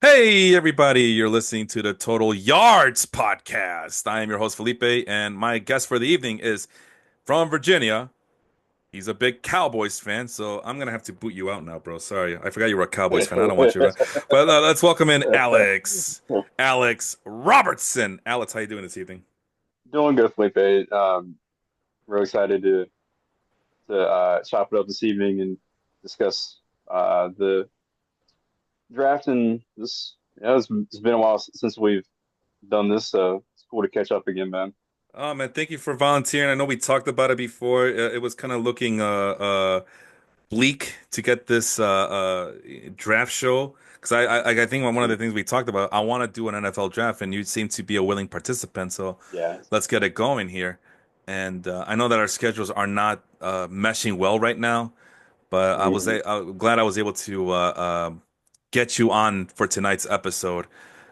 Hey, everybody, you're listening to the Total Yards podcast. I am your host, Felipe, and my guest for the evening is from Virginia. He's a big Cowboys fan, so I'm going to have to boot you out now, bro. Sorry, I forgot you were a Cowboys fan. I don't want you to. But let's welcome in Alex. Alex Robertson. Alex, how you doing this evening? Doing good, Felipe. Really excited to chop it up this evening and discuss the draft. And this, it's been a while since we've done this, so it's cool to catch up again, man. Oh, man, thank you for volunteering. I know we talked about it before. It was kind of looking bleak to get this draft show because I think one of the things we talked about, I want to do an NFL draft, and you seem to be a willing participant. So Yeah. let's get it going here. And I know that our schedules are not meshing well right now, but Mhm. I'm glad I was able to get you on for tonight's episode.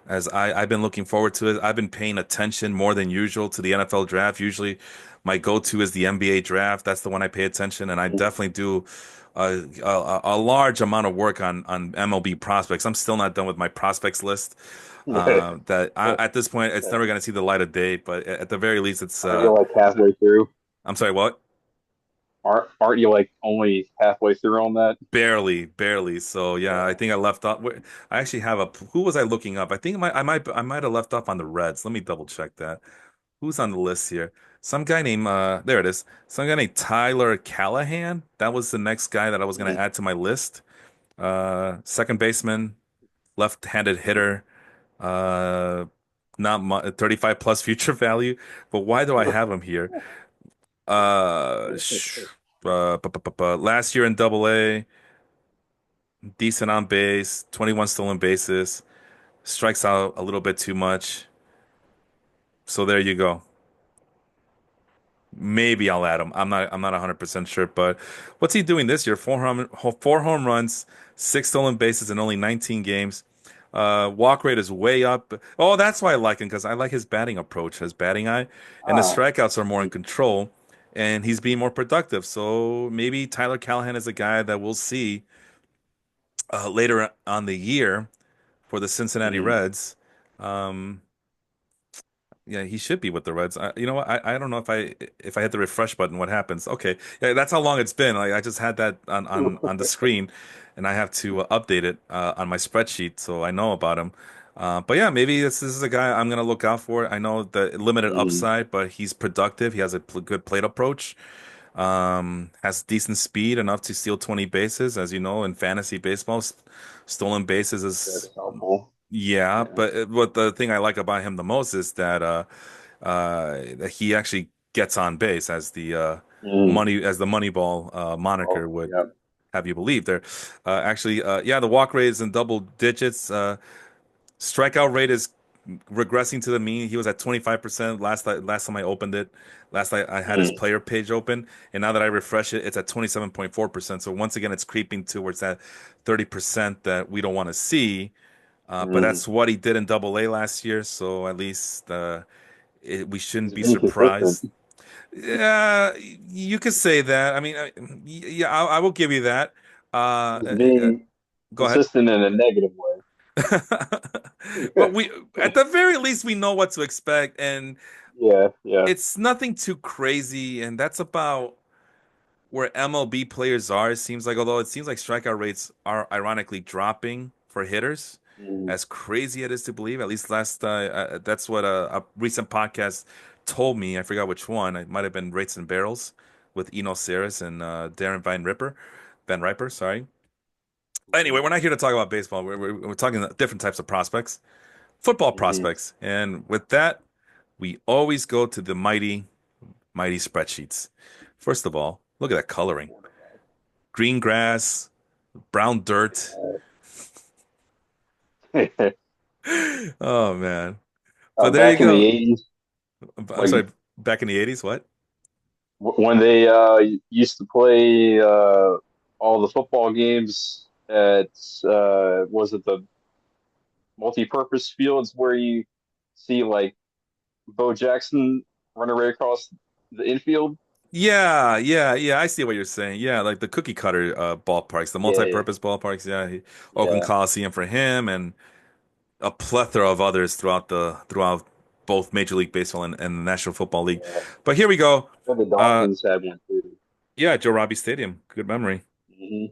As I've been looking forward to it. I've been paying attention more than usual to the NFL draft. Usually, my go-to is the NBA draft. That's the one I pay attention, and I definitely do a large amount of work on MLB prospects. I'm still not done with my prospects list. At this point, it's never going to see the light of day. But at the very least, it's Aren't you like halfway through? I'm sorry, what? Aren't you like only halfway through on that? Barely, barely. So yeah, I Yeah. think I left off. I actually have a. Who was I looking up? I think I might have left off on the Reds. Let me double check that. Who's on the list here? Some guy named there it is. Some guy named Tyler Callahan. That was the next guy that I was going to Mhm. add to my list. Second baseman, left-handed hitter. Uh, not mu 35 plus future value. But why do I have him here? Last year in Double A, decent on base, 21 stolen bases, strikes out a little bit too much. So there you go. Maybe I'll add him. I'm not 100% sure, but what's he doing this year? Four home runs, six stolen bases in only 19 games. Walk rate is way up. Oh, that's why I like him because I like his batting approach, his batting eye, and the Ah. strikeouts are more in control, and he's being more productive. So maybe Tyler Callahan is a guy that we'll see later on the year for the Cincinnati Mhm. Reds. Um, Yeah, he should be with the Reds. You know what? I don't know if I hit the refresh button, what happens? Okay, yeah, that's how long it's been. Like I just had that on the screen, and I have to update it on my spreadsheet so I know about him. But yeah, maybe this is a guy I'm gonna look out for. I know the limited Mhm. upside, but he's productive. He has a good plate approach. Has decent speed, enough to steal 20 bases. As you know, in fantasy baseball, stolen bases is That's helpful. yeah, Yeah. but what the thing I like about him the most is that he actually gets on base as Mhm. the Moneyball moniker Oh, would yeah. have you believe. There, yeah, the walk rate is in double digits. Strikeout rate is regressing to the mean. He was at 25% last time I opened it. Last night I had his Mhm. player page open, and now that I refresh it, it's at 27.4%. So once again, it's creeping towards that 30% that we don't want to see. But Mhm. that's what he did in Double A last year, so at least we shouldn't He's be being consistent. surprised. Yeah, you could say that. I mean, yeah, I will give you that. He's being Go ahead. consistent in a negative way. But we, at the very least, we know what to expect, and Yeah, yeah. it's nothing too crazy, and that's about where MLB players are. It seems like, although it seems like strikeout rates are ironically dropping for hitters, Mm, as crazy it is to believe. At least that's what a recent podcast told me. I forgot which one. It might have been Rates and Barrels with Eno Saris and Darren Van Riper. Sorry. Anyway, mm, we're not here to talk about baseball. We're talking different types of prospects, football mm. prospects, and with that, we always go to the mighty spreadsheets. First of all, look at that coloring: green grass, brown dirt. Oh man. But there you Back in the go. 80s, I'm like sorry, back in the 80s, what? when they used to play all the football games at was it the multi-purpose fields where you see like Bo Jackson running right across the infield? Yeah, yeah, yeah. I see what you're saying. Yeah, like the cookie cutter ballparks, the Yeah, multi-purpose ballparks. Yeah, Oakland yeah. Coliseum for him, and a plethora of others throughout both Major League Baseball and the National Football League. Yeah, But here we go. I think the Uh, Dolphins had one too. yeah, Joe Robbie Stadium. Good memory. Hmm.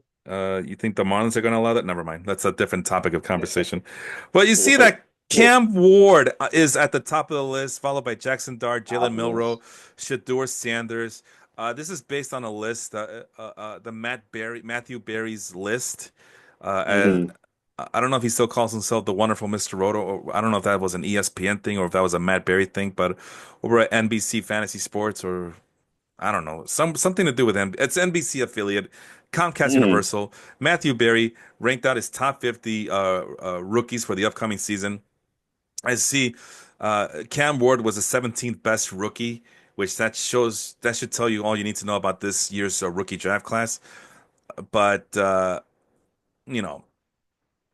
You think the Marlins are going to allow that? Never mind. That's a different topic of conversation. But you see that Cam Ward is at the top of the list, followed by Jackson Dart, Jalen Milroe, Obvious. Shadeur Sanders. This is based on a list, the Matthew Berry's list. As Hmm. I don't know if he still calls himself the wonderful Mr. Roto, or I don't know if that was an ESPN thing or if that was a Matt Berry thing, but over at NBC Fantasy Sports or I don't know, something to do with him. It's NBC affiliate, Comcast Hmm. Universal. Matthew Berry ranked out his top 50 rookies for the upcoming season. I see Cam Ward was the 17th best rookie, which that should tell you all you need to know about this year's rookie draft class. But you know,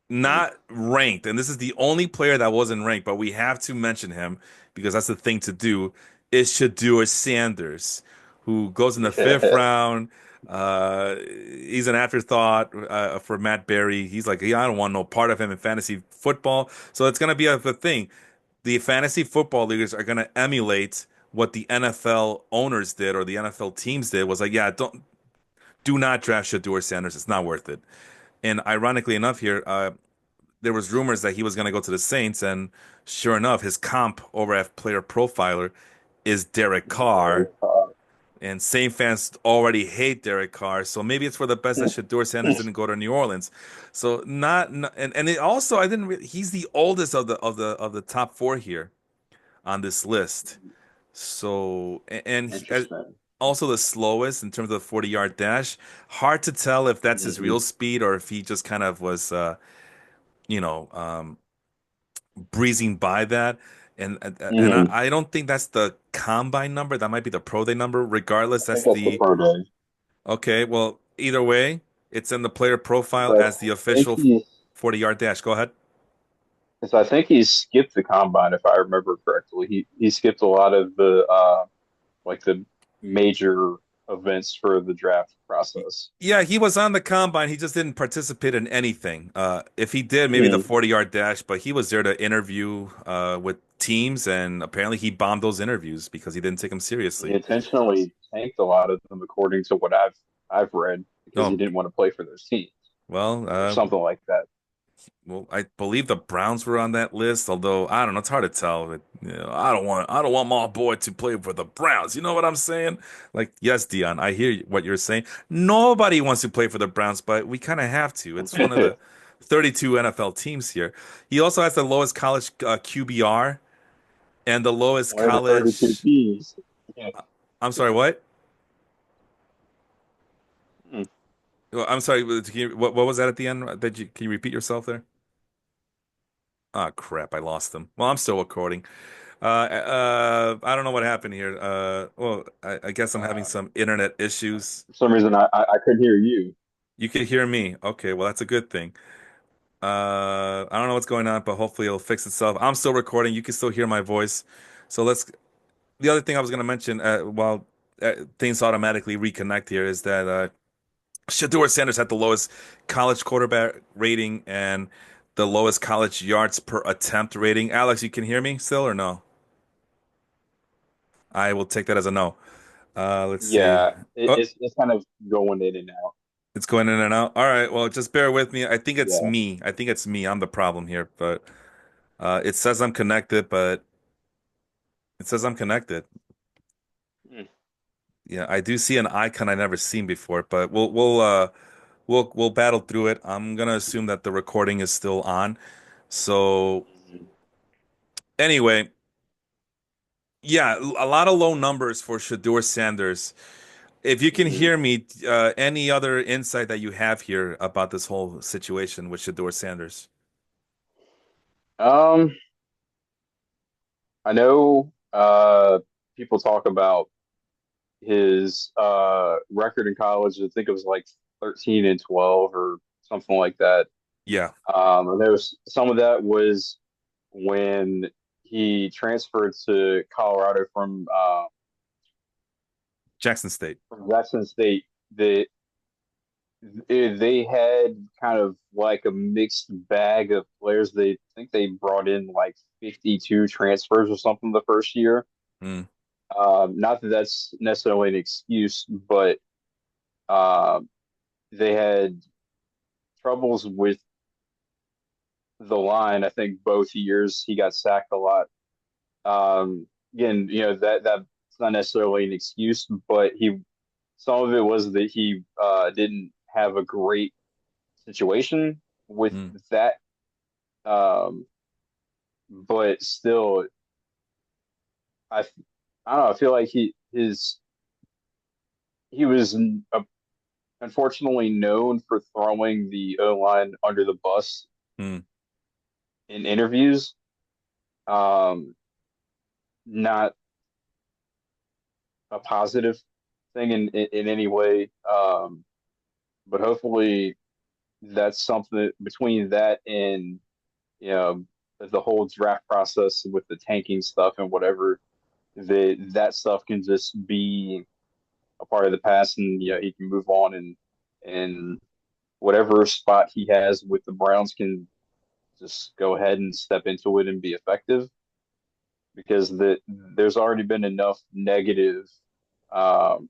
not ranked, and this is the only player that wasn't ranked, but we have to mention him because that's the thing to do, is Shadeur Sanders, who goes in the fifth round. He's an afterthought for Matt Berry. He's like, yeah, I don't want no part of him in fantasy football. So it's going to be the thing. The fantasy football leaguers are going to emulate what the NFL owners did or the NFL teams did. Was like, yeah, do not draft Shadeur Sanders. It's not worth it. And ironically enough, here, there was rumors that he was going to go to the Saints, and sure enough, his comp over at Player Profiler is Derek Carr, and Saint fans already hate Derek Carr, so maybe it's for the best that Shadeur Sanders didn't go to New Orleans. So and it also I didn't he's the oldest of the top four here on this list. So Interesting. also the slowest in terms of the 40-yard dash. Hard to tell if that's his Hmm. real speed or if he just kind of was you know um breezing by that. Hmm. I don't think that's the combine number. That might be the pro day number. Regardless, I think that's that's the the pro day. okay. Well, either way, it's in the player profile But as the I think official he's 40-yard dash. Go ahead. because I think he skipped the combine if I remember correctly. He skipped a lot of the like the major events for the draft process. Yeah, he was on the combine. He just didn't participate in anything. If he did, maybe the Hmm. 40-yard dash, but he was there to interview with teams, and apparently he bombed those interviews because he didn't take them He seriously. intentionally tanked a lot of them, according to what I've read, because he Oh, didn't want to play for those teams well, or something like that. well, I believe the Browns were on that list, although I don't know, it's hard to tell. I don't want my boy to play for the Browns. You know what I'm saying? Like, yes, Dion, I hear what you're saying. Nobody wants to play for the Browns, but we kind of have to. It's one of the 32 NFL teams here. He also has the lowest college QBR and the lowest One of the 32 college. teams. Yeah. I'm sorry, what? Hmm. Well, I'm sorry. What was that at the end? Can you repeat yourself there? Ah, crap, I lost them. Well, I'm still recording. I don't know what happened here. I guess I'm having Uh, some internet issues. for some reason, I couldn't hear you. You can hear me. Okay, well, that's a good thing. I don't know what's going on, but hopefully it'll fix itself. I'm still recording. You can still hear my voice. So the other thing I was going to mention, while things automatically reconnect here, is that Shadeur Sanders had the lowest college quarterback rating and the lowest college yards per attempt rating. Alex, you can hear me still or no? I will take that as a no. Let's see. Yeah, Oh, it's kind of going in and out. it's going in and out. All right. Well, just bear with me. I think it's Yeah. me. I think it's me. I'm the problem here. But it says I'm connected, but it says I'm connected. Hmm. Yeah, I do see an icon I never seen before, but we'll battle through it. I'm gonna assume that the recording is still on. So anyway, yeah, a lot of low numbers for Shadeur Sanders. If you can Hmm. hear me, any other insight that you have here about this whole situation with Shadeur Sanders? Um, I know people talk about his record in college. I think it was like 13-12 or something like that. Yeah, And there was some of that was when he transferred to Colorado Jackson State. from Jackson State. The they had kind of like a mixed bag of players. They think they brought in like 52 transfers or something the first year. Mm, Not that that's necessarily an excuse, but um, they had troubles with the line. I think both years he got sacked a lot. Again, that's not necessarily an excuse, but he some of it was that he didn't have a great situation with mm, that. Um, but still, I I don't know. I feel like he was unfortunately known for throwing the O line under the bus mm, in interviews. Um, Not a positive thing in any way. But hopefully that's something between that and you know the whole draft process with the tanking stuff and whatever that stuff can just be a part of the past, and he can move on, and whatever spot he has with the Browns can just go ahead and step into it and be effective, because there's already been enough negative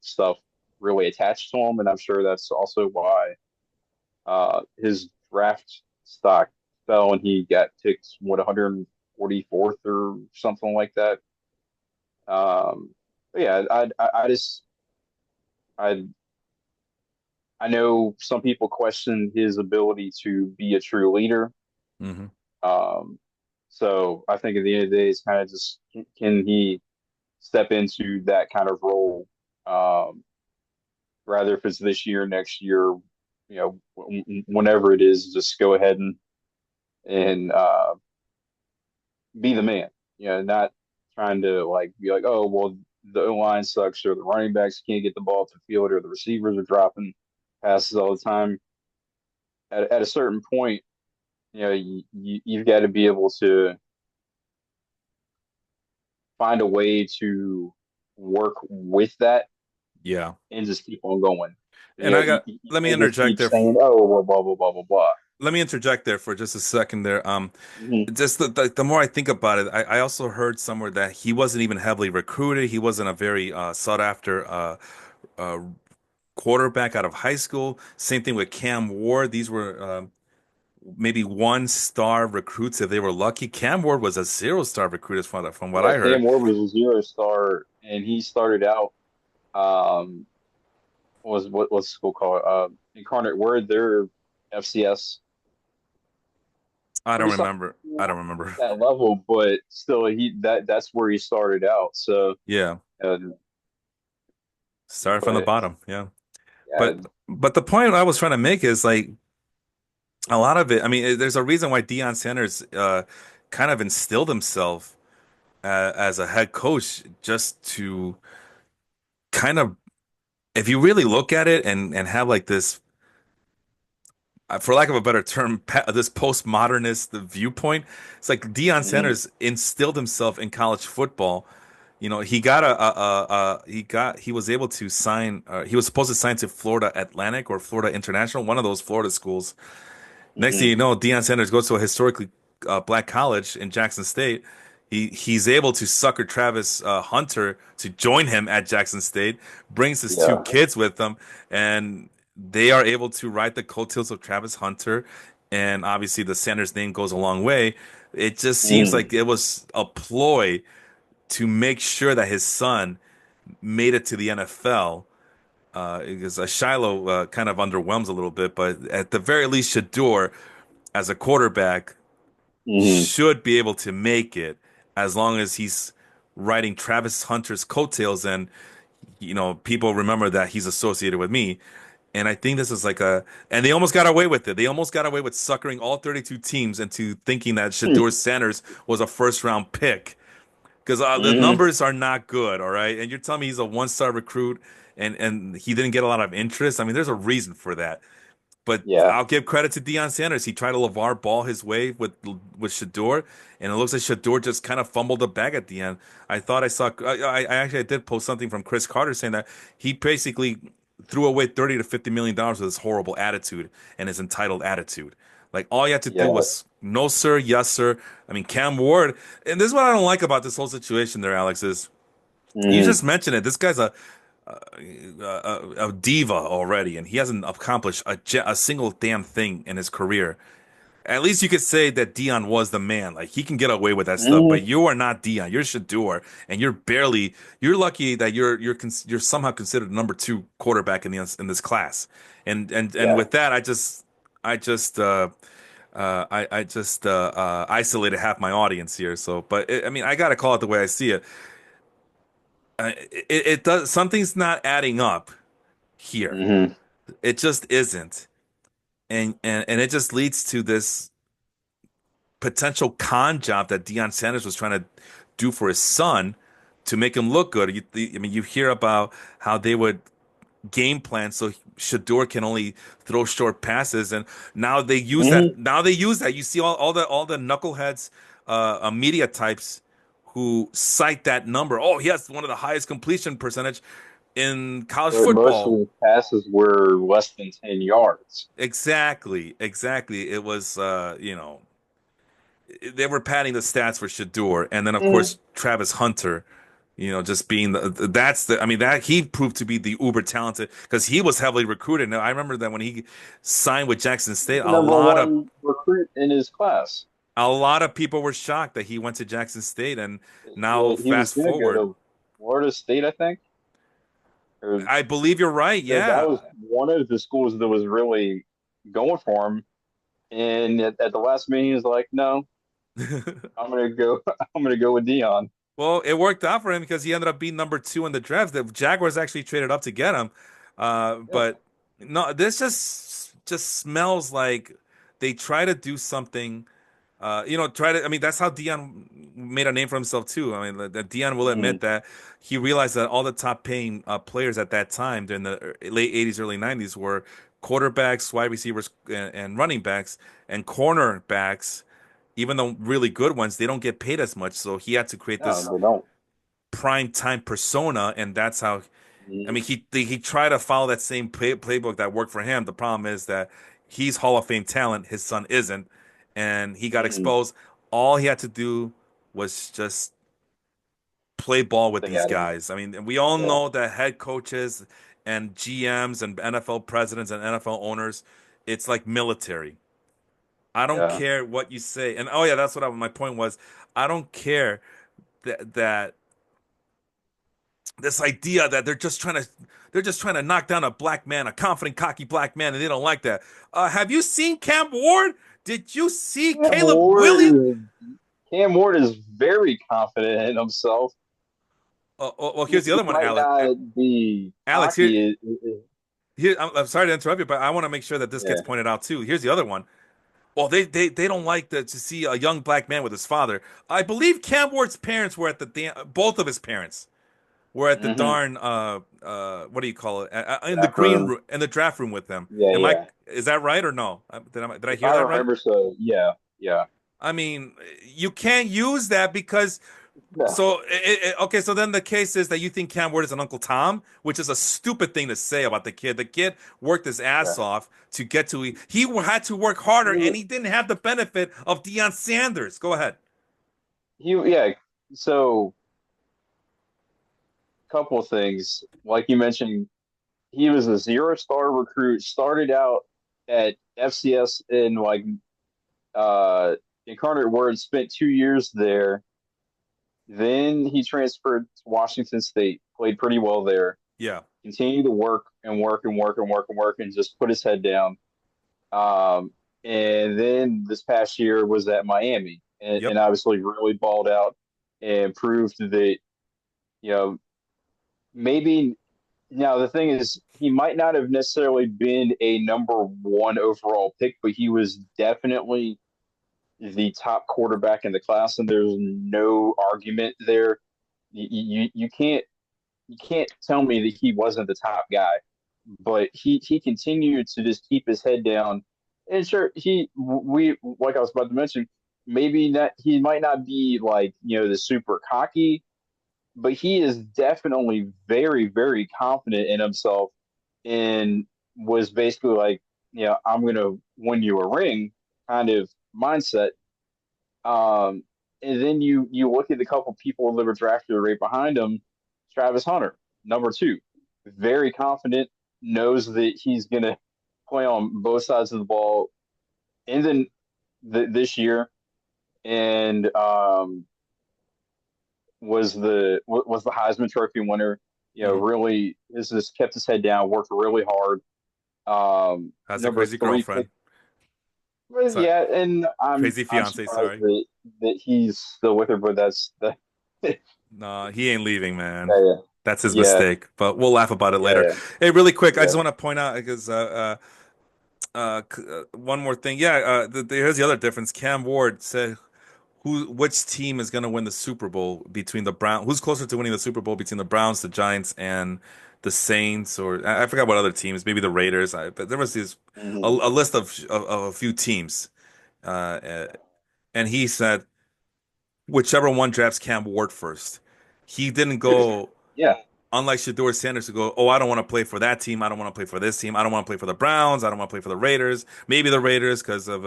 stuff really attached to him, and I'm sure that's also why his draft stock fell and he got picked 144th or something like that. But yeah, I just I I know some people question his ability to be a true leader. mm-hmm. Um, so I think at the end of the day, it's kind of just can he step into that kind of role, um, rather if it's this year, next year, whenever it is, just go ahead and be the man. Not trying to like be like, oh well, the O line sucks, or the running backs can't get the ball to the field, or the receivers are dropping passes all the time. At a certain point, you've got to be able to find a way to work with that Yeah. and just keep on going. And I got, You let me can't just interject keep there. saying, oh, blah blah blah blah blah blah. Let me interject there for just a second there. Hmm. Just the more I think about it, I also heard somewhere that he wasn't even heavily recruited. He wasn't a very sought after uh, quarterback out of high school. Same thing with Cam Ward. These were maybe one star recruits if they were lucky. Cam Ward was a zero-star recruit as from what Yeah, I heard. Cam Ward was a 0 star, and he started out. Um, what's the school called? Incarnate Word. They're FCS. I don't Pretty solid remember. I school don't remember. at that level, but still, that's where he started out. So, Yeah, uh, started from the but bottom. Yeah, yeah. but the point I was trying to make is like a lot of it. I mean, there's a reason why Deion Sanders kind of instilled himself as a head coach just to kind of, if you really look at it and have like this, for lack of a better term, this postmodernist viewpoint, it's like Deion Hmm. Sanders instilled himself in college football. You know, he got he was able to sign. He was supposed to sign to Florida Atlantic or Florida International, one of those Florida schools. Next thing Hmm. you know, Deion Sanders goes to a historically black college in Jackson State. He's able to sucker Travis Hunter to join him at Jackson State, brings his two Yeah. kids with them, and they are able to ride the coattails of Travis Hunter. And obviously, the Sanders name goes a long way. It just seems Mm. like it was a ploy to make sure that his son made it to the NFL. Because Shiloh kind of underwhelms a little bit, but at the very least, Shadeur as a quarterback Hmm. should be able to make it as long as he's riding Travis Hunter's coattails and people remember that he's associated with me. And I think this is like and they almost got away with it. They almost got away with suckering all 32 teams into thinking that Shadeur Sanders was a first round pick because the Hmm. numbers are not good. All right. And you're telling me he's a one-star recruit and he didn't get a lot of interest. I mean, there's a reason for that. But Yeah. I'll give credit to Deion Sanders. He tried to LeVar ball his way with Shadeur, and it looks like Shadeur just kind of fumbled the bag at the end. I thought I saw. I actually did post something from Chris Carter saying that he basically threw away 30 to 50 million dollars with his horrible attitude and his entitled attitude. Like all you had to do Yeah. was no sir, yes sir. I mean Cam Ward, and this is what I don't like about this whole situation there, Alex, is you Hmm. just mentioned it. This guy's a diva already, and he hasn't accomplished a single damn thing in his career. At least you could say that Dion was the man. Like he can get away with that stuff, but Hmm. you are not Dion. You're Shadeur, and you're barely. You're lucky that you're somehow considered number two quarterback in this class. And Yeah. with that, I just I just isolated half my audience here. So, but I mean, I gotta call it the way I see it. It does something's not adding up here. Hmm. It just isn't, and it just leads to this potential con job that Deion Sanders was trying to do for his son to make him look good. I mean, you hear about how they would game plan so Shadeur can only throw short passes, and now they use that. Hmm. Now they use that. You see all the knuckleheads, media types who cite that number. Oh, he has one of the highest completion percentage in college But most of football. his passes were less than 10 yards. Exactly, exactly. It was, they were padding the stats for Shadeur, and then of Hmm. course Travis Hunter, just being that's the I mean that he proved to be the uber talented because he was heavily recruited. Now I remember that when he signed with Jackson He's State, the number one recruit in his class. a lot of people were shocked that he went to Jackson State, and now Yeah, he was fast going to go forward, to Florida State, I think. Or I believe you're right. that Yeah. was one of the schools that was really going for him. And at the last minute, he was like, "No, I'm gonna go. I'm gonna go with Dion." Well, it worked out for him because he ended up being number two in the draft. The Jaguars actually traded up to get him. Yeah. But no, this just smells like they try to do something. Try to. I mean, that's how Dion made a name for himself too. I mean, that Dion will admit Mm. that he realized that all the top paying players at that time during the late '80s, early '90s were quarterbacks, wide receivers, and running backs, and cornerbacks even though really good ones, they don't get paid as much. So he had to create No, this they don't. prime time persona, and that's how. I Mm. mean, he tried to follow that same playbook that worked for him. The problem is that he's Hall of Fame talent, his son isn't, and he got Mm. exposed. All he had to do was just play ball with Stay these out of it. guys. I mean, we all Yeah. know that head coaches and GMs and NFL presidents and NFL owners, it's like military. I don't Yeah. care what you say. And oh yeah, that's what my point was. I don't care that this idea that they're just trying to knock down a black man, a confident, cocky black man, and they don't like that. Have you seen Cam Ward? Did you see Cam Caleb Ward Williams? is Cam Ward is very confident in himself. Well, here's the He other one, might Alex. not be Alex, cocky. here. I'm sorry to interrupt you, but I want to make sure that this gets Yeah. pointed out too. Here's the other one. Well, they don't like to see a young black man with his father. I believe Cam Ward's parents were at both of his parents were at the Hmm. darn what do you call it in the Draft green room. room in the draft room with them. Yeah, Am I yeah. is that right or no? Did I If hear I that right? remember, so yeah, yeah. I mean, you can't use that because No. okay. So then the case is that you think Cam Ward is an Uncle Tom, which is a stupid thing to say about the kid. The kid worked his ass Yeah. off to get to he had to work harder, He, and he didn't have the benefit of Deion Sanders. Go ahead. yeah. So, couple of things. Like you mentioned, he was a zero-star recruit. Started out at FCS in uh Incarnate Word. Spent 2 years there. Then he transferred to Washington State. Played pretty well there. Yeah. Continued to work and work and work and work and work and just put his head down. Um, and then this past year was at Miami, and Yep. obviously really balled out and proved that you know maybe now the thing is he might not have necessarily been a number one overall pick, but he was definitely the top quarterback in the class, and there's no argument there. You can't tell me that he wasn't the top guy, but he continued to just keep his head down. And sure, we like I was about to mention, maybe not he might not be like the super cocky, but he is definitely very confident in himself. and was basically like, I'm gonna win you a ring kind of mindset. Um, and then you look at the couple people that were drafted right behind him, Travis Hunter, number two, very confident, knows that he's gonna play on both sides of the ball, and then this year, and was the Heisman Trophy winner. Hmm. Really has just kept his head down, worked really hard. Has a Number crazy three pick. girlfriend. Well, So yeah, and crazy I'm fiance, surprised sorry. that he's still with her, but that's the No, he ain't leaving, man. yeah, That's his yeah, mistake. But we'll laugh about it yeah, later. yeah, Hey, really quick, I yeah. just want to point out because one more thing. Yeah, here's the other difference. Cam Ward said which team is going to win the Super Bowl between the Browns? Who's closer to winning the Super Bowl between the Browns, the Giants, and the Saints? Or I forgot what other teams. Maybe the Raiders. But there was Hmm. a list of a few teams, and he said whichever one drafts Cam Ward first. He didn't go. Yeah. Unlike Shadeur Sanders to go, oh, I don't want to play for that team. I don't want to play for this team. I don't want to play for the Browns. I don't want to play for the Raiders. Maybe the Raiders because of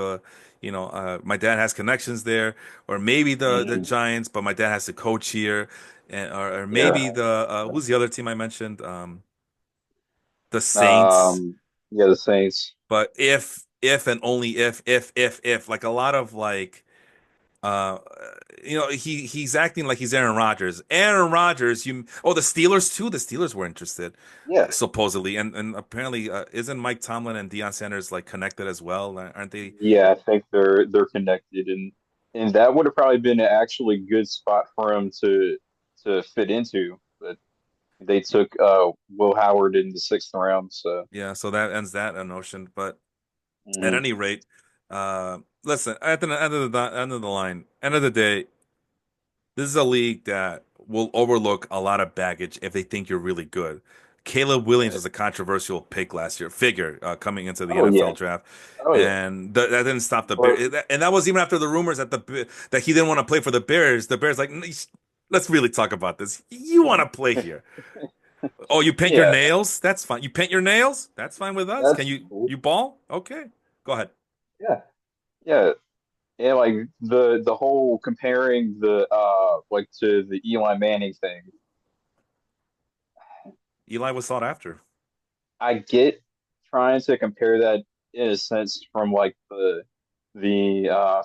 my dad has connections there, or maybe the Hmm. Giants, but my dad has to coach here, or Yeah. maybe the who's the other team I mentioned? The Saints. Um, yeah, the Saints. But if and only if like a lot of like uh, he's acting like he's Aaron Rodgers. Aaron Rodgers, the Steelers too. The Steelers were interested, Yeah. supposedly, and apparently, isn't Mike Tomlin and Deion Sanders like connected as well? Aren't they? Yeah, I think they're connected, and that would have probably been an actually good spot for him to fit into. But they took Will Howard in the sixth round, so Yeah, so that ends that notion. But at mhm. any rate, listen, at the end of the line, end of the day, this is a league that will overlook a lot of baggage if they think you're really good. Caleb Williams Right. was a controversial pick last year, figure coming into the Oh yeah, NFL draft, oh yeah. and that didn't stop the But Bears. And that was even after the rumors that he didn't want to play for the Bears. The Bears like, let's really talk about this. You want to play here? Oh, you paint your yeah, nails? That's fine. You paint your nails? That's fine with us. Can that's you cool. you ball? Okay, go ahead. Yeah, yeah. And like the whole comparing the like to the Eli Manning thing, Eli was sought after. I get trying to compare that in a sense from like the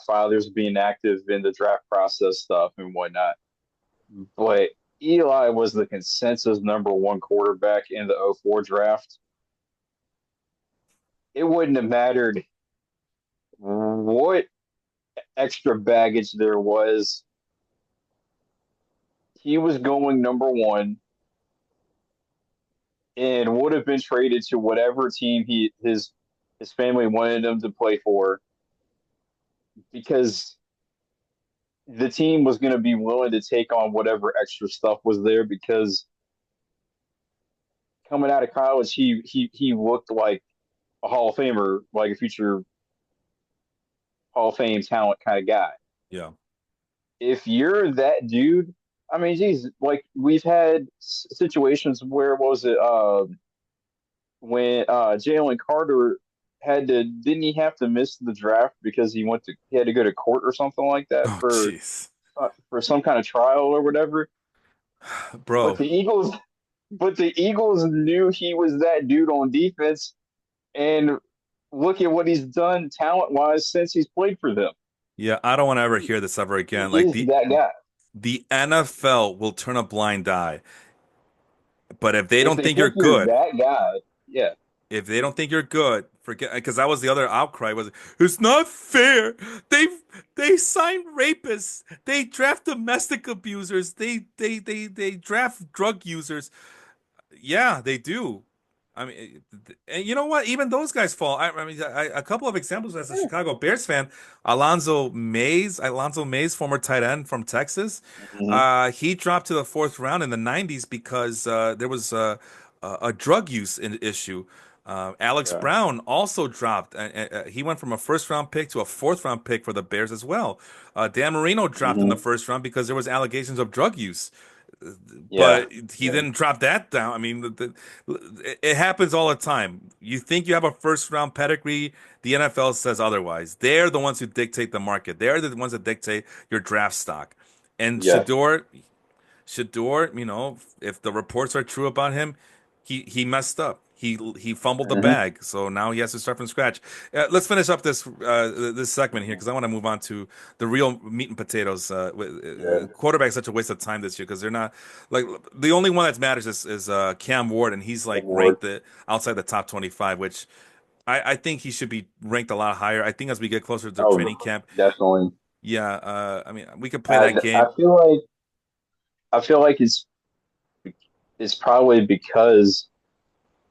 fathers being active in the draft process stuff and whatnot. But Eli was the consensus number one quarterback in the '04 draft. It wouldn't have mattered what extra baggage there was. He was going number one and would have been traded to whatever team his family wanted him to play for because the team was going to be willing to take on whatever extra stuff was there because coming out of college he looked like a Hall of Famer, like a future Hall of Fame talent kind of guy. Yeah. If you're that dude, I mean, geez, like we've had situations where what was it when Jalen Carter had to didn't he have to miss the draft because he had to go to court or something like that Oh, jeez, for some kind of trial or whatever. But bro. the Eagles knew he was that dude on defense, and look at what he's done talent wise since he's played for them. Yeah, I don't want to ever hear this ever again. He Like is that guy. the NFL will turn a blind eye, but if they If don't they think you're think you're good, that guy, yeah, if they don't think you're good, forget. Because that was the other outcry was it's not fair. They they sign rapists. They draft domestic abusers. They draft drug users. Yeah, they do. I mean, and you know what? Even those guys fall. I mean, a couple of examples as a yeah. Chicago Bears fan. Alonzo Mays, former tight end from Texas. Hmm. He dropped to the fourth round in the '90s because there was a drug use issue. Alex Yeah. Brown also dropped. He went from a first round pick to a fourth round pick for the Bears as well. Dan Marino dropped in the Hmm. first round because there was allegations of drug use. Yeah, But he yeah, didn't drop that down. I mean, it happens all the time. You think you have a first round pedigree, the NFL says otherwise. They're the ones who dictate the market. They're the ones that dictate your draft stock. And yeah. Shadeur, if the reports are true about him, he messed up. He fumbled the Hmm. bag, so now he has to start from scratch. Let's finish up this segment here because I want to move on to the real meat and potatoes. Yeah, Quarterback's such a waste of time this year because they're not like the only one that matters is Cam Ward, and he's like award. ranked outside the top 25, which I think he should be ranked a lot higher. I think as we get closer to training Oh, camp, definitely. yeah, I mean we could play that And game. I feel like it's probably because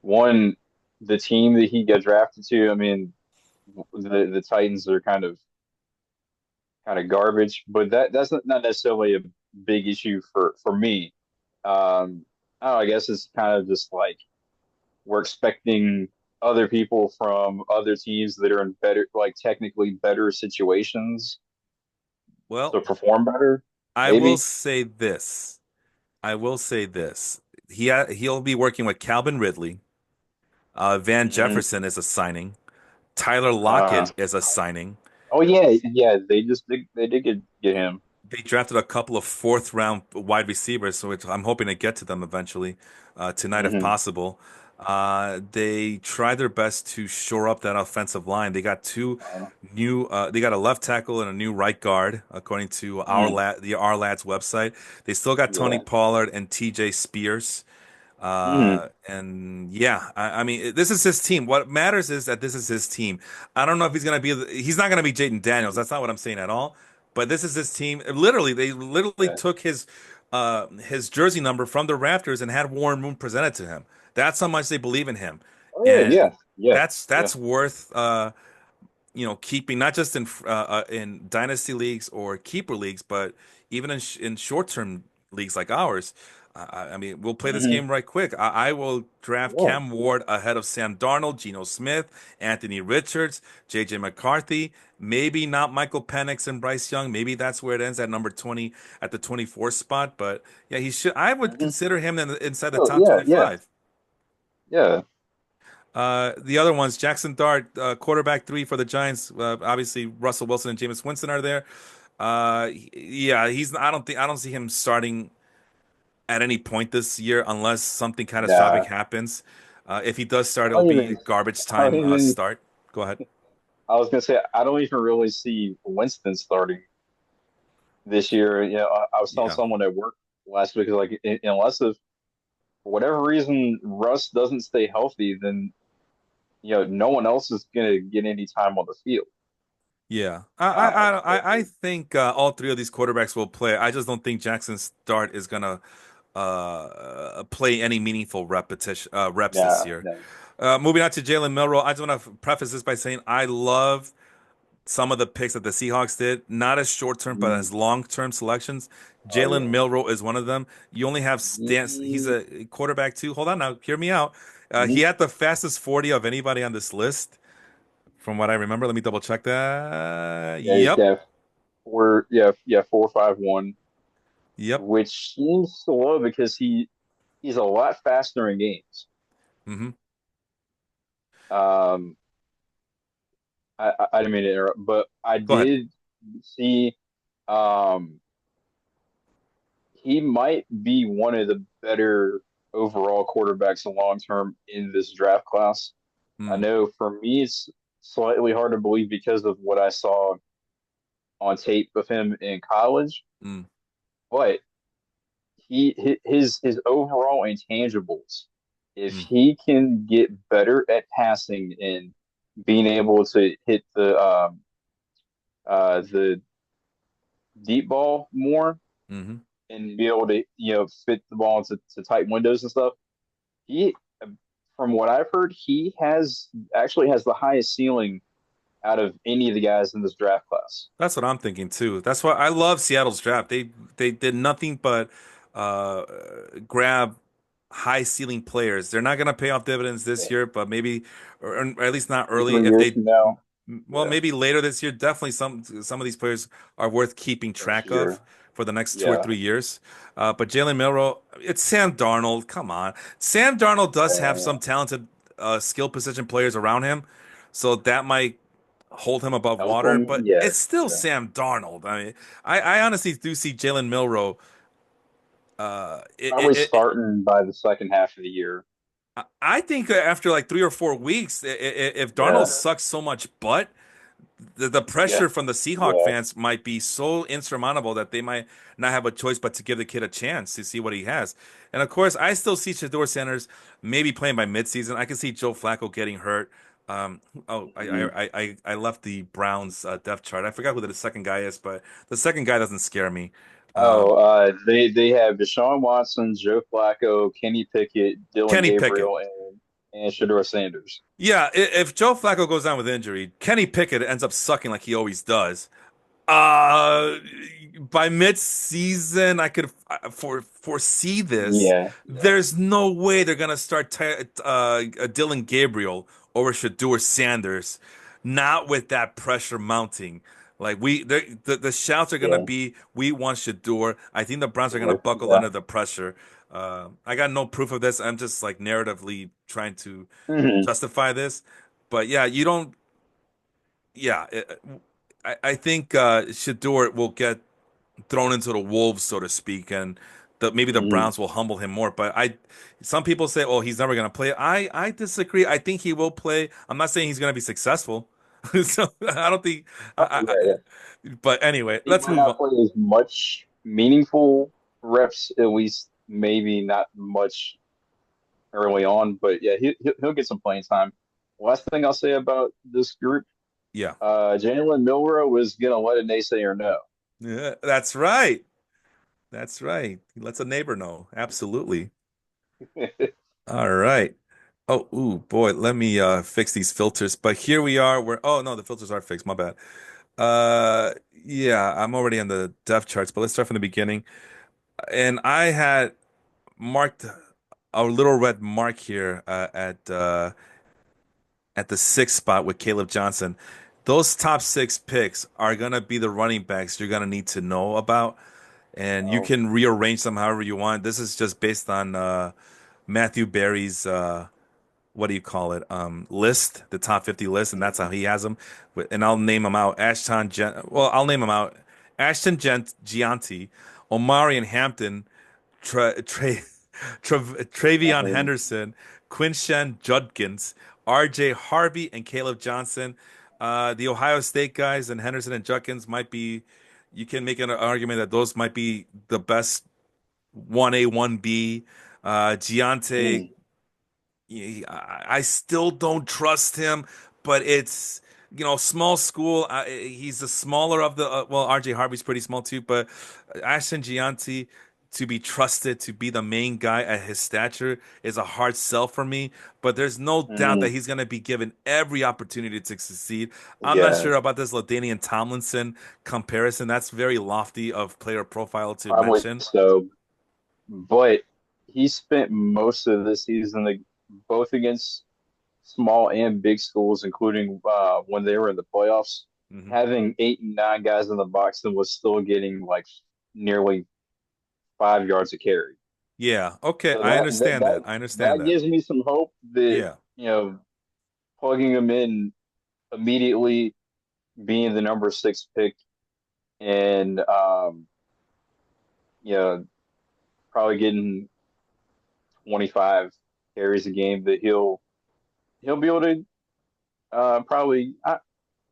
one, the team that he got drafted to. I mean, the Titans are kind of garbage, but that's not necessarily a big issue for me. I don't know, I guess it's kind of just like we're expecting other people from other teams that are in better, like technically better situations Well, to perform better, I will maybe. say this. I will say this. He'll be working with Calvin Ridley. Van Hmm. Jefferson is a signing. Tyler Uh, Lockett is a signing. oh yeah, yeah. They did get him. They drafted a couple of fourth round wide receivers, so I'm hoping to get to them eventually tonight if Hmm. possible. They tried their best to shore up that offensive line. They got they got a left tackle and a new right guard, according to Mm, our lad's website. They still got Tony yeah. Pollard and TJ Spears. Hmm. And yeah, I mean, this is his team. What matters is that this is his team. I don't know if he's not going to be Jaden Daniels. That's not what I'm saying at all. But this is his team. Literally, they literally Yeah. took his jersey number from the Raptors and had Warren Moon presented to him. That's how much they believe in him. Oh yeah, And yeah, yeah, yeah. that's worth keeping not just in dynasty leagues or keeper leagues, but even in short term leagues like ours. I mean, we'll play this Hmm. game right quick. I will draft Yeah. Cam Ward ahead of Sam Darnold, Geno Smith, Anthony Richards, JJ McCarthy. Maybe not Michael Penix and Bryce Young. Maybe that's where it ends at number 20 at the 24 spot. But yeah, he should. I would Hmm. consider him inside the Oh top yeah, yeah, 25. yeah. The other ones, Jackson Dart, quarterback three for the Giants. Obviously, Russell Wilson and Jameis Winston are there. Yeah, he's. I don't see him starting at any point this year unless something catastrophic Nah, happens. If he does I start, it'll don't be even. garbage I don't time even. start. Go ahead. I was gonna say I don't even really see Winston starting this year. I was telling Yeah, someone at work last week, like unless if for whatever reason Russ doesn't stay healthy, then no one else is gonna get any time on the field. yeah. I But think all three of these quarterbacks will play. I just don't think Jackson Start is gonna play any meaningful reps this nah, year. nah. Moving on to Jalen Milroe, I just want to preface this by saying I love some of the picks that the Seahawks did, not as short term, but Mm, as long term selections. oh Jalen yeah. Milroe is one of them. You only have he's Mm, a quarterback too. Hold on now, hear me out. He mhm. had the fastest 40 of anybody on this list, from what I remember. Let me double check that. Yeah, he's Yep, got 4.51, yep. which seems slow because he's a lot faster in games. Hmm. Um, I didn't mean to interrupt, but I Go ahead. did see um he might be one of the better overall quarterbacks long term in this draft class. I Mm, know for me it's slightly hard to believe because of what I saw on tape of him in college, mm, but his overall intangibles, if mm, he can get better at passing and being able to hit the deep ball more hmm. and be able to fit the ball into tight windows and stuff, he from what I've heard, he actually has the highest ceiling out of any of the guys in this draft class. That's what I'm thinking too. That's why I love Seattle's draft. They did nothing but uh, grab high ceiling players. They're not going to pay off dividends this Yeah. year, but maybe, or at least not Two, early. 3 If years they, from now. Well, Yeah, maybe later this year. Definitely some of these players are worth keeping next track of year. for the next two or Yeah, 3 years. But Jalen Milroe, it's Sam Darnold. Come on, Sam Darnold does have uh, some talented skill position players around him, so that might hold him above help water. them. But Yeah, it's still yeah. Sam Darnold. I mean, I honestly do see Jalen Milroe. Uh, it, Probably it, it, starting by the second half of the year. I think after like 3 or 4 weeks, if Darnold Yeah, sucks so much butt, the yeah, pressure from the Seahawk yeah. fans might be so insurmountable that they might not have a choice but to give the kid a chance to see what he has. And of course, I still see Shadeur Sanders maybe playing by midseason. I can see Joe Flacco getting hurt. Um, oh, Mhm. I left the Browns depth chart. I forgot who the second guy is, but the second guy doesn't scare me. Oh, Um, they have Deshaun Watson, Joe Flacco, Kenny Pickett, Dylan Kenny Pickett. Gabriel, and Shadeur Sanders. Yeah, if Joe Flacco goes down with injury, Kenny Pickett ends up sucking like he always does. Uh, by mid-season, I could foresee this. Yeah, yeah, There's no way they're gonna start Dylan Gabriel over Shadeur Sanders, not with that pressure mounting. Like the shouts are gonna yeah. be, "We want Shadeur." I think the Browns are gonna buckle Yeah. under the pressure. I got no proof of this. I'm just like narratively trying to Hmm. justify this. But yeah, you don't yeah, I think Shador will get thrown into the wolves, so to speak, and maybe the Hmm. Browns will humble him more. But some people say, "Oh, he's never going to play." I disagree. I think he will play. I'm not saying he's going to be successful. So I don't think. Oh, yeah, yeah. But anyway, He let's might move not on. play as much meaningful reps, at least maybe not much early on, but yeah, he'll get some playing time. Last thing I'll say about this group, Yeah, Jalen Milroe was gonna let a naysayer know. yeah, that's right. That's right. He lets a neighbor know. Absolutely. All right. Oh, ooh, boy, let me fix these filters. But here we are. We're oh no, the filters are fixed. My bad. Yeah, I'm already on the depth charts, but let's start from the beginning. And I had marked a little red mark here at the sixth spot with Caleb Johnson. Those top six picks are gonna be the running backs you're gonna need to know about, and you Oh, can rearrange them however you want. This is just based on Matthew Berry's what do you call it? List, the top 50 list, and that's how he has them. And I'll name them out. I'll name them out. Gianti, Omarion Hampton, Travion definitely. Henderson, Quinshan Judkins, R.J. Harvey, and Caleb Johnson. The Ohio State guys and Henderson and Judkins might be. You can make an argument that those might be the best 1A, 1B. Giante, Mm, I still don't trust him, but it's small school. He's the smaller of the well, RJ Harvey's pretty small too, but Ashton Gianti to be trusted to be the main guy at his stature is a hard sell for me. But there's no doubt that mm, he's going to be given every opportunity to succeed. I'm not yeah, sure about this LaDainian Tomlinson comparison. That's very lofty of player profile to probably mention. so. But he spent most of the season both against small and big schools, including when they were in the playoffs, Hmm. having 8 and 9 guys in the box and was still getting like nearly 5 yards a carry. Yeah. Okay. So I understand that. I understand that that. gives me some hope that Yeah. plugging him in immediately, being the number 6 pick, and you know probably getting 25 carries a game, that he'll be able to probably.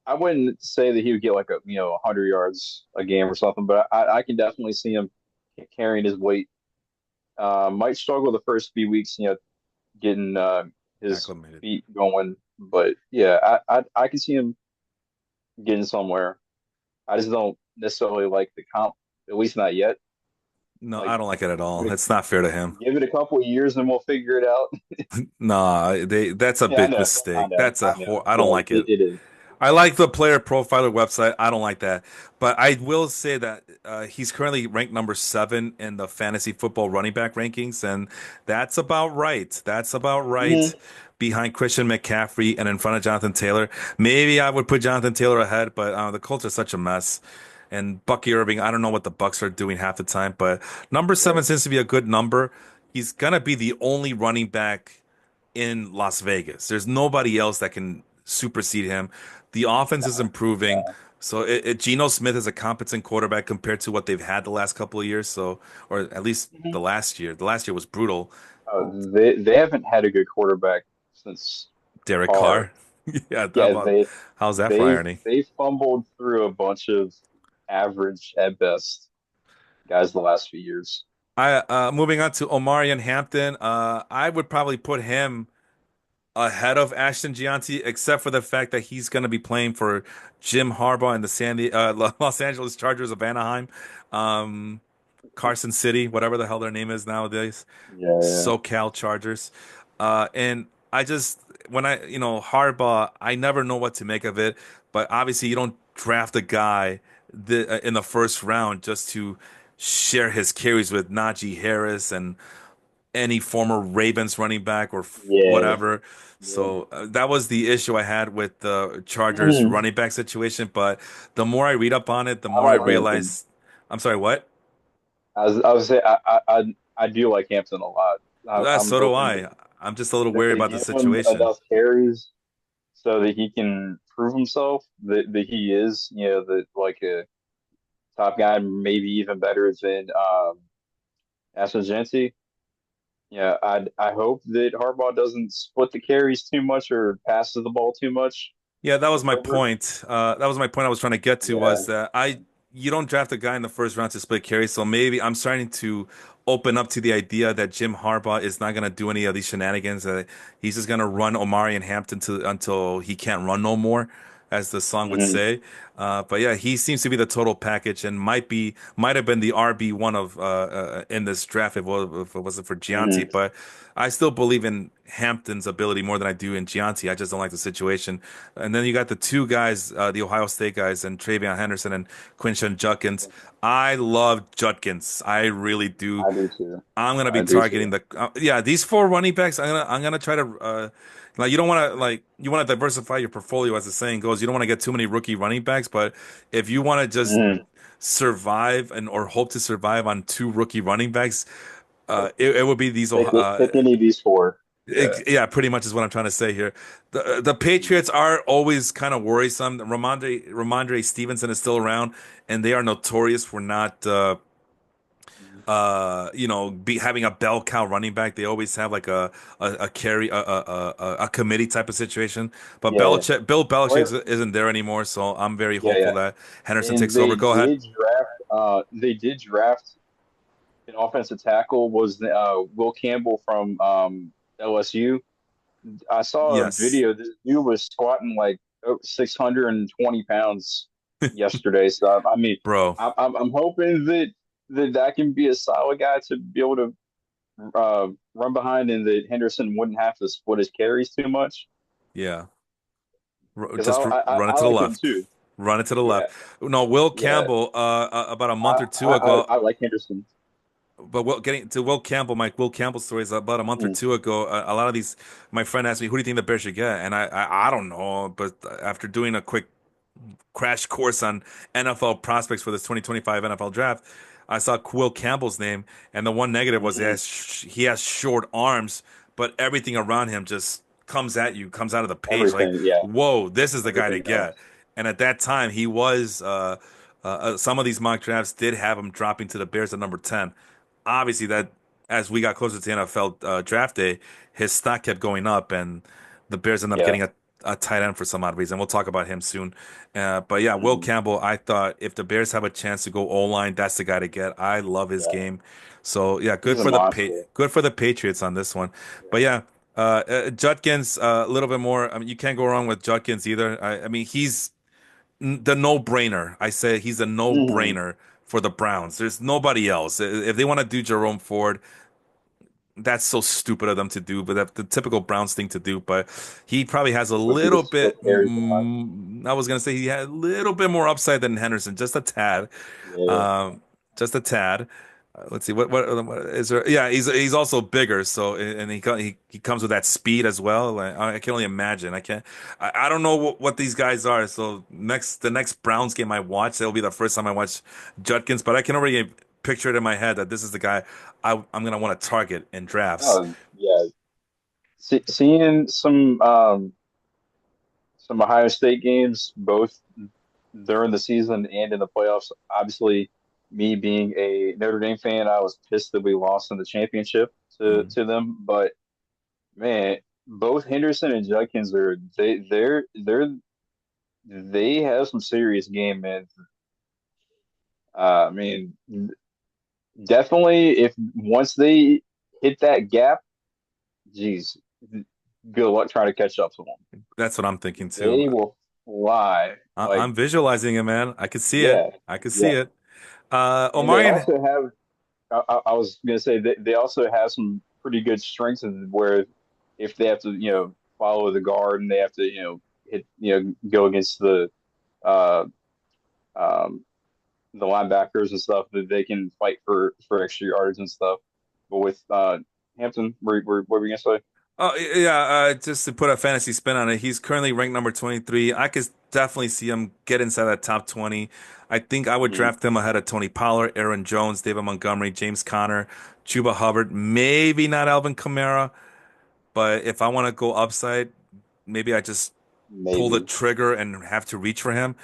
I wouldn't say that he would get like 100 yards a game or something, but I can definitely see him carrying his weight. Might struggle the first few weeks, getting his Acclimated. feet going, but yeah, I can see him getting somewhere. I just don't necessarily like the comp, at least not yet. No, Like, I don't like it at give all. it It's not fair to him. give it a couple of years and we'll figure it out. Nah, that's a Yeah, I big know, I mistake. know, I know. I don't Yeah, like it. it is. I like the player profiler website. I don't like that, but I will say that he's currently ranked number 7 in the fantasy football running back rankings, and that's about right. That's about right Hmm. behind Christian McCaffrey and in front of Jonathan Taylor. Maybe I would put Jonathan Taylor ahead, but the Colts are such a mess. And Bucky Irving, I don't know what the Bucks are doing half the time, but number Yeah. 7 seems to be a good number. He's gonna be the only running back in Las Vegas. There's nobody else that can supersede him. The offense is improving. Yeah. So Geno Smith is a competent quarterback compared to what they've had the last couple of years. So, or at least the Mhm. last year. The last year was brutal. They haven't had a good quarterback since Derek Carr. Carr. Yeah, how Yeah, about how's that for irony? they fumbled through a bunch of average at best guys the last few years. I moving on to Omarion Hampton. I would probably put him ahead of Ashton Gianti, except for the fact that he's going to be playing for Jim Harbaugh and the Los Angeles Chargers of Anaheim. Um, Carson City, whatever the hell their name is nowadays, Yeah, yeah. SoCal Chargers. And I just when Harbaugh, I never know what to make of it. But obviously, you don't draft a guy in the first round just to share his carries with Najee Harris and any former Ravens running back or Yeah, whatever. yeah. So that was the issue I had with the Chargers Mhm. running back situation. But the more I read up on it, the I more I like Hampton. realize. I'm sorry, what? I was say I do like Hampton a lot. I'm So do hoping I. I'm just a little that worried they about the give him situation. enough carries so that he can prove himself that he is, that like a top guy, maybe even better than Aston. Yeah, I hope that Harbaugh doesn't split the carries too much or passes the ball too much Yeah, that was with my Herbert. point. That was my point I was trying to get to Yeah. was that I you don't draft a guy in the first round to split carries, so maybe I'm starting to open up to the idea that Jim Harbaugh is not going to do any of these shenanigans. That he's just going to run Omari and Hampton until he can't run no more, as the song would Hmm. say. But yeah, he seems to be the total package and might have been the RB1 of in this draft if it wasn't for Gianti. Hmm. But I still believe in Hampton's ability more than I do in Gianti. I just don't like the situation. And then you got the two guys, the Ohio State guys, and Travion Henderson and Quinshon Judkins. I love Judkins. I really do. I do too. I'm gonna be I do targeting too. yeah, these four running backs. I'm gonna try to like you don't want to like you want to diversify your portfolio as the saying goes. You don't want to get too many rookie running backs, but if you want to just Hmm. survive and or hope to survive on two rookie running backs, it would be these Pick any of these four. Yeah. Yeah, pretty much is what I'm trying to say here. The Mhm. Patriots are always kind of worrisome. Ramondre Stevenson is still around, and they are notorious for not be having a bell cow running back. They always have like a carry a committee type of situation. But Yeah. Bill Belichick Well, isn't there anymore, so I'm very yeah, hopeful yeah. that Henderson And takes over. Go ahead. they did draft an offensive tackle was Will Campbell from LSU. I saw a Yes, video. This dude was squatting like 620 pounds yesterday. So I mean, bro. I'm hoping that can be a solid guy to be able to run behind, and that Henderson wouldn't have to split his carries too much Yeah. because Just run it I to the like him left. too. Run it to the Yeah, left. No, Will yeah. Campbell, about a month or two ago, I like Henderson. but getting to Will Campbell, Mike, Will Campbell stories about a month or Mm-hmm. two ago, a lot of these, my friend asked me, who do you think the Bears should get? And I don't know, but after doing a quick crash course on NFL prospects for this 2025 NFL draft, I saw Will Campbell's name, and the one negative was Mm-hmm. he has short arms, but everything around him just comes out of the page like, Everything, yeah, whoa, this is the guy to everything get. does. And at that time, he was some of these mock drafts did have him dropping to the Bears at number 10. Obviously, that as we got closer to NFL draft day, his stock kept going up, and the Bears ended up Yeah. getting a tight end for some odd reason. We'll talk about him soon. But yeah, Will Mm-hmm. Campbell, I thought if the Bears have a chance to go O line, that's the guy to get. I love his Yeah, game. So yeah, he's a monster. good for the Patriots on this one. But Yeah. yeah, Judkins a little bit more. I mean, you can't go wrong with Judkins either. I mean, he's the no-brainer. I say he's a Hmm. no-brainer for the Browns. There's nobody else. If they want to do Jerome Ford, that's so stupid of them to do, but that's the typical Browns thing to do. But he probably has a With the little split bit. hairs on. I was gonna say he had a little bit more upside than Henderson, just a tad, Yeah. um, just a tad. Let's see what is there? Yeah, he's also bigger, so and he comes with that speed as well. Like, I can only imagine. I don't know what these guys are. So the next Browns game I watch, that'll be the first time I watch Judkins, but I can already picture it in my head that this is the guy I'm gonna want to target in drafts. Oh, yeah. Seeing some Ohio State games, both during the season and in the playoffs. Obviously, me being a Notre Dame fan, I was pissed that we lost in the championship Mm. to them. But man, both Henderson and Judkins are they have some serious game, man. I mean, definitely if once they hit that gap, geez, good luck trying to catch up to them. That's what I'm thinking too. They will fly. Like, I'm visualizing it, man. I could see it. yeah, I could see yeah. it. And they Omarion. also have I was gonna say that they also have some pretty good strengths in where if they have to, follow the guard and they have to, hit, go against uh um the linebackers and stuff, that they can fight for extra yards and stuff. But with Hampton, what were we gonna say? Oh yeah, just to put a fantasy spin on it, he's currently ranked number 23. I could definitely see him get inside that top 20. I think I would Hmm. draft him ahead of Tony Pollard, Aaron Jones, David Montgomery, James Conner, Chuba Hubbard, maybe not Alvin Kamara, but if I want to go upside, maybe I just pull the Maybe. trigger and have to reach for him.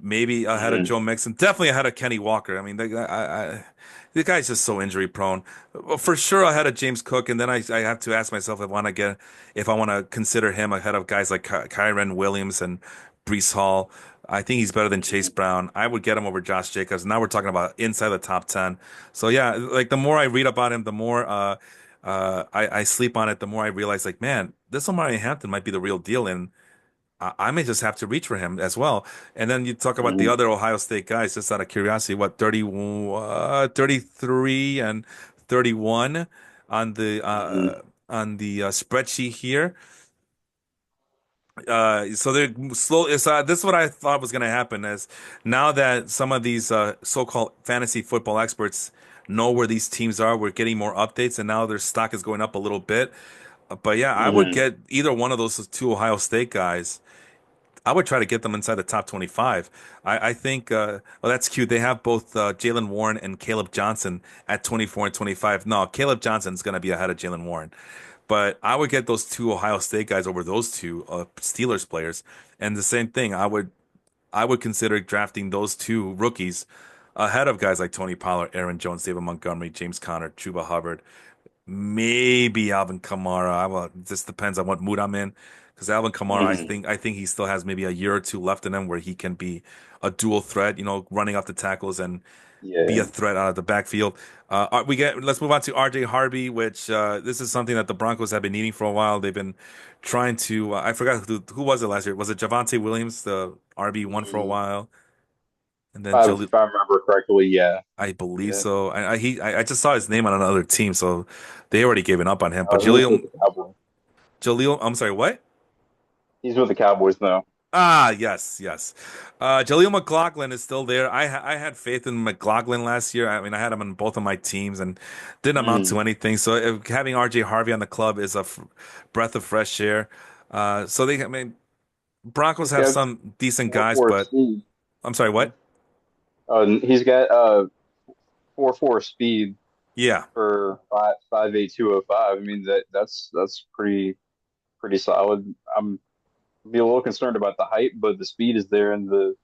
Maybe ahead of Hmm. Joe Mixon, definitely ahead of Kenny Walker. I mean, the guy's just so injury prone. Well, for sure ahead of James Cook, and then I have to ask myself if I want to consider him ahead of guys like Kyren Williams and Brees Hall. I think he's better than Chase Hmm. Brown. I would get him over Josh Jacobs. Now we're talking about inside the top 10. So yeah, like the more I read about him, the more I sleep on it, the more I realize like, man, this Omari Hampton might be the real deal. And I may just have to reach for him as well. And then you talk about the Hmm. other Ohio State guys, just out of curiosity, what, 33 and 31 on Hmm. the spreadsheet here. So they're slow. This is what I thought was going to happen is now that some of these so-called fantasy football experts know where these teams are, we're getting more updates, and now their stock is going up a little bit. But yeah, I would Hmm. get either one of those two Ohio State guys. I would try to get them inside the top 25. I think, well, that's cute. They have both Jalen Warren and Caleb Johnson at 24 and 25. No, Caleb Johnson's going to be ahead of Jalen Warren. But I would get those two Ohio State guys over those two Steelers players. And the same thing, I would consider drafting those two rookies ahead of guys like Tony Pollard, Aaron Jones, David Montgomery, James Conner, Chuba Hubbard. Maybe Alvin Kamara. It just depends on what mood I'm in. Because Alvin Kamara, I Hmm. think I think he still has maybe a year or two left in him where he can be a dual threat, running off the tackles and be a Yeah. threat out of the backfield. Let's move on to RJ Harvey, which this is something that the Broncos have been needing for a while. They've been trying to. I forgot who was it last year. Was it Javante Williams, the RB1 for a Hmm. while, and then If I remember correctly, yeah. I believe Yeah. so. I just saw his name on another team, so they already given up on him. But He was with the Cowboys. I'm sorry, what? He's with the Cowboys now. Ah, yes, yes. Jaleel McLaughlin is still there. I had faith in McLaughlin last year. I mean, I had him on both of my teams and didn't amount to Hmm. anything. So having RJ Harvey on the club is a breath of fresh air. I mean, Broncos He's have got some decent four guys, four but speed. I'm sorry, Mhm. what? He's got 4.4 speed Yeah. for 5.8 205. I mean that's pretty solid. I'm be a little concerned about the height, but the speed is there and the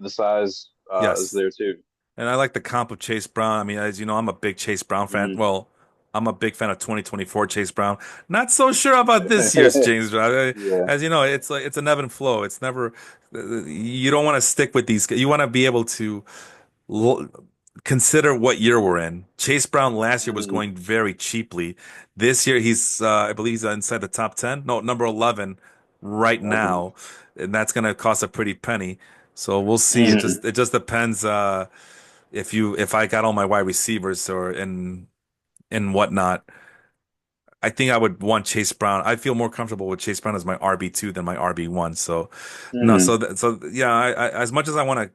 size is Yes. there too. And I like the comp of Chase Brown. I mean, as you know, I'm a big Chase Brown fan. Hmm. Well, I'm a big fan of 2024 Chase Brown. Not so sure about this year's James Brown. Yeah. As you know, it's like it's an ebb and flow. It's never you don't want to stick with these. You want to be able to l consider what year we're in. Chase Brown last year was Hmm. going very cheaply. This year, I believe he's inside the top 10. No, number 11 right Okay. now, and that's going to cost a pretty penny. So we'll see. It Hmm. just depends. If I got all my wide receivers or in whatnot. I think I would want Chase Brown. I feel more comfortable with Chase Brown as my RB2 than my RB1. So no, Mm, so yeah, as much as I want to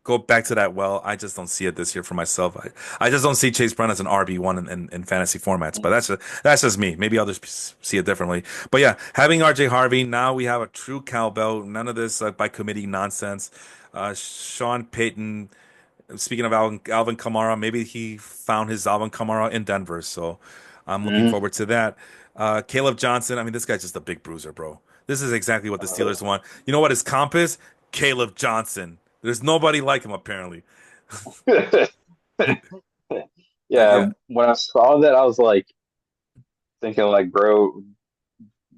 go back to that well, I just don't see it this year for myself. I just don't see Chase Brown as an RB1 in fantasy formats. But that's just me. Maybe others see it differently. But yeah, having RJ Harvey, now we have a true cowbell. None of this by committee nonsense. Sean Payton. Speaking of Alvin Kamara, maybe he found his Alvin Kamara in Denver. So I'm looking mm. forward to that. Caleb Johnson. I mean, this guy's just a big bruiser, bro. This is exactly what the Uh, Steelers want. You know what his comp is? Caleb Johnson. There's nobody like him apparently. yeah, Yeah, when I saw that, I was like thinking, like, bro,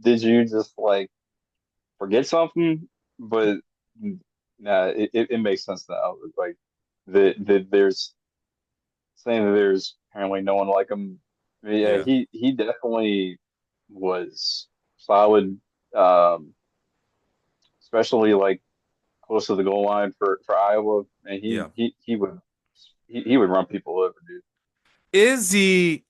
did you just like forget something? But nah, it makes sense now. Like there's saying that there's apparently no one like him. Yeah, yeah, he definitely was solid, um, especially like close to the goal line for Iowa, and yeah. he would run people over, dude. Is he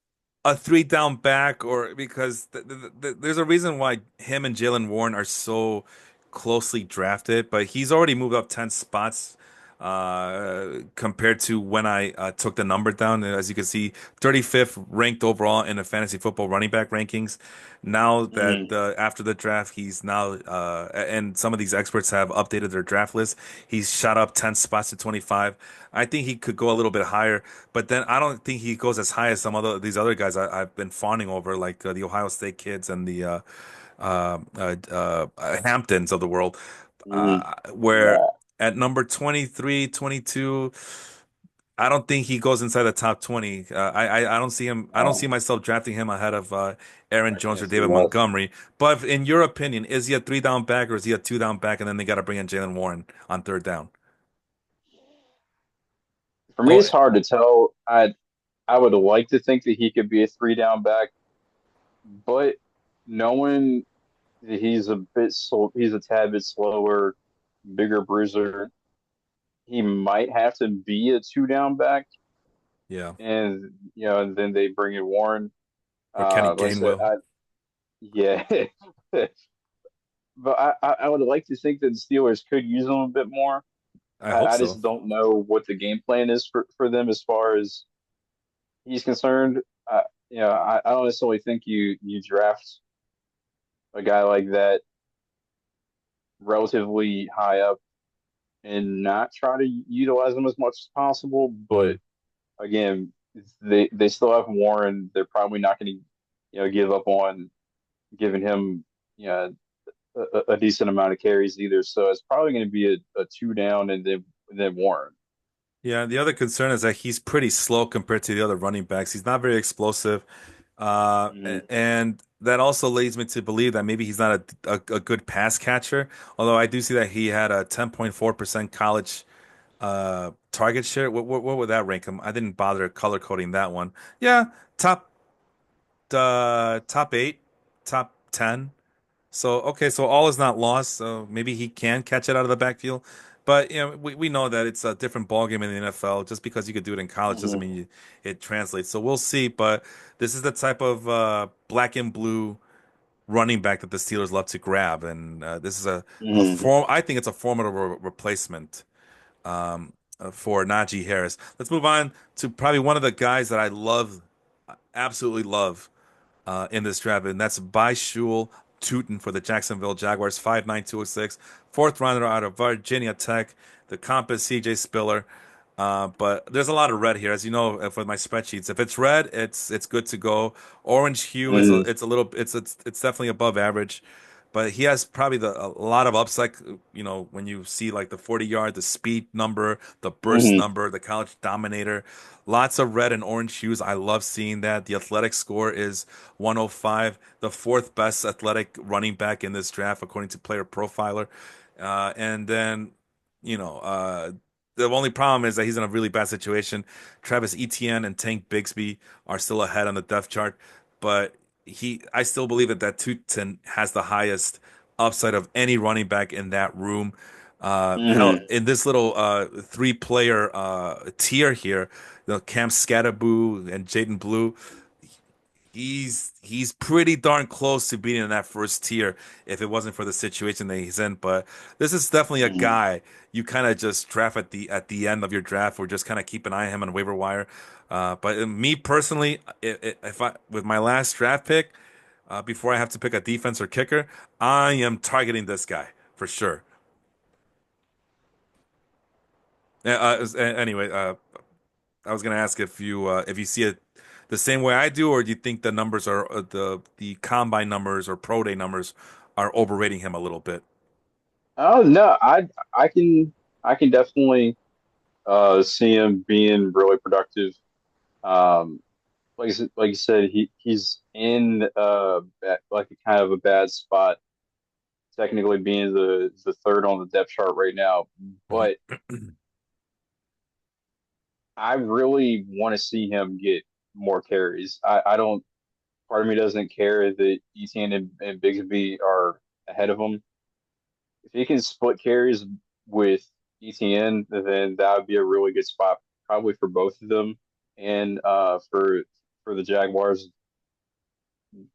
a three down back, or because there's a reason why him and Jalen Warren are so closely drafted, but he's already moved up 10 spots compared to when I took the number down. As you can see, 35th ranked overall in the fantasy football running back rankings. Now that Mm, after the draft, he's now and some of these experts have updated their draft list. He's shot up 10 spots to 25. I think he could go a little bit higher, but then I don't think he goes as high as some other these other guys I've been fawning over, like the Ohio State kids and the Hamptons of the world, where yeah, at number 23, 22, I don't think he goes inside the top 20. I don't see him. I don't see no, myself drafting him ahead of Aaron I Jones or can't see David that. Montgomery. But in your opinion, is he a three down back or is he a two down back? And then they got to bring in Jalen Warren on third down. For me, Oh, it's hard to tell. I would like to think that he could be a three down back, but knowing that he's a tad bit slower, bigger bruiser, he might have to be a two down back, yeah. and and then they bring in Warren. Or Kenny Like I said, Gainwell. yeah, but I would like to think that the Steelers could use him a bit more. I hope I so. just don't know what the game plan is for them as far as he's concerned. I don't necessarily think you draft a guy like that relatively high up and not try to utilize him as much as possible. But Mm. again, they still have Warren. They're probably not going to give up on giving him a decent amount of carries either. So it's probably going to be a two down and then Warren. Yeah, the other concern is that he's pretty slow compared to the other running backs. He's not very explosive. Mm-hmm. And that also leads me to believe that maybe he's not a good pass catcher. Although I do see that he had a 10.4% college target share. What would that rank him? I didn't bother color coding that one. Yeah, top top eight, top 10. So okay, so all is not lost. So maybe he can catch it out of the backfield. But we know that it's a different ballgame in the NFL. Just because you could do it in college doesn't Mm-hmm. mean it translates. So we'll see. But this is the type of black and blue running back that the Steelers love to grab, and this is a Mm-hmm. form. I think it's a formidable replacement for Najee Harris. Let's move on to probably one of the guys that I love, absolutely love in this draft, and that's Baishul Tootin for the Jacksonville Jaguars, 5'9", 206, fourth rounder out of Virginia Tech. The comp is CJ Spiller. But there's a lot of red here, as you know, for my spreadsheets. If it's red, it's good to go. Orange hue is Mm-hmm. it's a little it's definitely above average, but he has probably a lot of upside. When you see like the 40 yard, the speed number, the burst Mm-hmm. number, the college dominator, lots of red and orange hues. I love seeing that. The athletic score is 105, the fourth best athletic running back in this draft according to Player Profiler, and then you know. The only problem is that he's in a really bad situation. Travis Etienne and Tank Bigsby are still ahead on the depth chart, but I still believe that Tutin has the highest upside of any running back in that room. Hell, Mm-hmm. in this little three-player tier here, Cam Skattebo and Jaden Blue, he's pretty darn close to being in that first tier if it wasn't for the situation that he's in. But this is definitely a Mhm. guy you kind of just draft at the end of your draft, or just kind of keep an eye on him on waiver wire. But me personally, if I with my last draft pick, before I have to pick a defense or kicker, I am targeting this guy for sure. Anyway, I was gonna ask if you see it the same way I do, or do you think the numbers are the combine numbers or pro day numbers are overrating him a little bit? Oh no, I can I can definitely see him being really productive. Um, like you said, he's in like a kind of a bad spot, technically being the third on the depth chart right now. Mhm. But I really want to see him get more carries. I don't. Part of me doesn't care that Etienne and Bigsby are ahead of him. If he can split carries with ETN, then that would be a really good spot, probably for both of them, and for the Jaguars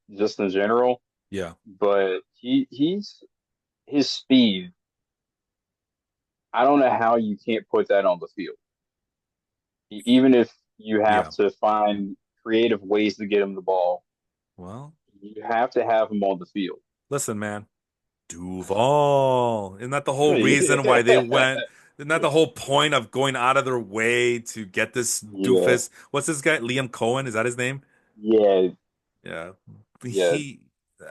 just in general. Yeah, But he's his speed. I don't know how you can't put that on the field, even if you have yeah. to find creative ways to get him the ball. Well, You have to have him on the field. listen, man. Duval. Isn't that the whole reason why they Yeah, went? Isn't that the whole point of going out of their way to get this yeah, doofus? What's this guy? Liam Cohen? Is that his name? yeah, Yeah. yeah. He,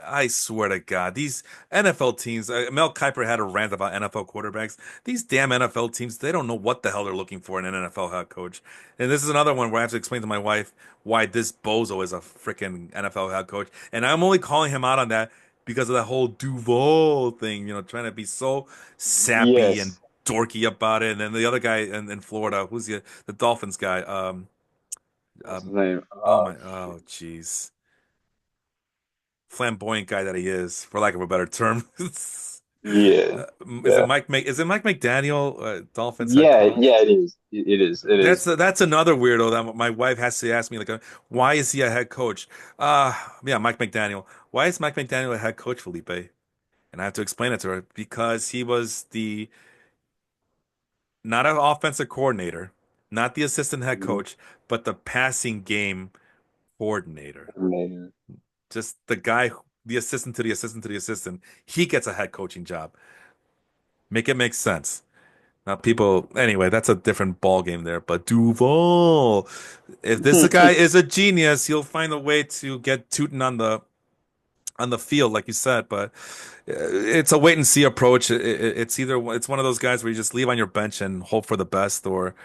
I swear to God, these NFL teams, Mel Kiper had a rant about NFL quarterbacks. These damn NFL teams, they don't know what the hell they're looking for in an NFL head coach. And this is another one where I have to explain to my wife why this bozo is a freaking NFL head coach. And I'm only calling him out on that because of that whole Duval thing, trying to be so sappy and Yes. dorky about it. And then the other guy in Florida, who's the Dolphins guy? What's his Um, name? oh my, Shoot. oh jeez, flamboyant guy that he is, for lack of a better term. Yeah, Is it yeah, Is it Mike McDaniel, Dolphins head yeah, coach? yeah. It is. It is. It is. That's another weirdo that my wife has to ask me, like, why is he a head coach? Uh, yeah, Mike McDaniel. Why is Mike McDaniel a head coach, Felipe? And I have to explain it to her because he was the not an offensive coordinator, not the assistant head Mhm. coach, but the passing game coordinator. Coordinator. Just the guy, the assistant to the assistant to the assistant. He gets a head coaching job. Make it make sense. Now, people, anyway, that's a different ball game there. But Duval, if this guy is a genius, he'll find a way to get Tootin on the field, like you said. But it's a wait and see approach. It's either it's one of those guys where you just leave on your bench and hope for the best, or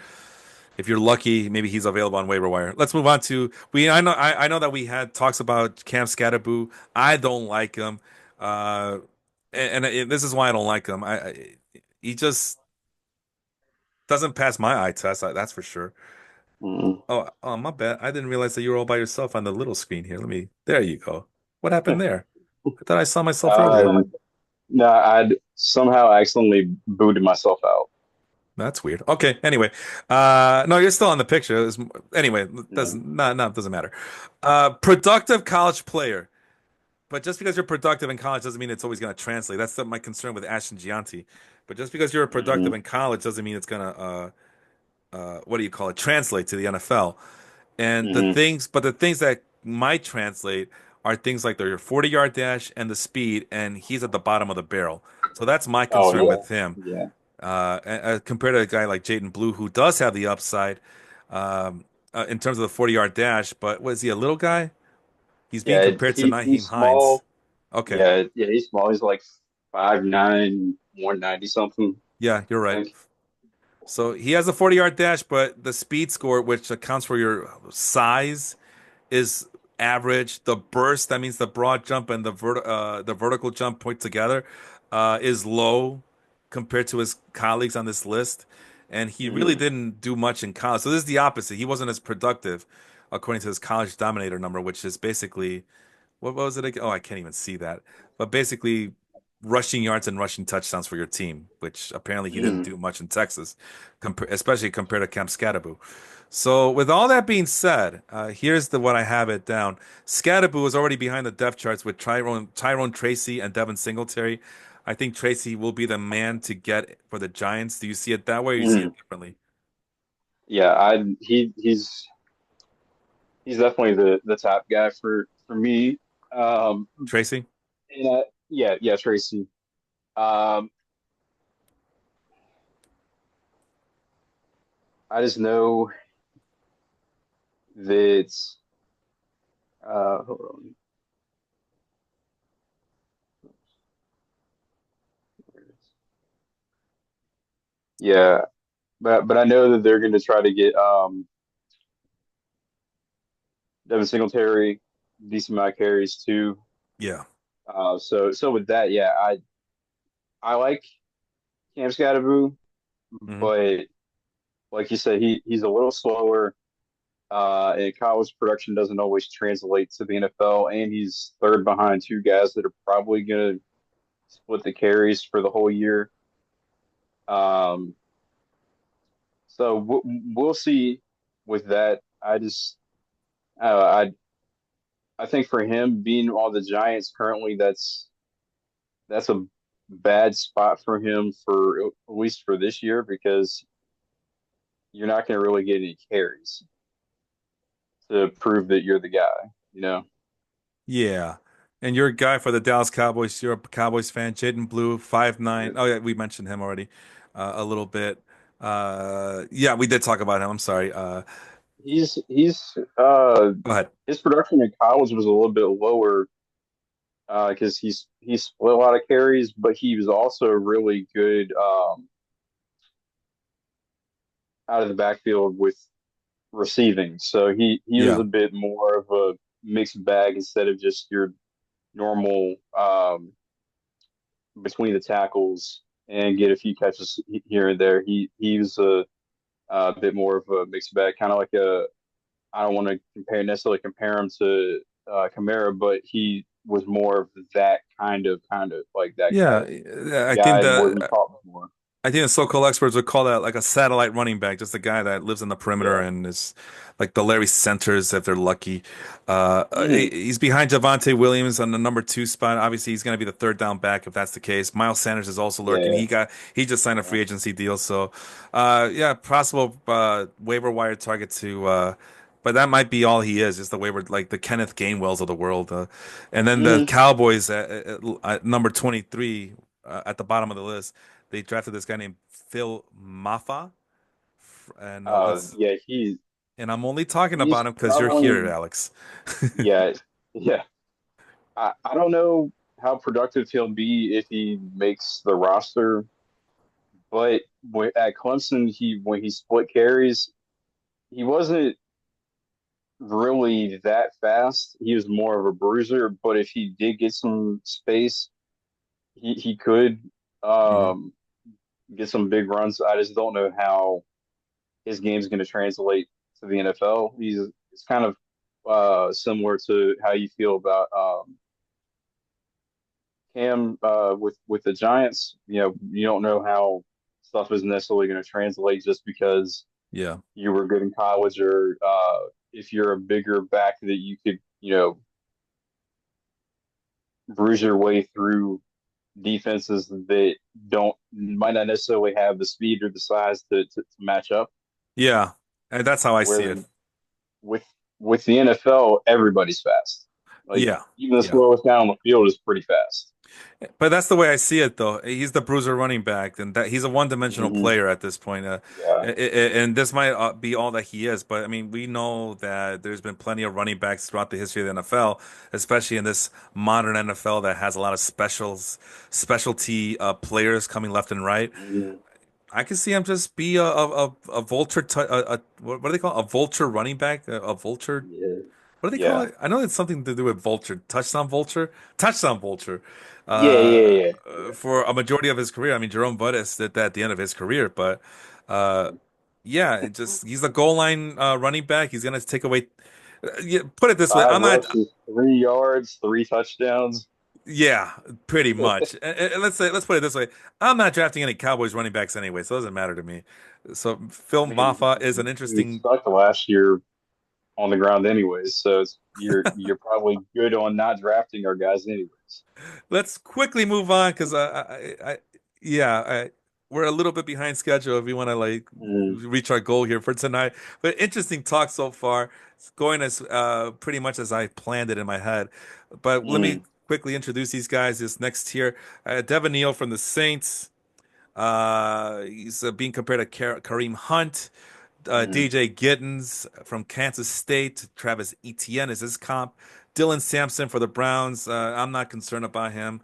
if you're lucky, maybe he's available on waiver wire. Let's move on to we. I know that we had talks about Cam Scatterboo. I don't like him, uh, this is why I don't like him. He just doesn't pass my eye test. That's for sure. Mhm. Oh, my bad. I didn't realize that you were all by yourself on the little screen here. Let me. There you go. What happened there? I thought I saw myself earlier. Uh, no, I'd somehow accidentally booted myself out. That's weird. Okay. Anyway, no, you're still on the picture. Anyway, Yeah. doesn't matter. Productive college player. But just because you're productive in college doesn't mean it's always going to translate. That's my concern with Ashton Gianti. But just because you're productive Hmm. in college doesn't mean it's going to, what do you call it, translate to the NFL. And Hmm. the things that might translate are things like your 40-yard dash and the speed, and he's at the bottom of the barrel. So that's my Oh concern yeah, with him. yeah, Compared to a guy like Jaden Blue, who does have the upside in terms of the 40-yard dash, but was he a little guy? He's being yeah. compared to Naheem He's Hines. small. Okay. Yeah, yeah. He's small. He's like 5'9", 190 something. Yeah, you're I right. think. So he has a 40-yard dash, but the speed score, which accounts for your size, is average. The burst, that means the broad jump and the vertical jump put together, is low compared to his colleagues on this list. And he really Hmm. didn't do much in college. So this is the opposite. He wasn't as productive according to his college dominator number, which is basically what was it again? Oh, I can't even see that. But basically, rushing yards and rushing touchdowns for your team, which apparently he didn't Mm, do much in Texas, especially compared to Camp Scadaboo. So, with all that being said, here's the what I have it down. Scadaboo is already behind the depth charts with Tyrone Tracy and Devin Singletary. I think Tracy will be the man to get for the Giants. Do you see it that way, or you see mm. it differently? Yeah, he's definitely the top guy for me. Um, Tracy? and yeah, Tracy. Um, I just know that. Hold on. Yeah, but I know that they're going to try to get Devin Singletary decent amount of carries too. Yeah. So with that, yeah, I like Cam Scadaboo, Hmm. but like you said, he's a little slower. And college production doesn't always translate to the NFL, and he's third behind two guys that are probably going to split the carries for the whole year. Um, so we'll see with that. I think for him being on the Giants currently, that's a bad spot for him for at least for this year because you're not going to really get any carries to prove that you're the guy, you know? Yeah. And you're a guy for the Dallas Cowboys. You're a Cowboys fan. Jaden Blue, 5'9". Yeah. Oh, yeah, we mentioned him already a little bit. Yeah, we did talk about him. I'm sorry. He's Go ahead. his production in college was a little bit lower because he split a lot of carries, but he was also really good out of the backfield with receiving. So he was Yeah. a bit more of a mixed bag instead of just your normal between the tackles and get a few catches here and there. He was a bit more of a mixed bag, kind of like a I don't want to compare him to Kamara, but he was more of that kind of like that Yeah. I think guy where he the caught more. I think the so-called experts would call that like a satellite running back, just a guy that lives in the perimeter Yeah. and is like the Larry Centers if they're lucky. Mm, He's behind Javonte Williams on the number two spot. Obviously, he's going to be the third down back if that's the case. Miles Sanders is also lurking. yeah. He just signed a Yeah. free agency deal, so yeah, possible waiver wire target to. But that might be all he is, just the waiver, like the Kenneth Gainwells of the world. And then the Mm. Cowboys at number 23 at the bottom of the list. They drafted this guy named Phil Maffa, and Yeah, I'm only talking he's about him because you're here, probably Alex. yeah, yeah. I don't know how productive he'll be if he makes the roster, but at Clemson, he when he split carries, he wasn't really that fast. He was more of a bruiser, but if he did get some space, he could Hmm. um, get some big runs. I just don't know how his game's going to translate to the NFL. It's kind of similar to how you feel about Cam with the Giants. You know, you don't know how stuff is necessarily going to translate just because Yeah, you were good in college, or if you're a bigger back that you could, bruise your way through defenses that don't might not necessarily have the speed or the size to match up. yeah, and that's how I see Where it. with with the NFL, everybody's fast. Like Yeah, even the yeah. slowest guy on the field is pretty fast. But that's the way I see it, though. He's the bruiser running back, and that he's a one-dimensional Hmm. player at this point. Yeah. And this might be all that he is. But I mean, we know that there's been plenty of running backs throughout the history of the NFL, especially in this modern NFL that has a lot of specialty players coming left and right. Hmm. I can see him just be a vulture, what do they call it? A vulture running back, a vulture. Yeah. What do they call Yeah. it? I know it's something to do with vulture, touchdown vulture. Yeah. Yeah. For a majority of his career, I mean, Jerome Bettis did that at the end of his career, but uh, yeah, it just he's a goal line running back. He's gonna take away. Yeah, put it this way, Five I'm not. rushes, 3 yards, 3 touchdowns. Yeah, pretty much. And let's put it this way: I'm not drafting any Cowboys running backs anyway, so it doesn't matter to me. So Phil I mean, Maffa is an we interesting. sucked last year on the ground anyways, so you're probably good on not drafting our guys anyways. Let's quickly move on because yeah, we're a little bit behind schedule if we want to like Mm, reach our goal here for tonight. But interesting talk so far. It's going as pretty much as I planned it in my head. But let me mm, quickly introduce these guys. This next tier, Devin Neal from the Saints. He's being compared to Kareem Hunt. mm, DJ Gittens from Kansas State. Travis Etienne is his comp. Dylan Sampson for the Browns. I'm not concerned about him.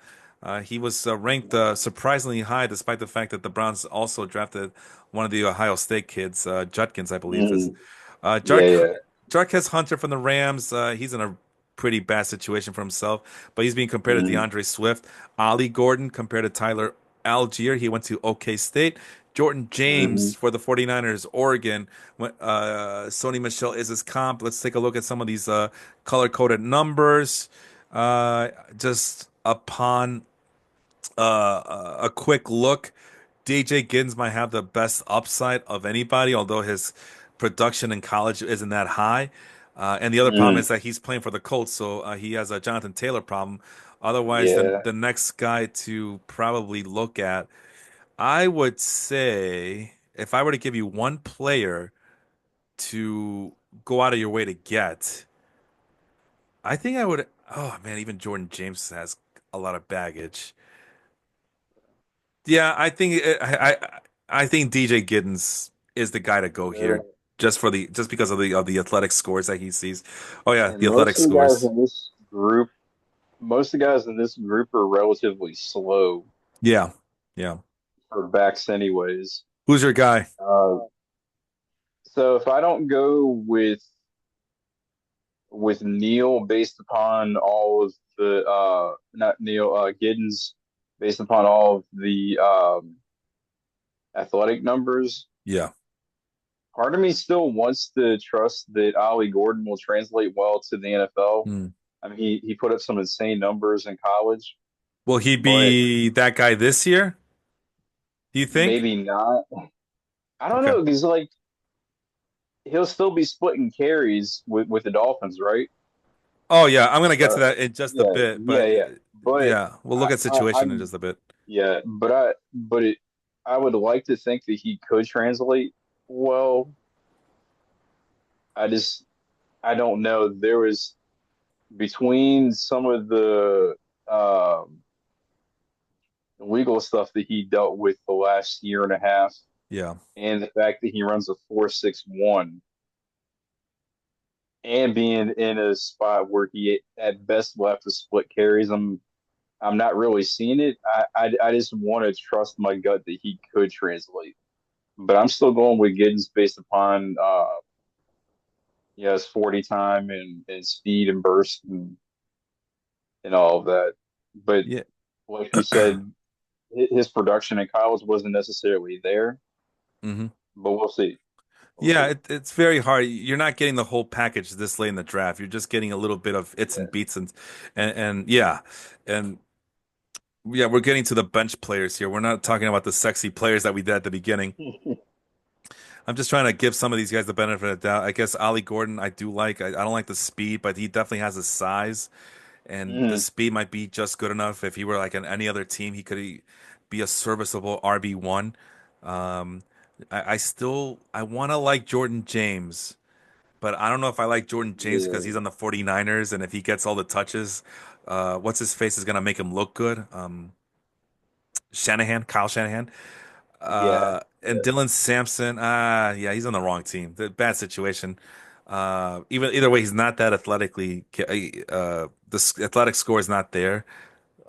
He was ranked surprisingly high, despite the fact that the Browns also drafted one of the Ohio State kids, Judkins, I believe is. mm. Yeah, Jark yeah. Jarquez Hunter from the Rams. He's in a pretty bad situation for himself, but he's being compared to Mm, DeAndre Swift. Ollie Gordon compared to Tyler Algier. He went to OK State. Jordan James mm, for the 49ers, Oregon. Sony Michelle is his comp. Let's take a look at some of these color-coded numbers. Just upon a quick look, DJ Giddens might have the best upside of anybody, although his production in college isn't that high. And the other problem is mm. that he's playing for the Colts, so he has a Jonathan Taylor problem. Otherwise, Yeah. the next guy to probably look at, I would say, if I were to give you one player to go out of your way to get, I think I would. Oh man, even Jordan James has a lot of baggage. Yeah, I think DJ Giddens is the guy to go Yeah. here just because of the athletic scores that he sees. Oh yeah, And the athletic most of the guys scores. in this group, most of the guys in this group are relatively slow Yeah, yeah. for backs anyways. Who's your guy? Uh, so if I don't go with Neil based upon all of the not Neil Giddens based upon all of the athletic numbers, Yeah. part of me still wants to trust that Ollie Gordon will translate well to the NFL. Hmm. I mean, he put up some insane numbers in college, Will he but be that guy this year? Do you think? maybe not. I don't Okay. know because like he'll still be splitting carries with the Dolphins, right? Oh yeah, I'm gonna get to So that in just a yeah, bit, yeah, but yeah. But yeah, we'll look at situation in I'm just a bit. yeah, I would like to think that he could translate well. I just I don't know. There was between some of the um, legal stuff that he dealt with the last year and a half, Yeah. and the fact that he runs a 4.61, and being in a spot where he at best left to split carries. I'm not really seeing it. I just want to trust my gut that he could translate, but I'm still going with Giddens based upon his 40 time and speed and burst and all of that. But Yeah. like you said, his production in college wasn't necessarily there, hmm but we'll see. We'll Yeah, see. it's very hard. You're not getting the whole package this late in the draft. You're just getting a little bit of its Yeah. and beats and yeah. And yeah, we're getting to the bench players here. We're not talking about the sexy players that we did at the beginning. I'm just trying to give some of these guys the benefit of the doubt. I guess Ollie Gordon, I do like. I don't like the speed, but he definitely has the size, and the Mm, speed might be just good enough. If he were like on any other team, he could be a serviceable RB1. Um, I want to like Jordan James, but I don't know if I like Jordan James because yeah. he's on the 49ers, and if he gets all the touches, what's his face is gonna make him look good. Kyle Shanahan. Yeah. And Yeah. Dylan Sampson, yeah, he's on the wrong team. The bad situation. Even either way, he's not that athletically. Athletic score is not there.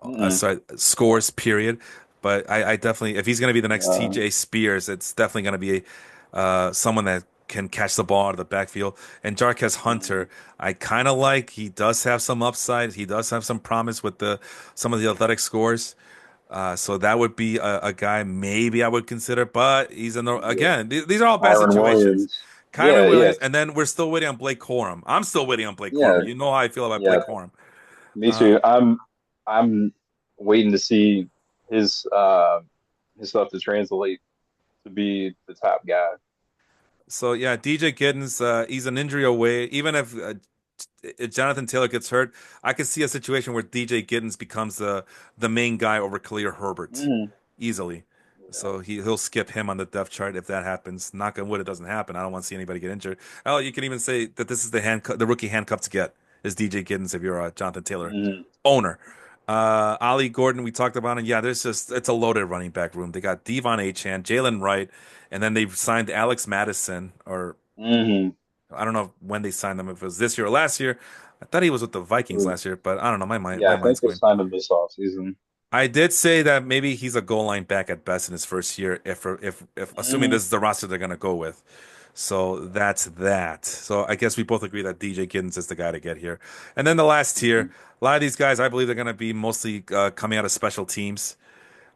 Mm-mm. Sorry, scores period. But I definitely, if he's going to be the next No. TJ Spears, it's definitely going to be someone that can catch the ball out of the backfield. And Jarquez Mm, Hunter, I kind of like. He does have some upside. He does have some promise with the some of the athletic scores. So that would be a guy maybe I would consider, but he's in the yeah. again. These are all bad Kyron situations. Williams. Kyron Yeah. Yeah. Williams, and then we're still waiting on Blake Corum. I'm still waiting on Blake Yeah. Corum. You know how I feel about Yeah. Blake Corum. Me too. Um, I'm waiting to see his uh his stuff to translate to be the top guy. So yeah, DJ Giddens, he's an injury away. Even if Jonathan Taylor gets hurt, I could see a situation where DJ Giddens becomes the main guy over Khalil Herbert Mm, easily. yeah. So he'll skip him on the depth chart if that happens. Knock on wood, it doesn't happen. I don't want to see anybody get injured. Oh, you can even say that this is the rookie handcuff to get is DJ Giddens if you're a Jonathan Taylor Mm, owner. Ali Gordon, we talked about him. Yeah, it's a loaded running back room. They got Devon Achane, Jalen Wright, and then they've signed Alex Madison, or mm. I don't know when they signed him, if it was this year or last year. I thought he was with the Vikings last year, but I don't know. Yeah, My I think mind's they going. signed him this offseason. I did say that maybe he's a goal line back at best in his first year, if assuming Mm, this is the roster they're gonna go with. So that's that. So I guess we both agree that DJ Giddens is the guy to get here. And then the last tier, mm, a lot of these guys, I believe they're gonna be mostly coming out of special teams.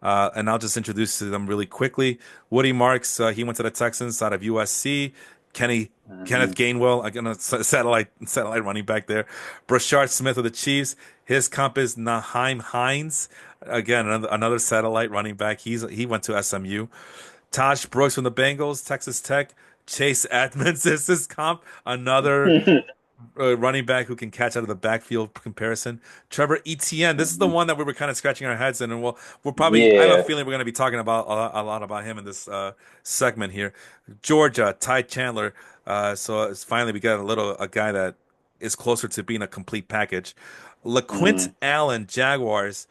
And I'll just introduce to them really quickly. Woody Marks, he went to the Texans out of USC. Kenny Kenneth mm, Gainwell, again a satellite running back there. Brashard Smith of the Chiefs. His comp is Naheem Hines. Again, another satellite running back. He went to SMU. Tosh Brooks from the Bengals, Texas Tech. Chase Edmonds is his comp. Another mm. running back who can catch out of the backfield comparison. Trevor Etienne. This is the one that we were kind of scratching our heads in, and we'll probably. I have a Yeah. feeling we're going to be talking about a lot about him in this segment here. Georgia, Ty Chandler. So it's finally we got a guy that is closer to being a complete package. LaQuint Mm. Allen, Jaguars.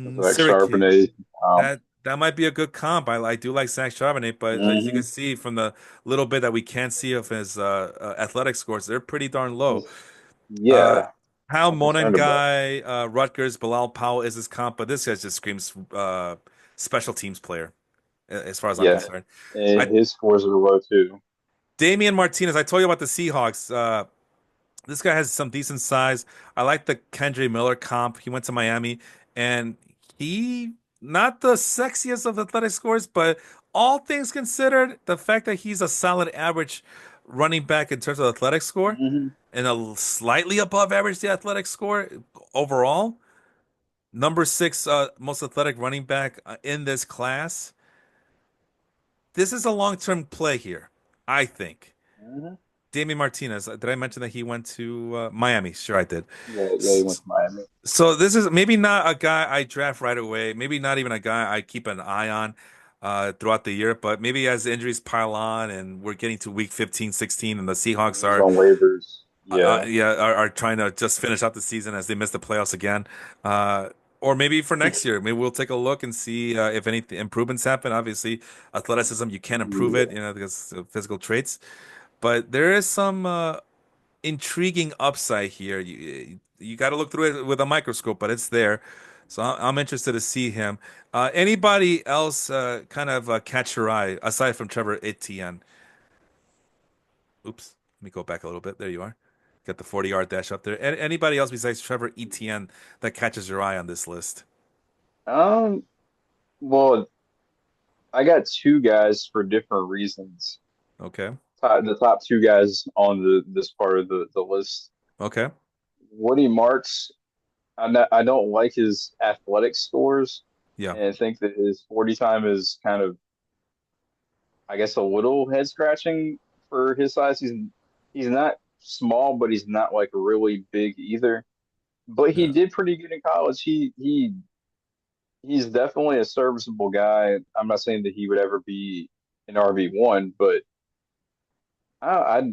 That's like Syracuse. Charbonnet. That might be a good comp. I do like Zach Charbonnet, but as you can Mhm. see from the little bit that we can see of his athletic scores, they're pretty darn low. Uh, Yeah, Hal I'm concerned about. Monengai, Rutgers, Bilal Powell is his comp, but this guy just screams special teams player as far as I'm Yeah, concerned. and I his scores are low too. Damian Martinez, I told you about the Seahawks. This guy has some decent size. I like the Kendre Miller comp. He went to Miami, and he not the sexiest of athletic scores, but all things considered, the fact that he's a solid average running back in terms of athletic score Hmm. and a slightly above average the athletic score overall, number six most athletic running back in this class. This is a long-term play here, I think. Hmm. Damian Martinez. Did I mention that he went to Miami? Sure, I did. Yeah, yeah, he went S- to Miami. So this is maybe not a guy I draft right away. Maybe not even a guy I keep an eye on throughout the year. But maybe as injuries pile on and we're getting to week 15, 16, and the Seahawks He's on waivers. Yeah. are trying to just finish out the season as they miss the playoffs again. Uh, or maybe for next year, maybe we'll take a look and see if any improvements happen. Obviously, athleticism you can't improve it, Yeah. because of physical traits. But there is some intriguing upside here. You got to look through it with a microscope, but it's there. So I'm interested to see him. Anybody else kind of catch your eye aside from Trevor Etienne? Oops, let me go back a little bit. There you are. Got the 40-yard dash up there. Anybody else besides Trevor Etienne that catches your eye on this list? Um. Well, I got two guys for different reasons. Okay. The top two guys on the this part of the list. Okay. Woody Marks. I don't like his athletic scores, Yeah. and I think that his 40 time is kind of, I guess, a little head scratching for his size. He's not small, but he's not like really big either. But he Yeah. did pretty good in college. He's definitely a serviceable guy. I'm not saying that he would ever be an RB1, but I, I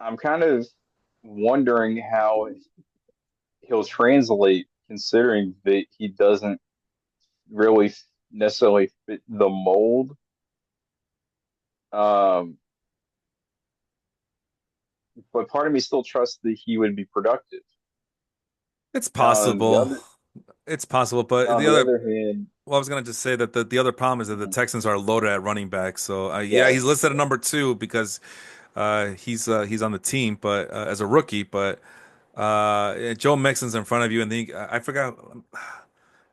I'm kind of wondering how he'll translate, considering that he doesn't really necessarily fit the mold. Um, but part of me still trusts that he would be productive. It's Now on the possible. other It's possible, but on the the other other hand, Well, I was gonna just say that the other problem is that the mhm, Texans are loaded at running back. So yeah, he's yes, listed at number two because he's on the team, but as a rookie. But Joe Mixon's in front of you, and I forgot.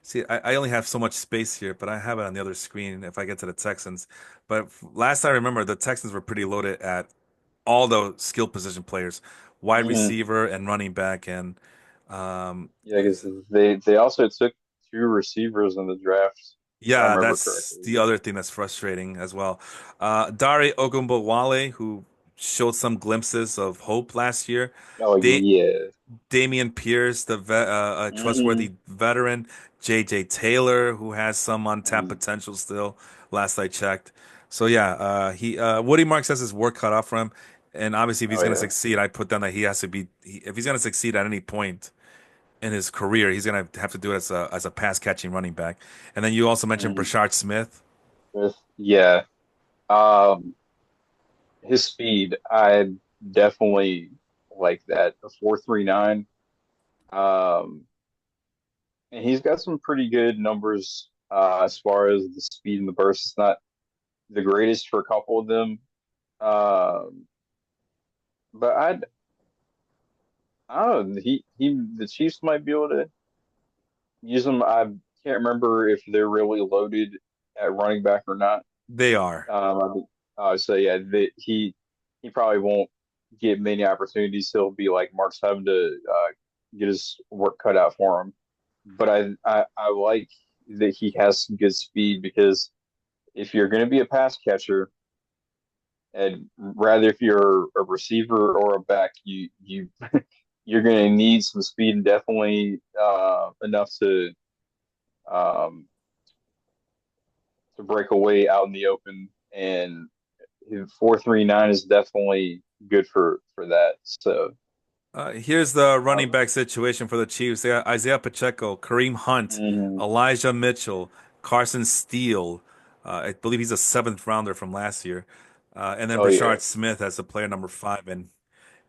See, I only have so much space here, but I have it on the other screen if I get to the Texans. But last I remember, the Texans were pretty loaded at all the skill position players, wide hmm receiver and running back, and Yeah, because they also took two receivers in the draft, if I Yeah, remember that's correctly. the other thing that's frustrating as well. Dare Ogunbowale, who showed some glimpses of hope last year. Oh They yeah. Damian Pierce, a Hmm. trustworthy veteran. J.J. Taylor, who has some untapped Hmm. potential still, last I checked. So yeah, he Woody Marks has his work cut off for him, and obviously if he's Oh going to yeah. succeed, I put down that he has to be if he's going to succeed at any point in his career, he's going to have to do it as a pass catching running back. And then you also mentioned Hmm. Brashard Smith. Yeah. Um, his speed, I definitely like that. The 4.39. Um, and he's got some pretty good numbers as far as the speed and the burst. It's not the greatest for a couple of them. Um, but I don't know. The Chiefs might be able to use him. I can't remember if they're really loaded at running back or not. They are. So yeah, he probably won't get many opportunities. He'll be like Mark's having to get his work cut out for him. But I like that he has some good speed because if you're going to be a pass catcher, and rather if you're a receiver or a back, you you're going to need some speed and definitely enough um, to break away out in the open. And 4.39 is definitely good for that. So, Here's the running um, back situation for the Chiefs. They got Isaiah Pacheco, Kareem Hunt, mm, Elijah Mitchell, Carson Steele. I believe he's a seventh rounder from last year. And then oh yeah. Brashard Smith as the player number five. And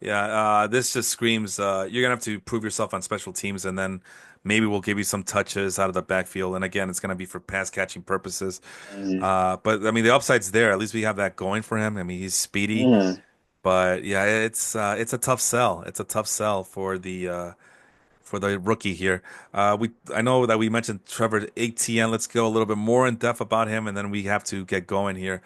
yeah, this just screams you're gonna have to prove yourself on special teams, and then maybe we'll give you some touches out of the backfield. And again, it's gonna be for pass catching purposes. Mm, But I mean, the upside's there. At least we have that going for him. I mean, he's speedy. mm, But yeah, it's a tough sell. It's a tough sell for the rookie here. We I know that we mentioned Trevor Etienne. Let's go a little bit more in depth about him, and then we have to get going here.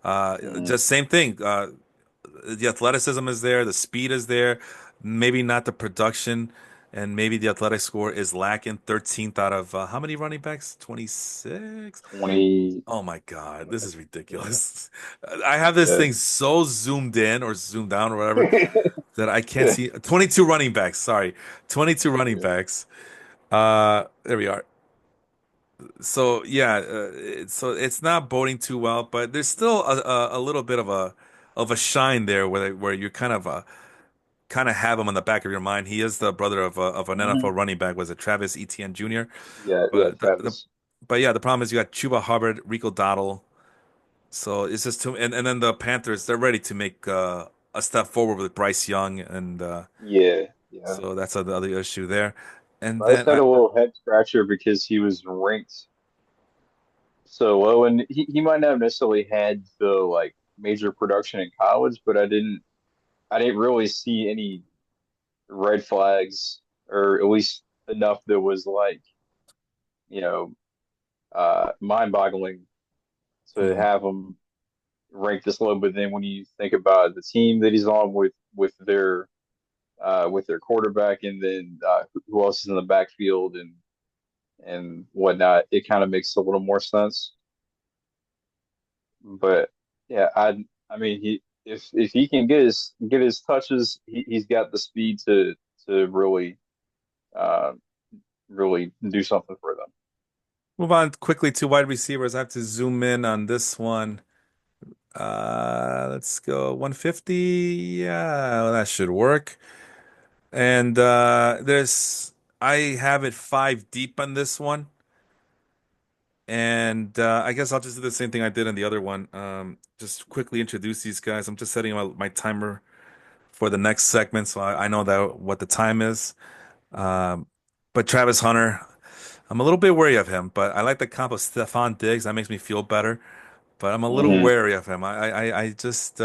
mm. Just same thing. The athleticism is there, the speed is there, maybe not the production, and maybe the athletic score is lacking. 13th out of how many running backs? 26. 20. Oh my God, this is Yeah. ridiculous. I have this Yeah. thing so zoomed in or zoomed down or whatever that I can't see 22 running backs. Sorry, 22 running Yeah. backs. There we are. So yeah, so it's not boding too well, but there's still a little bit of a shine there where you kind of have him on the back of your mind. He is the brother of an NFL Mhm. running back. Was it Travis Etienne Jr.? Yeah. Yeah. But Travis. but yeah, the problem is you got Chuba Hubbard, Rico Dowdle. So it's just too, and then the Panthers, they're ready to make a step forward with Bryce Young, and Yeah. Yeah. so that's the other issue there. And Bryce then had a little head scratcher because he was ranked so low, and he might not have necessarily had the like major production in college, but I didn't really see any red flags, or at least enough that was like, you know, mind-boggling to Mhm. have him ranked this low. But then when you think about the team that he's on with their quarterback, and then who else is in the backfield and whatnot, it kind of makes a little more sense. But yeah, I mean if he can get his touches, he's got the speed to really uh, really do something for them. Move on quickly to wide receivers. I have to zoom in on this one. Let's go 150. Yeah, well, that should work. And I have it five deep on this one. And I guess I'll just do the same thing I did in the other one. Just quickly introduce these guys. I'm just setting my timer for the next segment, so I know that what the time is. Um, but Travis Hunter, I'm a little bit wary of him, but I like the comp of Stephon Diggs. That makes me feel better. But I'm a little Hmm. wary of him. I just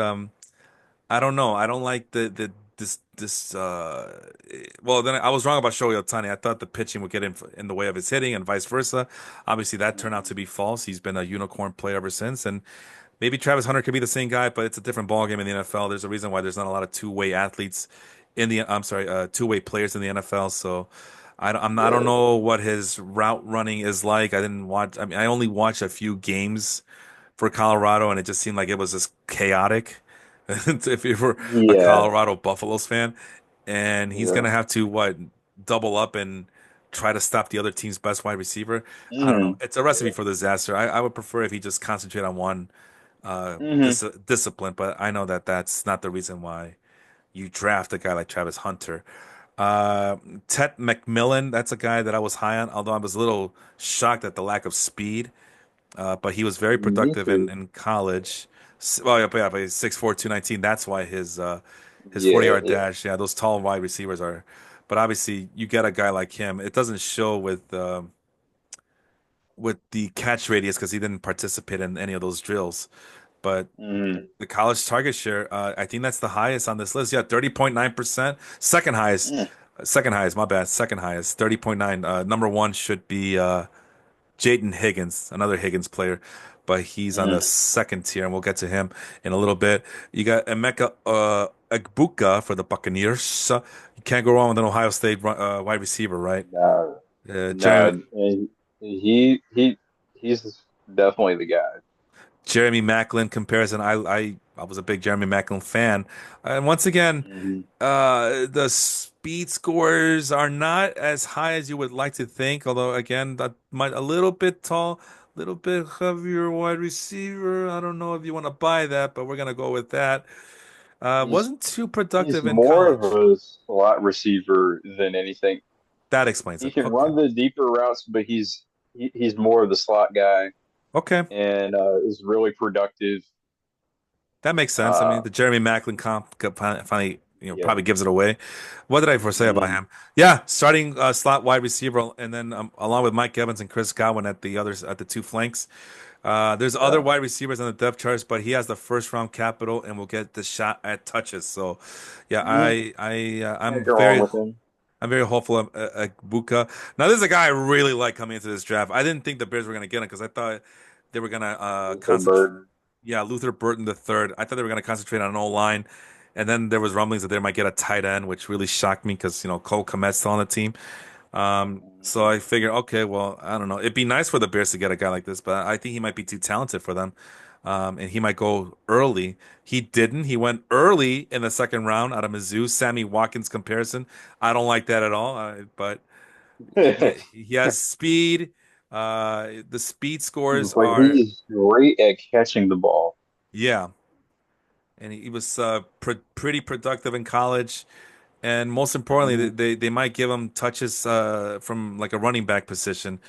I don't know. I don't like the this well then I was wrong about Shohei Ohtani. I thought the pitching would get in the way of his hitting and vice versa. Obviously that turned out to be false. He's been a unicorn player ever since, and maybe Travis Hunter could be the same guy, but it's a different ballgame in the NFL. There's a reason why there's not a lot of two-way athletes I'm sorry, two-way players in the NFL. So I don't Yeah. know what his route running is like. I didn't watch. I mean, I only watched a few games for Colorado, and it just seemed like it was just chaotic. If you were a Yeah. Colorado Buffaloes fan, and he's Yeah. gonna have to what double up and try to stop the other team's best wide receiver. I don't know. Hmm. It's a recipe Yeah. for disaster. I would prefer if he just concentrate on one Hmm. discipline, but I know that that's not the reason why you draft a guy like Travis Hunter. Ted McMillan, that's a guy that I was high on, although I was a little shocked at the lack of speed. But he was very Me productive too. in college. Well, yeah, but he's 6'4", 219. That's why his 40 Yeah. yard Yeah. dash. Yeah, those tall wide receivers are. But obviously, you get a guy like him. It doesn't show with the catch radius because he didn't participate in any of those drills. But Hmm. the college target share, I think that's the highest on this list. Yeah, 30.9%. Second highest. Second highest, my bad. Second highest, 30.9. Number one should be Jaden Higgins, another Higgins player, but he's on the Hmm. second tier, and we'll get to him in a little bit. You got Emeka Egbuka for the Buccaneers. You can't go wrong with an Ohio State wide receiver, right? No. Jeremy No. And he's definitely the guy. Jeremy Maclin comparison. I was a big Jeremy Maclin fan, and once again, Hmm. the speed scores are not as high as you would like to think. Although again, that might a little bit tall, little bit heavier wide receiver. I don't know if you want to buy that, but we're gonna go with that. He's Wasn't too he's productive in more of college. a slot receiver than anything. That explains He it. can Okay, run the deeper routes, but he's more of the slot guy okay, and is really productive. that makes sense. I mean, Uh, the Jeremy Maclin comp finally, yeah. probably gives it away. What did I foresay about Hmm. him? Yeah, starting slot wide receiver, and then along with Mike Evans and Chris Godwin at the others at the two flanks. There's other Yeah. wide receivers on the depth charts, but he has the first round capital and will get the shot at touches. So, yeah, Hmm. Can't go wrong with him. I'm very hopeful of Buka. Now, this is a guy I really like coming into this draft. I didn't think the Bears were going to get him because I thought they were going to Luther concentrate. Burden. Yeah, Luther Burton the third. I thought they were going to concentrate on an O line, and then there was rumblings that they might get a tight end, which really shocked me because Cole Kmet's still on the team. So Hmm. I figured, okay, well, I don't know. It'd be nice for the Bears to get a guy like this, but I think he might be too talented for them. And he might go early. He didn't. He went early in the second round out of Mizzou. Sammy Watkins comparison. I don't like that at all. But he has speed. The speed scores But are, he's great at catching the ball. yeah. And he was pretty productive in college. And most importantly, Hmm. they might give him touches from like a running back position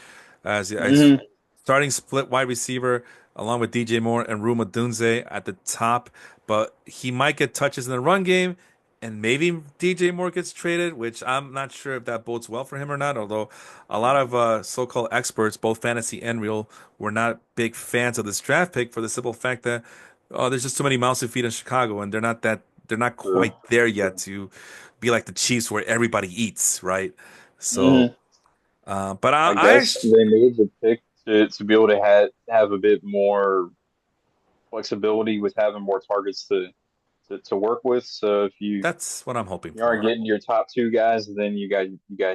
as I Hmm. starting split wide receiver along with DJ Moore and Ruma Dunze at the top. But he might get touches in the run game, and maybe DJ Moore gets traded, which I'm not sure if that bodes well for him or not. Although a lot of so-called experts, both fantasy and real, were not big fans of this draft pick for the simple fact that there's just too many mouths to feed in Chicago, and they're not True. quite there yet True. to be like the Chiefs where everybody eats, right? So, Hmm. but I I guess actually, they made the pick to be able to have a bit more flexibility with having more targets to work with. So if that's what I'm hoping you aren't for. getting your top two guys, then you got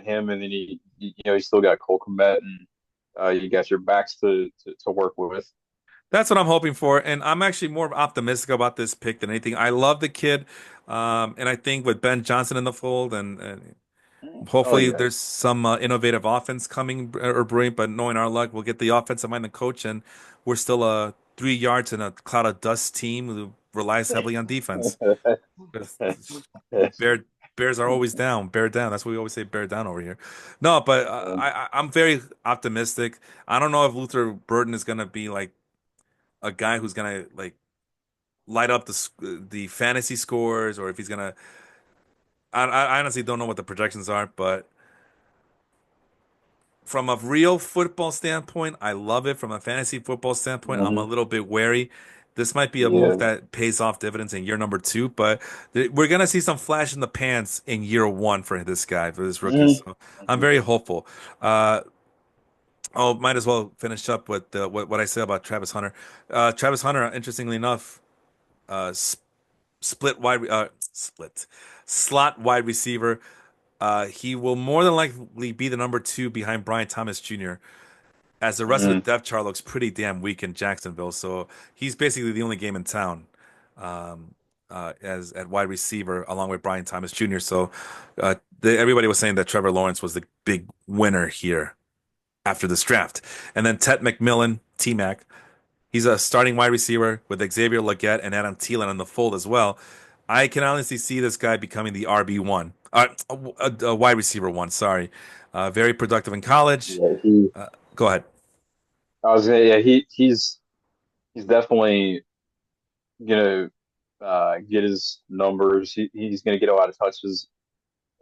him, and then you still got Cole Kmet, and you got your backs to work with. That's what I'm hoping for, and I'm actually more optimistic about this pick than anything. I love the kid, and I think with Ben Johnson in the fold, and Oh hopefully yeah. there's some innovative offense coming or brewing. But knowing our luck, we'll get the offensive mind, the coach, and we're still a 3 yards in a cloud of dust team who relies heavily on defense. Bear Bears are always down. Bear down. That's what we always say. Bear down over here. No, but I'm very optimistic. I don't know if Luther Burden is gonna be like a guy who's gonna like light up the fantasy scores, or if he's gonna. I honestly don't know what the projections are, but from a real football standpoint, I love it. From a fantasy football standpoint, I'm a Mhm. little bit wary. This might be a move Yeah. that pays off dividends in year number two, but we're gonna see some flash in the pants in year one for this guy, for this rookie. Mhm. So I'm Mhm. very hopeful. Uh, oh, might as well finish up with what I said about Travis Hunter. Travis Hunter, interestingly enough, split slot wide receiver. He will more than likely be the number two behind Brian Thomas Jr., as the rest of the Hmm. depth chart looks pretty damn weak in Jacksonville. So he's basically the only game in town, um, as at wide receiver along with Brian Thomas Jr. So everybody was saying that Trevor Lawrence was the big winner here after this draft. And then Ted McMillan, T Mac, he's a starting wide receiver with Xavier Legette and Adam Thielen in the fold as well. I can honestly see this guy becoming the RB1, a wide receiver one, sorry. Very productive in college. Yeah, he. Go ahead. I was gonna. Yeah, he's definitely gonna get his numbers. He's gonna get a lot of touches.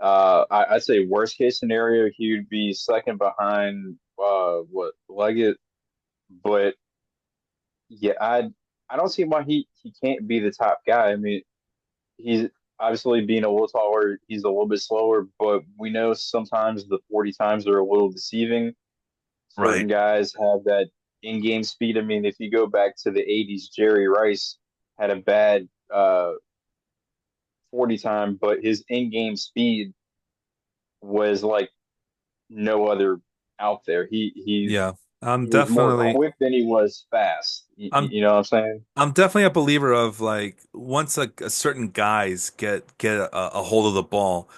I'd say worst case scenario, he would be second behind what Leggett, but yeah, I don't see why he can't be the top guy. I mean, he's obviously being a little taller, he's a little bit slower, but we know sometimes the 40 times are a little deceiving. Certain Right. guys have that in-game speed. I mean, if you go back to the 80s, Jerry Rice had a bad 40 time, but his in-game speed was like no other out there. Yeah. I'm He was more definitely quick than he was fast. I'm You know what I'm saying? I'm definitely a believer of like once a certain guys get a hold of the ball,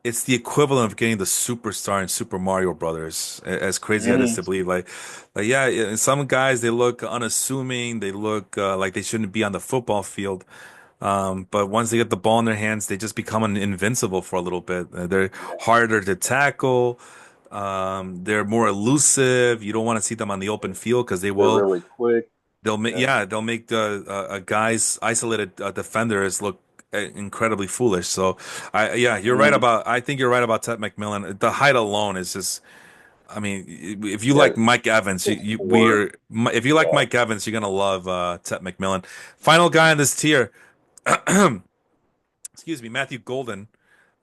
it's the equivalent of getting the superstar in Super Mario Brothers. As crazy as it is Hmm. to believe, yeah, some guys they look unassuming, they look like they shouldn't be on the football field. But once they get the ball in their hands, they just become invincible for a little bit. They're Yeah, harder to tackle. They're more elusive. You don't want to see them on the open field because they they're will. really quick. They'll make Yeah. yeah. They'll make the guys isolated defenders look incredibly foolish. So yeah, you're right Hmm. about. I think you're right about Ted McMillan. The height alone is just. I mean, if you Yeah, like Mike Evans, six four. we're if you like Yeah. Mike Evans, you're gonna love Ted McMillan. Final guy in this tier. Excuse me, Matthew Golden,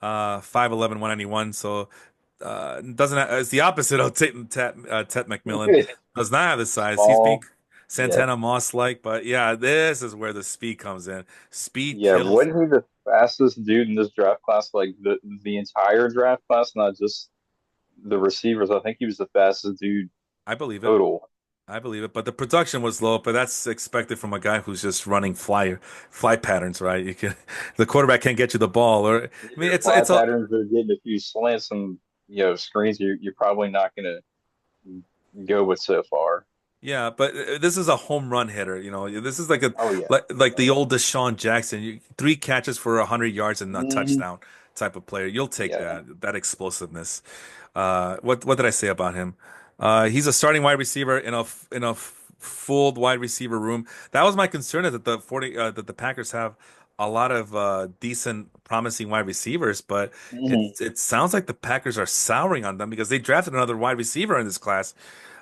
5'11", 191. So doesn't have, it's the opposite of Tet McMillan. Does not have the size. He's being Small. Yeah. Santana Moss like, but yeah, this is where the speed comes in. Speed Yeah. kills. Wasn't he the fastest dude in this draft class? Like the entire draft class, not just the receivers. I think he was the fastest dude I believe it. total. I believe it. But the production was low. But that's expected from a guy who's just running fly patterns, right? You can the quarterback can't get you the ball, or I mean, Your fly it's a patterns are getting a few slants and screens. You're probably not gonna go with so far. Yeah, but this is a home run hitter. You know, this is Oh yeah. like Oh the yeah. old Deshaun Jackson. Three catches for 100 yards and a Hmm. touchdown type of player. You'll take Yeah. that explosiveness. What did I say about him? He's a starting wide receiver in a full wide receiver room. That was my concern is that that the Packers have a lot of decent, promising wide receivers, but Hmm. it sounds like the Packers are souring on them because they drafted another wide receiver in this class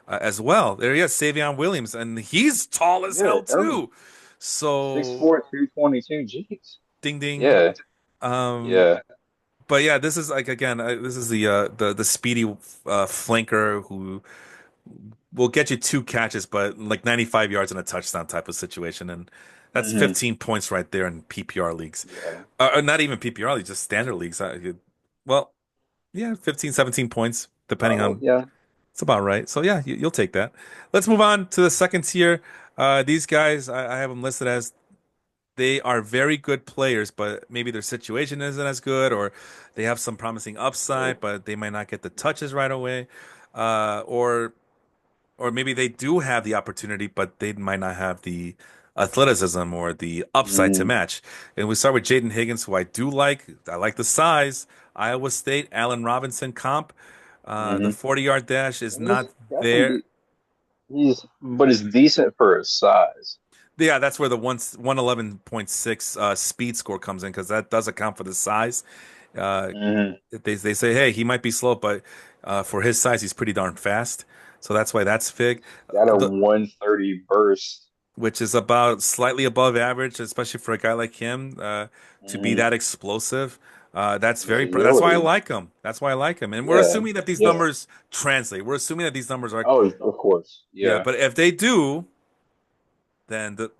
as well. There he is, Savion Williams, and he's tall as Yeah. hell Oh, too. six So four, 222. Jeez. ding ding. Yeah. Um, Yeah. but yeah, this is like again, this is the speedy flanker who will get you two catches, but like 95 yards and a touchdown type of situation, and that's Hmm. 15 points right there in PPR leagues, Yeah. not even PPR leagues, just standard leagues. Well, yeah, 15, 17 points depending Oh on. yeah. It's about right. So yeah, you'll take that. Let's move on to the second tier. These guys, I have them listed as they are very good players, but maybe their situation isn't as good, or they have some promising Right. upside, but they might not get the touches right away, uh, or or maybe they do have the opportunity, but they might not have the athleticism or the upside to Hmm. match. And we start with Jaden Higgins, who I do like. I like the size. Iowa State, Allen Robinson comp. The Hmm. 40-yard dash is He's not there. definitely but it's decent for his size. Yeah, that's where the 111.6 speed score comes in because that does account for the size. Uh, Hmm. they say, hey, he might be slow, but for his size, he's pretty darn fast. So that's why that's big. Got a The 130 burst. which is about slightly above average, especially for a guy like him to be Hmm. that explosive. His That's why I agility. like him. That's why I like him. And we're Yeah. assuming that these Just numbers translate. We're assuming that these numbers are oh, of course. yeah. Yeah. But if they do, then the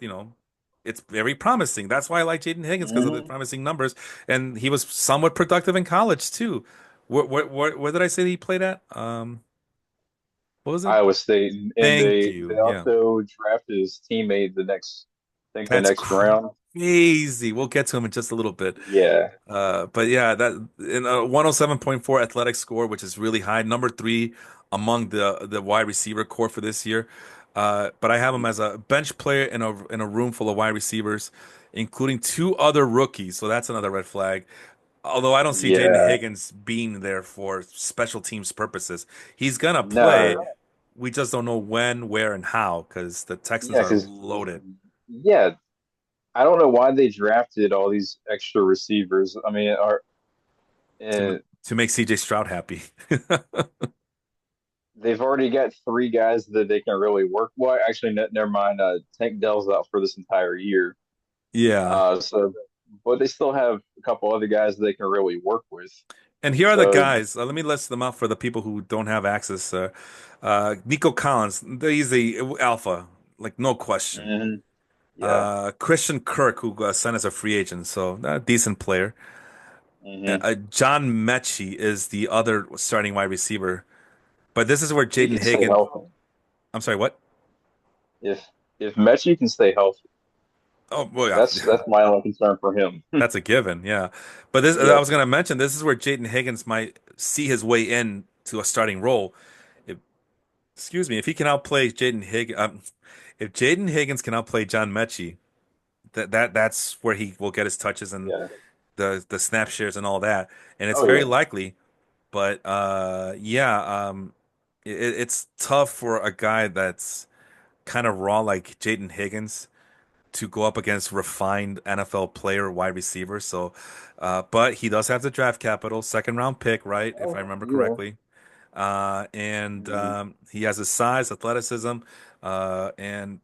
it's very promising. That's why I like Jaden Higgins because of the Hmm. promising numbers, and he was somewhat productive in college too. Where did I say he played at? What was it? Iowa State, and Thank they you. Yeah. also drafted his teammate I think the That's next round. crazy. We'll get to him in just a little bit. Yeah, But yeah, that in a 107.4 athletic score, which is really high, number three among the wide receiver core for this year. But I have him as a bench player in a room full of wide receivers, including two other rookies. So that's another red flag. Although I don't see Jaden yeah, Higgins being there for special teams purposes. He's gonna play. no, We just don't know when, where, and how because the Texans yeah, are because loaded yeah, I don't know why they drafted all these extra receivers. I mean, are to uh, to make CJ Stroud happy. they've already got three guys that they can really work. Well, actually, never mind. Tank Dell's out for this entire year. Yeah. So, but they still have a couple other guys that they can really work with. And here are the So, guys. Let me list them out for the people who don't have access. Nico Collins, he's a alpha, like no question. mhm, yeah. Christian Kirk, who signed as a free agent, so a decent player. Hmm. John Mechie is the other starting wide receiver. But this is where He Jaden can stay Higgins. healthy. I'm sorry, what? If Mechie can stay healthy, Oh, well, yeah, that's my only concern for him. that's a given. Yeah, but this I Yep. was going to mention this is where Jaden Higgins might see his way in to a starting role. If, excuse me, if he can outplay Jaden Higgins, if Jaden Higgins can outplay John Mechie, that's where he will get his touches and Yeah. the snap shares and all that, and it's Oh very yeah. likely. But yeah, it's tough for a guy that's kind of raw like Jaden Higgins to go up against refined NFL player wide receivers. So, but he does have the draft capital, second round pick, right? If I Oh remember yeah. correctly. And Mhm. he has his size, athleticism, and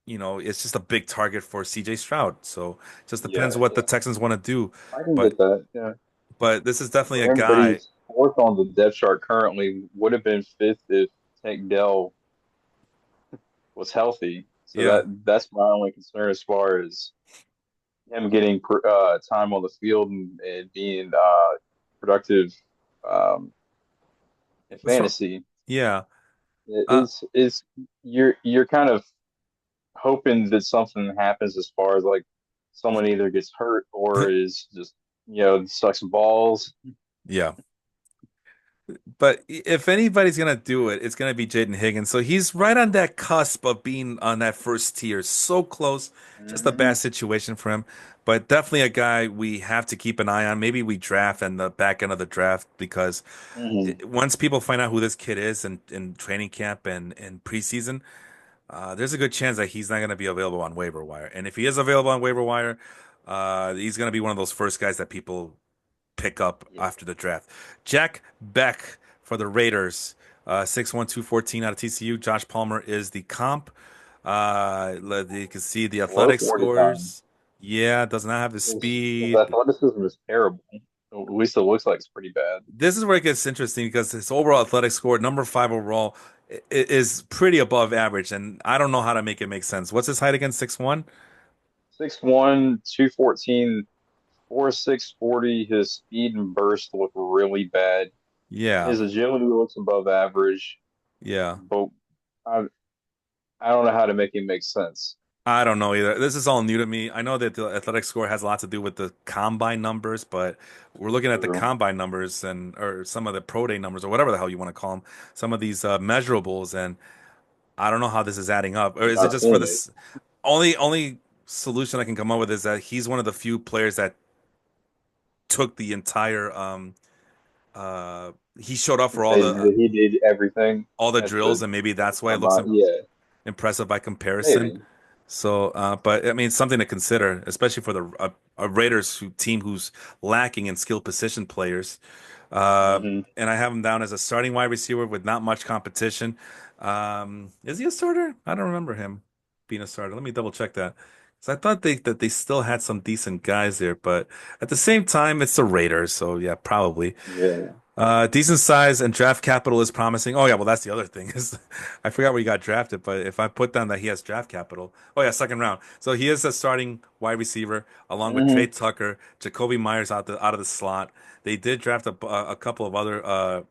it's just a big target for CJ Stroud. So just depends Yeah. what the Texans want to do. I can But get that. Yeah. but this is definitely For a him, but guy. he's fourth on the depth chart currently. Would have been fifth if Tank Dell was healthy. So Yeah. that's my only concern as far as him getting time on the field and being productive um, in So fantasy. yeah. It Uh, is you're kind of hoping that something happens as far as like someone either gets hurt or is just sucks balls. yeah. But if anybody's gonna do it, it's gonna be Jaden Higgins. So he's right on that cusp of being on that first tier. So close. Just a bad Hmm. situation for him. But definitely a guy we have to keep an eye on. Maybe we draft in the back end of the draft because Hmm. once people find out who this kid is in training camp and preseason, there's a good chance that he's not gonna be available on waiver wire. And if he is available on waiver wire, he's gonna be one of those first guys that people pick up Yeah. after the draft. Jack Beck for the Raiders, 6'1", 214 out of TCU. Josh Palmer is the comp. You can see the Low athletic 40 time. scores. Yeah, does not have the His speed. athleticism is terrible. At least it looks like it's pretty bad. This is where it gets interesting because his overall athletic score, number five overall, is pretty above average, and I don't know how to make it make sense. What's his height again? 6'1"? 6'1", 214, 4.6 40. His speed and burst look really bad. Yeah, His agility looks above average, yeah. but I I don't know how to make it make sense. I don't know either. This is all new to me. I know that the athletic score has a lot to do with the combine numbers, but we're looking at the True. combine numbers and or some of the pro day numbers or whatever the hell you want to call them, some of these measurables, and I don't know how this is adding up. Or I'm is it not just for seeing it. this? Only solution I can come up with is that he's one of the few players that took the entire he showed up To for say that he did everything all the at drills, and maybe the that's why it looks combine. Yeah, impressive by comparison. maybe. So, but I mean, something to consider, especially for the a Raiders team who's lacking in skilled position players. Uh, Hmm. and I have him down as a starting wide receiver with not much competition. Is he a starter? I don't remember him being a starter. Let me double check that. 'Cause I thought they still had some decent guys there, but at the same time, it's the Raiders, so yeah, probably. Yeah. Decent size and draft capital is promising. Oh yeah, well that's the other thing is I forgot where he got drafted, but if I put down that he has draft capital, oh yeah, second round. So he is a starting wide receiver along with Trey Hmm. Tucker, Jacoby Myers out of the slot. They did draft a couple of other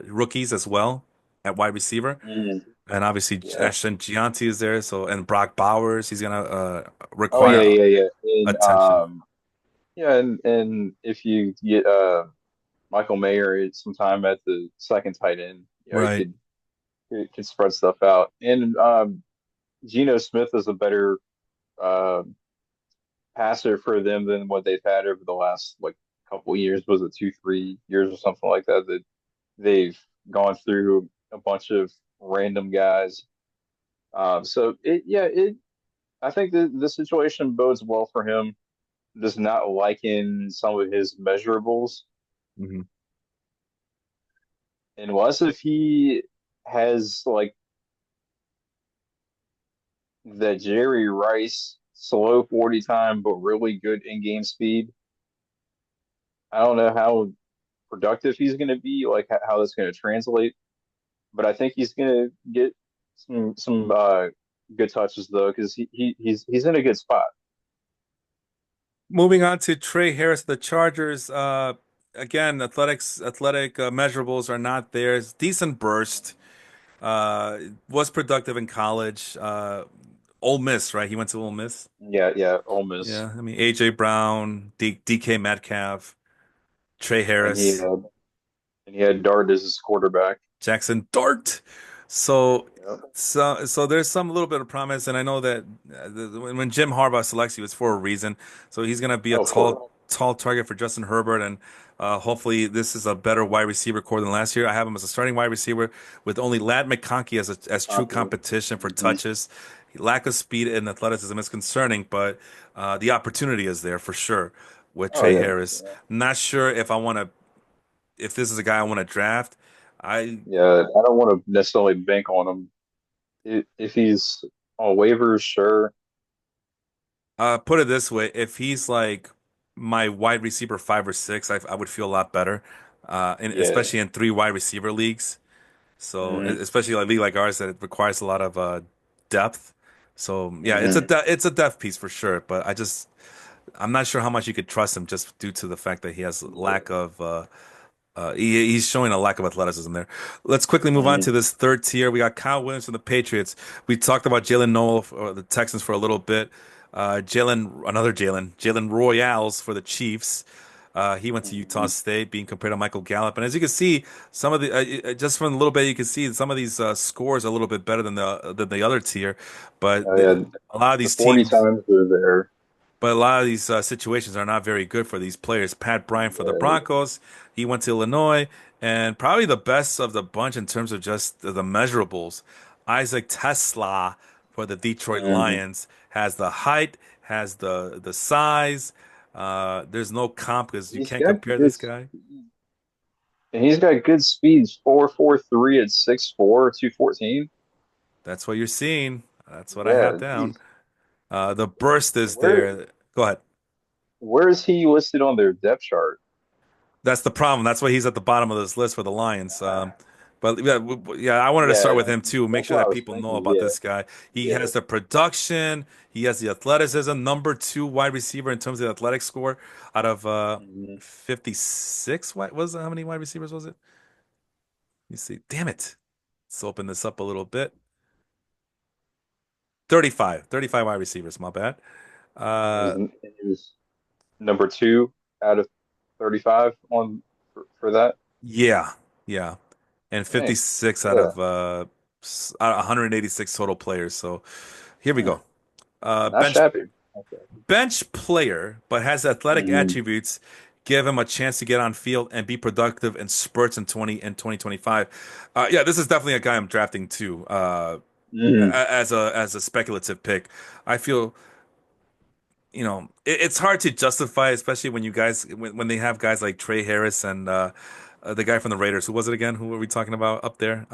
rookies as well at wide receiver, Hmm. and obviously Yeah. Ashton Gianti is there. So and Brock Bowers, he's gonna Oh yeah, require yeah, yeah. And attention. yeah, and if you get Michael Mayer some time at the second tight end, he Right. could spread stuff out. And Geno Smith is a better uh, passer for them than what they've had over the last like couple years. Was it 2, 3 years or something like that? That they've gone through a bunch of random guys. So it. I think the situation bodes well for him. Does not liken some of his measurables, hmm unless if he has like the Jerry Rice slow 40 time, but really good in game speed. I don't know how productive he's going to be, like how that's going to translate, but I think he's going to get some good touches though, because he's in a good spot. Moving on to Trey Harris, the Chargers. Again, athletic measurables are not there. It's decent burst. Was productive in college. Ole Miss, right? He went to Ole Miss. Yeah, yeah, Ole Miss, Yeah, I mean AJ Brown, DK Metcalf, Trey and Harris. he had Dart as his quarterback. Jackson Dart. So, Yep. so there's some little bit of promise, and I know that when Jim Harbaugh selects you, it's for a reason. So he's going to be a Oh, of course. tall target for Justin Herbert, and hopefully this is a better wide receiver core than last year. I have him as a starting wide receiver with only Ladd McConkey as true Confident. competition for Hmm. touches. Lack of speed and athleticism is concerning, but the opportunity is there for sure with Oh Trey yeah, Harris. yeah, Not sure if this is a guy I want to draft. I yeah. I don't want to necessarily bank on him. If he's on waivers, sure. Put it this way, if he's like my wide receiver five or six, I would feel a lot better. And Yeah. especially in three wide receiver leagues. So Hmm. especially a league like ours that it requires a lot of depth. So yeah, Hmm. it's a depth piece for sure. But I'm not sure how much you could trust him just due to the fact that he has lack of he's showing a lack of athleticism there. Let's quickly move on to Hmm. this third tier. We got Kyle Williams from the Patriots. We talked about Jalen Noel for the Texans for a little bit. Jalen Royals for the Chiefs. He went to Utah Hmm. State, being compared to Michael Gallup. And as you can see, some of the just from a little bit, you can see some of these scores are a little bit better than the other tier. But Yeah, a lot of the these 40 teams times they're there. but a lot of these situations are not very good for these players. Pat Bryant for the Yeah. Broncos, he went to Illinois, and probably the best of the bunch in terms of just the measurables. Isaac Tesla for the Detroit Hmm. Lions has the height, has the size. There's no comp because you He's can't got compare good this guy. speed. And he's got good speeds. 4.43 at 6'4", 214. That's what you're seeing. That's what I have Yeah, down. geez. The burst is Where there. Go ahead. where is he listed on their depth chart? That's the problem. That's why he's at the bottom of this list for the Lions. But yeah, yeah, I wanted to start Yeah, with him too. Make that's sure what I that was people know thinking. about Yeah, this guy. He yeah. has the production. He has the athleticism. Number two wide receiver in terms of the athletic score out of Hmm. 56. What was it? How many wide receivers was it? Let me see. Damn it. Let's open this up a little bit. 35 wide receivers. My bad. Uh, He was number two out of 35 for that. yeah, yeah, and Dang. 56 out Yeah. of 186 total players. So here we Hmm. go. Not Bench shabby. Okay. player, but has athletic Hmm. attributes, give him a chance to get on field and be productive in spurts in 2025. Yeah, this is definitely a guy I'm drafting too. Hmm. As a speculative pick, I feel it's hard to justify, especially when when they have guys like Trey Harris and the guy from the Raiders. Who was it again? Who were we talking about up there?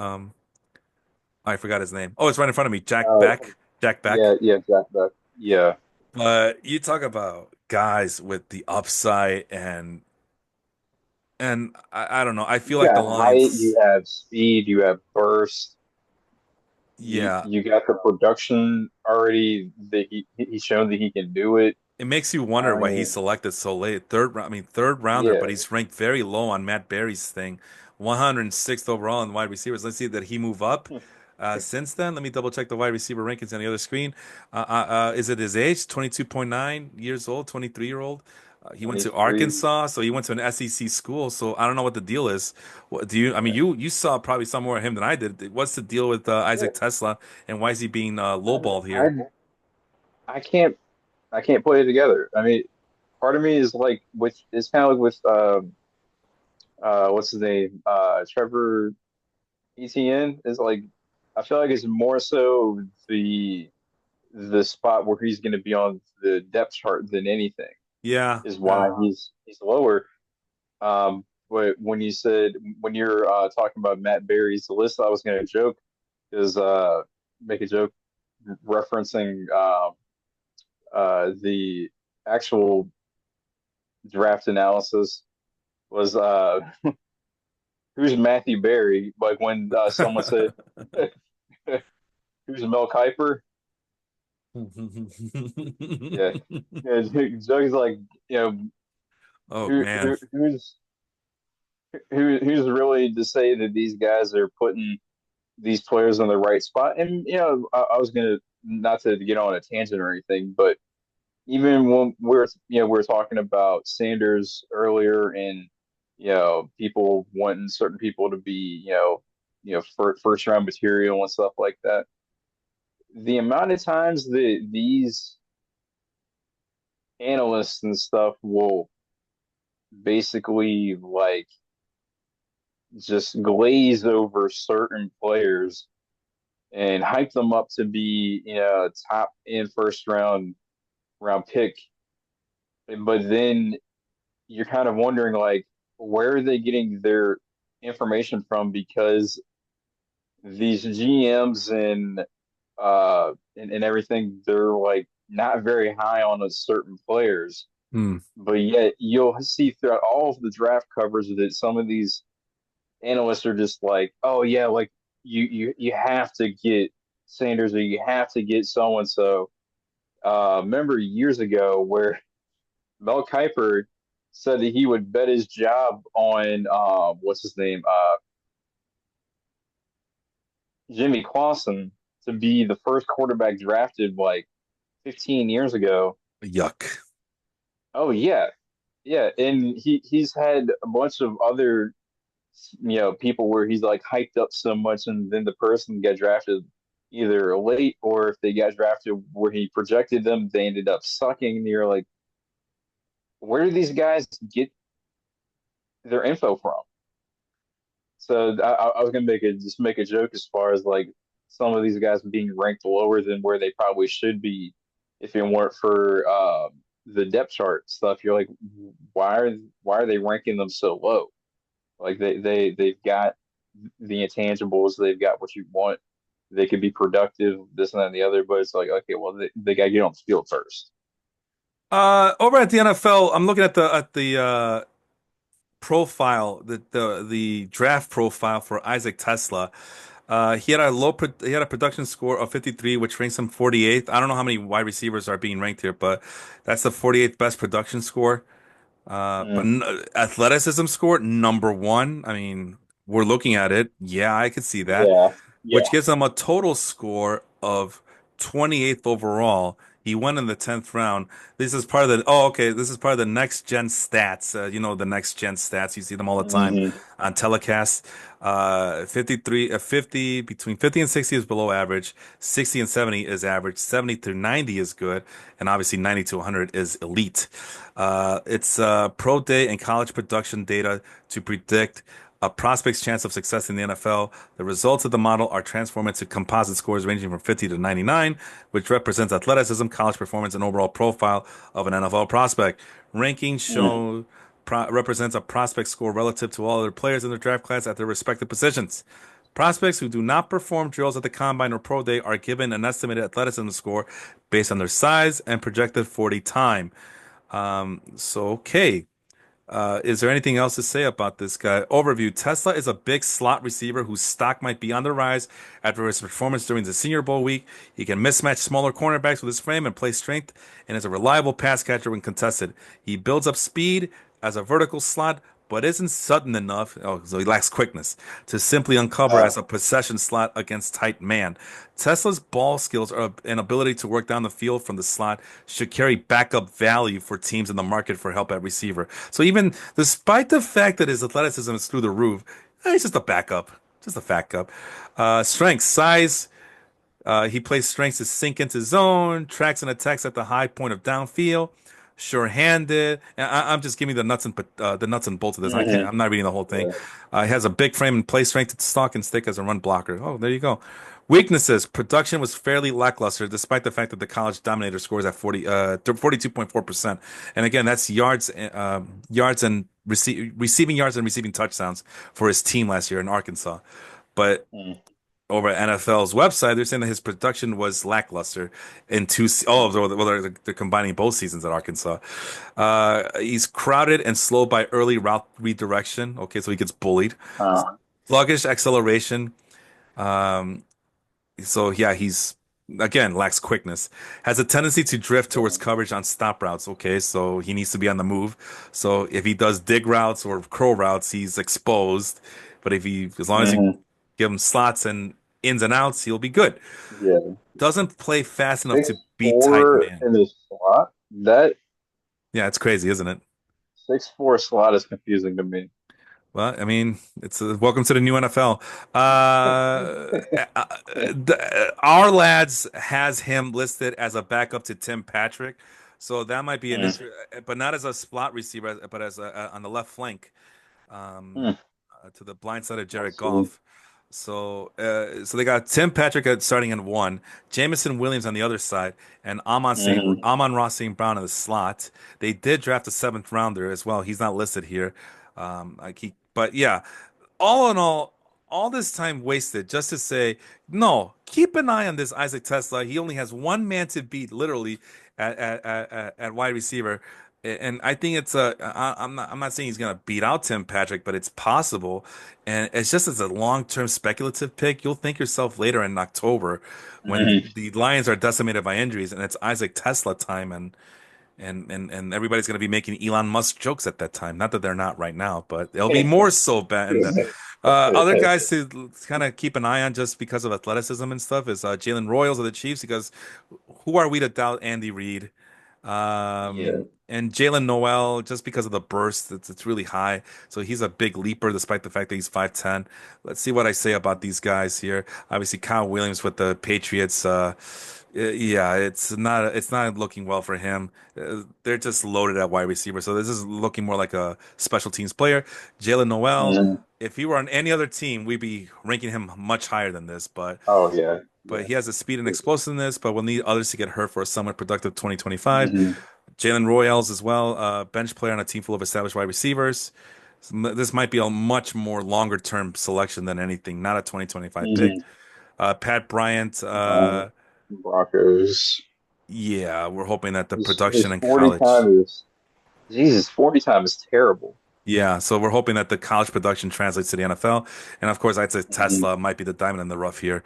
I forgot his name. Oh, it's right in front of me. Jack Uh, Beck. Jack Beck. yeah, yeah, Jack Beck. Yeah. But you talk about guys with the upside and And I don't know. I feel You like the got height, you Lions, have speed, you have burst. yeah, You got the production already that he's shown that he can do it. it makes you wonder I why he's mean, selected so late. I mean, third rounder, yeah, but he's ranked very low on Matt Berry's thing. 106th overall in wide receivers. Let's see that he move up since then. Let me double check the wide receiver rankings on the other screen. Is it his age? 22.9 years old, 23-year-old. He went to 23. Arkansas, so he went to an SEC school. So I don't know what the deal is. What do you? I mean, Yeah, you saw probably some more of him than I did. What's the deal with yeah. Isaac Tesla, and why is he being lowballed I here? I can't put it together. I mean, part of me is like with it's kind of like with what's his name Trevor Etienne is like I feel like it's more so the spot where he's going to be on the depth chart than anything Yeah, is yeah. why he's lower. But when you're talking about Matt Berry's list, I was going to joke is make a joke referencing the actual draft analysis was who's Matthew Berry? Like when someone said who's Mel Kiper? Yeah, yeah. Joke's like you know Oh man. who's really to say that these guys are putting these players in the right spot? And I was gonna not to get on a tangent or anything, but even when we are talking about Sanders earlier, and people wanting certain people to be first round material and stuff like that. The amount of times that these analysts and stuff will basically like just glaze over certain players and hype them up to be top in first round pick, but then you're kind of wondering like where are they getting their information from because these GMs and everything they're like not very high on a certain players, Hmm. but yet you'll see throughout all of the draft covers that some of these analysts are just like, oh yeah, like you have to get Sanders or you have to get so and so. Remember years ago where Mel Kiper said that he would bet his job on what's his name, Jimmy Clausen to be the first quarterback drafted like 15 years ago. Yuck. Oh yeah, yeah, and he's had a bunch of other people where he's like hyped up so much, and then the person got drafted either late or if they got drafted where he projected them, they ended up sucking. And you're like, where do these guys get their info from? So I was gonna make a joke as far as like some of these guys being ranked lower than where they probably should be if it weren't for the depth chart stuff. You're like, why are they ranking them so low? Like they've got the intangibles, they've got what you want. They could be productive, this and that and the other, but it's like, okay, well they got to get on the field first. Over at the NFL, I'm looking at the profile, the draft profile for Isaac Tesla. He had a production score of 53, which ranks him 48th. I don't know how many wide receivers are being ranked here, but that's the 48th best production score. But Mm, athleticism score number one. I mean, we're looking at it. Yeah, I could see that, yeah, yeah. which gives him a total score of 28th overall. He went in the 10th round. This is part of the, oh, okay. This is part of the next gen stats. The next gen stats. You see them all the time Hmm. on telecasts. 50, between 50 and 60 is below average. 60 and 70 is average. 70 to 90 is good. And obviously 90 to 100 is elite. It's pro day and college production data to predict a prospect's chance of success in the NFL. The results of the model are transformed into composite scores ranging from 50 to 99, which represents athleticism, college performance, and overall profile of an NFL prospect. Rankings Mm. show represents a prospect score relative to all other players in their draft class at their respective positions. Prospects who do not perform drills at the combine or pro day are given an estimated athleticism score based on their size and projected 40 time. Okay. Is there anything else to say about this guy? Overview. Tesla is a big slot receiver whose stock might be on the rise after his performance during the Senior Bowl week. He can mismatch smaller cornerbacks with his frame and play strength, and is a reliable pass catcher when contested. He builds up speed as a vertical slot, but isn't sudden enough, so he lacks quickness, to simply uncover as Uh, a possession slot against tight man. Tesla's ball skills and ability to work down the field from the slot should carry backup value for teams in the market for help at receiver. So even despite the fact that his athleticism is through the roof, he's just a backup. Just a backup. Strength, size, he plays strengths to sink into zone, tracks and attacks at the high point of downfield, sure-handed. And I'm just giving you the nuts and bolts of this. I can't. mhm, I'm not reading the whole thing. yeah. He has a big frame and play strength to stalk and stick as a run blocker. Oh, there you go. Weaknesses: production was fairly lackluster, despite the fact that the college dominator scores at 42.4%. And again, that's yards and receiving yards and receiving touchdowns for his team last year in Arkansas. But Mm, over at NFL's website, they're saying that his production was lackluster in they're combining both seasons at Arkansas. He's crowded and slowed by early route redirection. Okay, so he gets bullied. uh, Sluggish acceleration. Um, so yeah, he's again lacks quickness. Has a tendency to drift towards coverage on stop routes. Okay, so he needs to be on the move. So if he does dig routes or crow routes, he's exposed. But as long as you mhm, give him slots and ins and outs, he'll be good. yeah. Doesn't play fast enough to Six beat tight four man. in the slot. That Yeah, it's crazy, isn't it? 6'4" slot is confusing to me. Well, I mean, it's welcome to the new NFL. Our lads has him listed as a backup to Tim Patrick, so that might be an Mm, interest, but not as a slot receiver, but as on the left flank, um, mm, to the blind side of I Jared see. Goff. So they got Tim Patrick starting at one, Jamison Williams on the other side, and Mhm, Amon Ross St. Brown in the slot. They did draft a seventh rounder as well. He's not listed here. But yeah, all in all this time wasted just to say, no, keep an eye on this Isaac Tesla. He only has one man to beat, literally, at wide receiver. And I think I'm not saying he's going to beat out Tim Patrick, but it's possible. And it's just as a long-term speculative pick, you'll think yourself later in October when mhm. the Lions are decimated by injuries and it's Isaac Tesla time and everybody's going to be making Elon Musk jokes at that time. Not that they're not right now, but they'll be more so. And other guys to kind of keep an eye on just because of athleticism and stuff is Jalen Royals of the Chiefs. Because who are we to doubt Andy Reid? Yeah. And Jalen Noel, just because of the burst, it's really high. So he's a big leaper, despite the fact that he's 5'10". Let's see what I say about these guys here. Obviously, Kyle Williams with the Patriots. Yeah, it's not looking well for him. They're just loaded at wide receiver, so this is looking more like a special teams player. Jalen Noel, Mhm. if he were on any other team, we'd be ranking him much higher than this. But Oh yeah. but Yeah. he has the speed and explosiveness, but we'll need others to get hurt for a somewhat productive 2025. Mhm, Jalen Royals as well, bench player on a team full of established wide receivers. This might be a much more longer term selection than anything, not a 2025 pick. mhm. Pat Bryant, Uh, Broncos. yeah, we're hoping that the His production in 40 college. time is Jesus. 40 time is terrible. Yeah, so we're hoping that the college production translates to the NFL. And of course, I'd say Mhm. Tesla might be the diamond in the rough here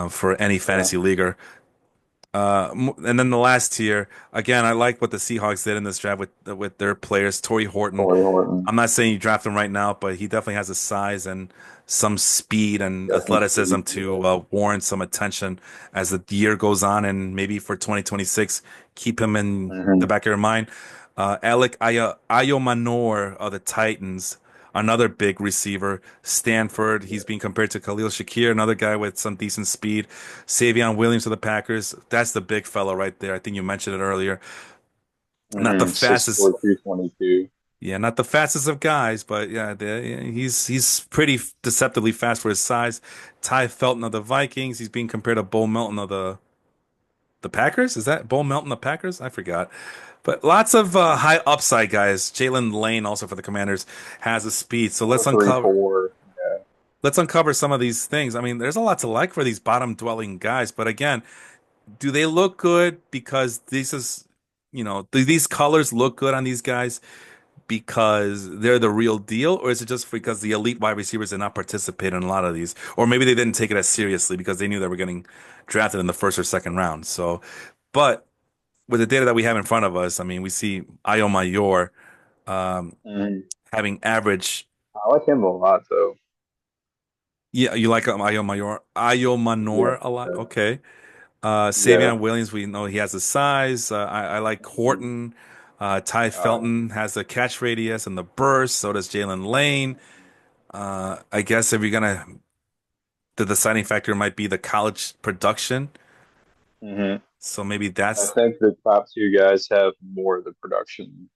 for any Yeah. fantasy leaguer. And then the last tier, again, I like what the Seahawks did in this draft with their players. Torrey Horton. Corey Horton. I'm not saying you draft him right now, but he definitely has the size and some speed and Got some athleticism speed. to Yeah. warrant some attention as the year goes on, and maybe for 2026, keep him in the Mhm. back of your mind. Alec Ayomanor of the Titans, another big receiver. Stanford, he's being compared to Khalil Shakir, another guy with some decent speed. Savion Williams of the Packers, that's the big fella right there. I think you mentioned it earlier. Not the Mhm. fastest, 6'4", 222. yeah, not the fastest of guys, but yeah, he's pretty deceptively fast for his size. Ty Felton of the Vikings, he's being compared to Bo Melton of the Packers. Is that Bo Melton of the Packers? I forgot. But lots of high upside guys. Jalen Lane also for the Commanders has the speed. So let's Four three uncover four. Yeah. some of these things. I mean, there's a lot to like for these bottom dwelling guys, but again, do they look good because these colors look good on these guys? because they're the real deal, or is it just because the elite wide receivers did not participate in a lot of these, or maybe they didn't take it as seriously because they knew they were getting drafted in the first or second round? So, but with the data that we have in front of us, I mean, we see Ayo Mayor um, Mhm. having average. I like him a lot, though. Yeah, you like Ayo Mayor, Ayo Yeah, Manor a lot. Okay. yeah. Savion Williams, we know he has the size. I like Mhm. Horton. Ty Uh, Felton has the catch radius and the burst. So does Jalen Lane. I guess if you're gonna, the deciding factor might be the college production. mhm. So maybe I that's. think the top two guys have more of the production.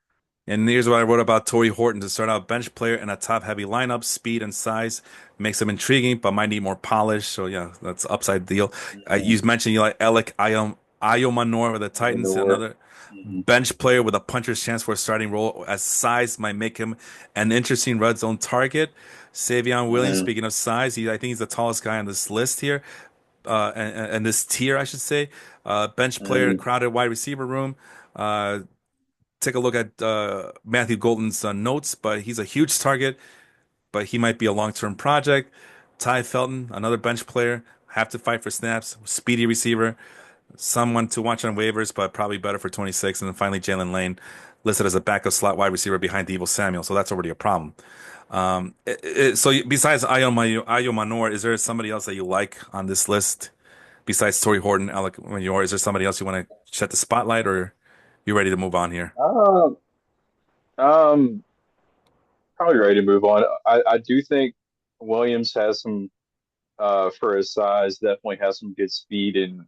And here's what I wrote about Torrey Horton to start out bench player in a top heavy lineup. Speed and size makes him intriguing, but might need more polish. So yeah, that's upside deal. Mhm. You mentioned you like Alec Ayomanor with the Titans, Lenore. another Mhm. bench player with a puncher's chance for a starting role, as size might make him an interesting red zone target. Savion Williams, Mhm. speaking of size, I think he's the tallest guy on this list here, and this tier, I should say. Bench player, Mhm. crowded wide receiver room. Uh, Take a look at Matthew Golden's notes, but he's a huge target, but he might be a long-term project. Ty Felton, another bench player, have to fight for snaps, speedy receiver, someone to watch on waivers, but probably better for 26. And then finally, Jalen Lane, listed as a backup slot wide receiver behind Deebo Samuel. So that's already a problem. So besides Ayo Manor, is there somebody else that you like on this list besides Torrey Horton, Alec Manor? Is there somebody else you want to shed the spotlight, or you ready to move on here? Um, um, Probably ready to move on. I do think Williams has some, for his size, definitely has some good speed and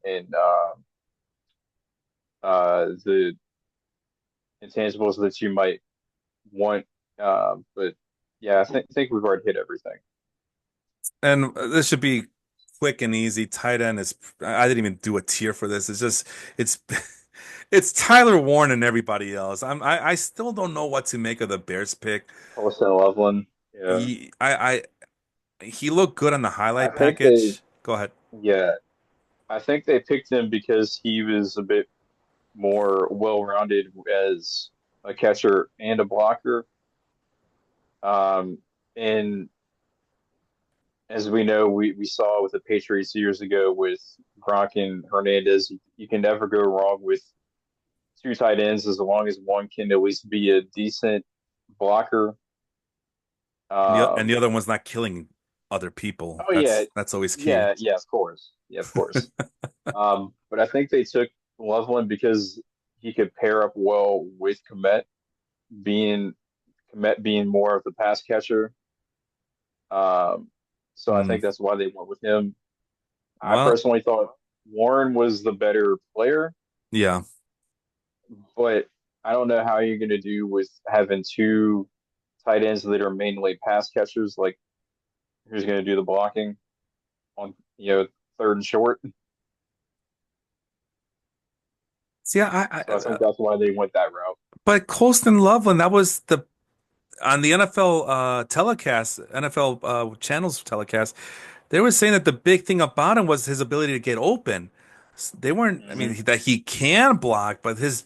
the intangibles that you might want. But yeah, I think we've already hit everything. And this should be quick and easy. Tight end is, I didn't even do a tier for this. It's just, it's, it's Tyler Warren and everybody else. I still don't know what to make of the Bears pick. Colston Loveland. Yeah, He looked good on the I highlight think they. package. Go ahead. Yeah, I think they picked him because he was a bit more well-rounded as a catcher and a blocker. And as we know, we saw with the Patriots years ago with Gronk and Hernandez, you can never go wrong with two tight ends as long as one can at least be a decent blocker. And the Um, other one's not killing other people. oh yeah, That's always key. yeah, of course, yeah, of course. But I think they took Loveland because he could pair up well with being being more of the pass catcher. Um, so I Hmm. think that's why they went with him. I Well, personally thought Warren was the better player, yeah. but I don't know how you're going to do with having two tight ends that are mainly pass catchers. Like, who's going to do the blocking on third and short? See, So I think that's why they went that route. but Colston Loveland, that was the on the NFL telecast, NFL channels telecast, they were saying that the big thing about him was his ability to get open. They weren't, I mean, Hmm. that he can block, but his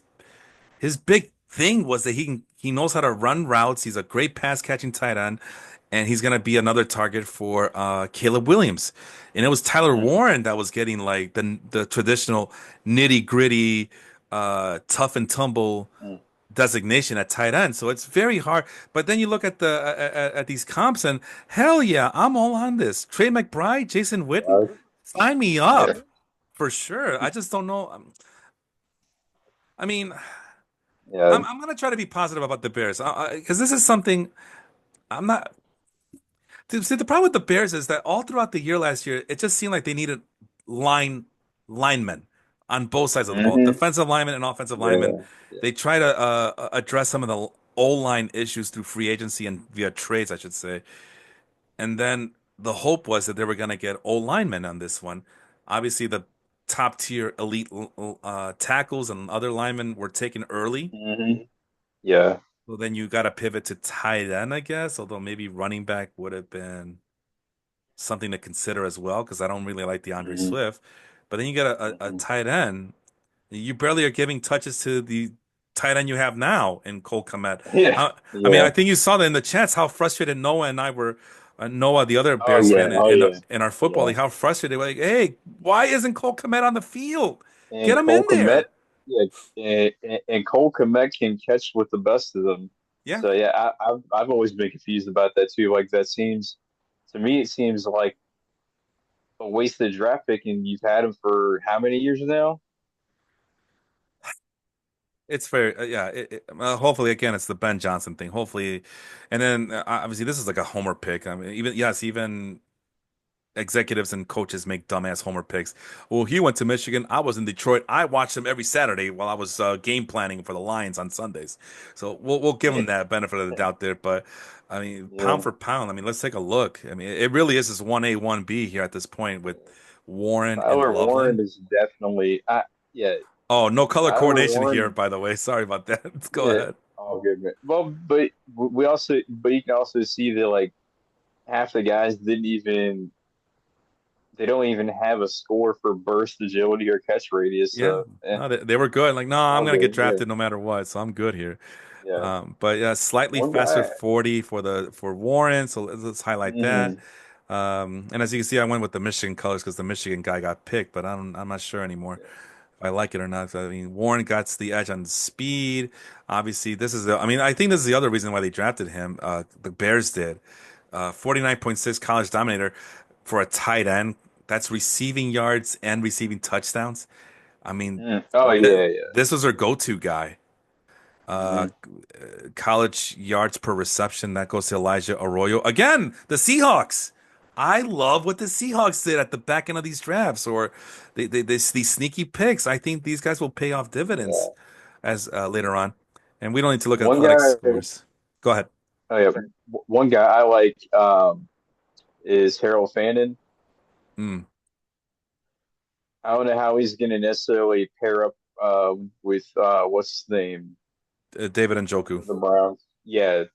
big thing was that he knows how to run routes. He's a great pass catching tight end, and he's gonna be another target for Caleb Williams. And it was Tyler Hmm. Warren that was getting like the traditional nitty gritty, tough and tumble designation at tight end. So it's very hard. But then you look at at these comps and hell yeah, I'm all on this. Trey McBride, Jason Witten, Uh, sign me yeah, up for sure. I just don't know. I mean, yeah. I'm gonna try to be positive about the Bears because this is something I'm not. See, the problem with the Bears is that all throughout the year last year, it just seemed like they needed line linemen on both sides of the ball, Hmm. defensive linemen and offensive linemen. Yeah, yeah. They try to address some of the O-line issues through free agency and via trades, I should say. And then the hope was that they were going to get O-linemen on this one. Obviously, the top tier elite tackles and other linemen were taken early. Hmm. Yeah. So then you got to pivot to tight end, I guess. Although maybe running back would have been something to consider as well because I don't really like DeAndre Hmm. Swift. But then you get a Hmm. tight end. You barely are giving touches to tight end you have now in Cole Kmet. Yeah, I mean, yeah. I think you saw that in the chats how frustrated Noah and I were. Noah, the other Oh Bears yeah, fan oh yeah, in our football yeah. league, how frustrated they were. Like, hey, why isn't Cole Kmet on the field? And Get him Cole in Kmet, there. yeah, and Cole Kmet can catch with the best of them. Yeah, So yeah, I've always been confused about that too. Like that seems to me, it seems like a wasted draft pick, and you've had him for how many years now? it's fair. Yeah, hopefully, again, it's the Ben Johnson thing. Hopefully, and then obviously this is like a homer pick. I mean, even executives and coaches make dumbass homer picks. Well, he went to Michigan. I was in Detroit. I watched him every Saturday while I was game planning for the Lions on Sundays. So we'll give him that benefit of the doubt there. But I mean, pound Yeah, for pound, I mean, let's take a look. I mean, it really is this 1A, 1B here at this point with Warren and Tyler Loveland. Warren is definitely, yeah, Oh, no color Tyler coordination here, Warren, by the way. Sorry about that. Let's go yeah, ahead. all good man. Well, but we also, but you can also see that like half the guys didn't even they don't even have a score for burst agility or catch radius. Yeah, So no, they were good. Like, no, I'm all gonna get good. Yeah, drafted no matter what, so I'm good here. yeah. But yeah, slightly One faster guy. 40 for Warren. So let's highlight that. Mm, And as you can see, I went with the Michigan colors because the Michigan guy got picked, but I'm not sure anymore yeah. if I like it or not. I mean, Warren got the edge on speed. Obviously, I mean, I think this is the other reason why they drafted him. The Bears did. 49.6 college dominator for a tight end. That's receiving yards and receiving touchdowns. I mean, Oh yeah, yeah. this was her go-to guy. Uh, Mm, college yards per reception. That goes to Elijah Arroyo. Again, the Seahawks. I love what the Seahawks did at the back end of these drafts, or these sneaky picks. I think these guys will pay off dividends yeah. as later on. And we don't need to look at One athletic guy. scores. Go ahead. Oh yeah. One guy I like is Harold Fannin. Mm, I don't know how he's going to necessarily pair up with what's his name David Njoku. for the Browns. Yeah,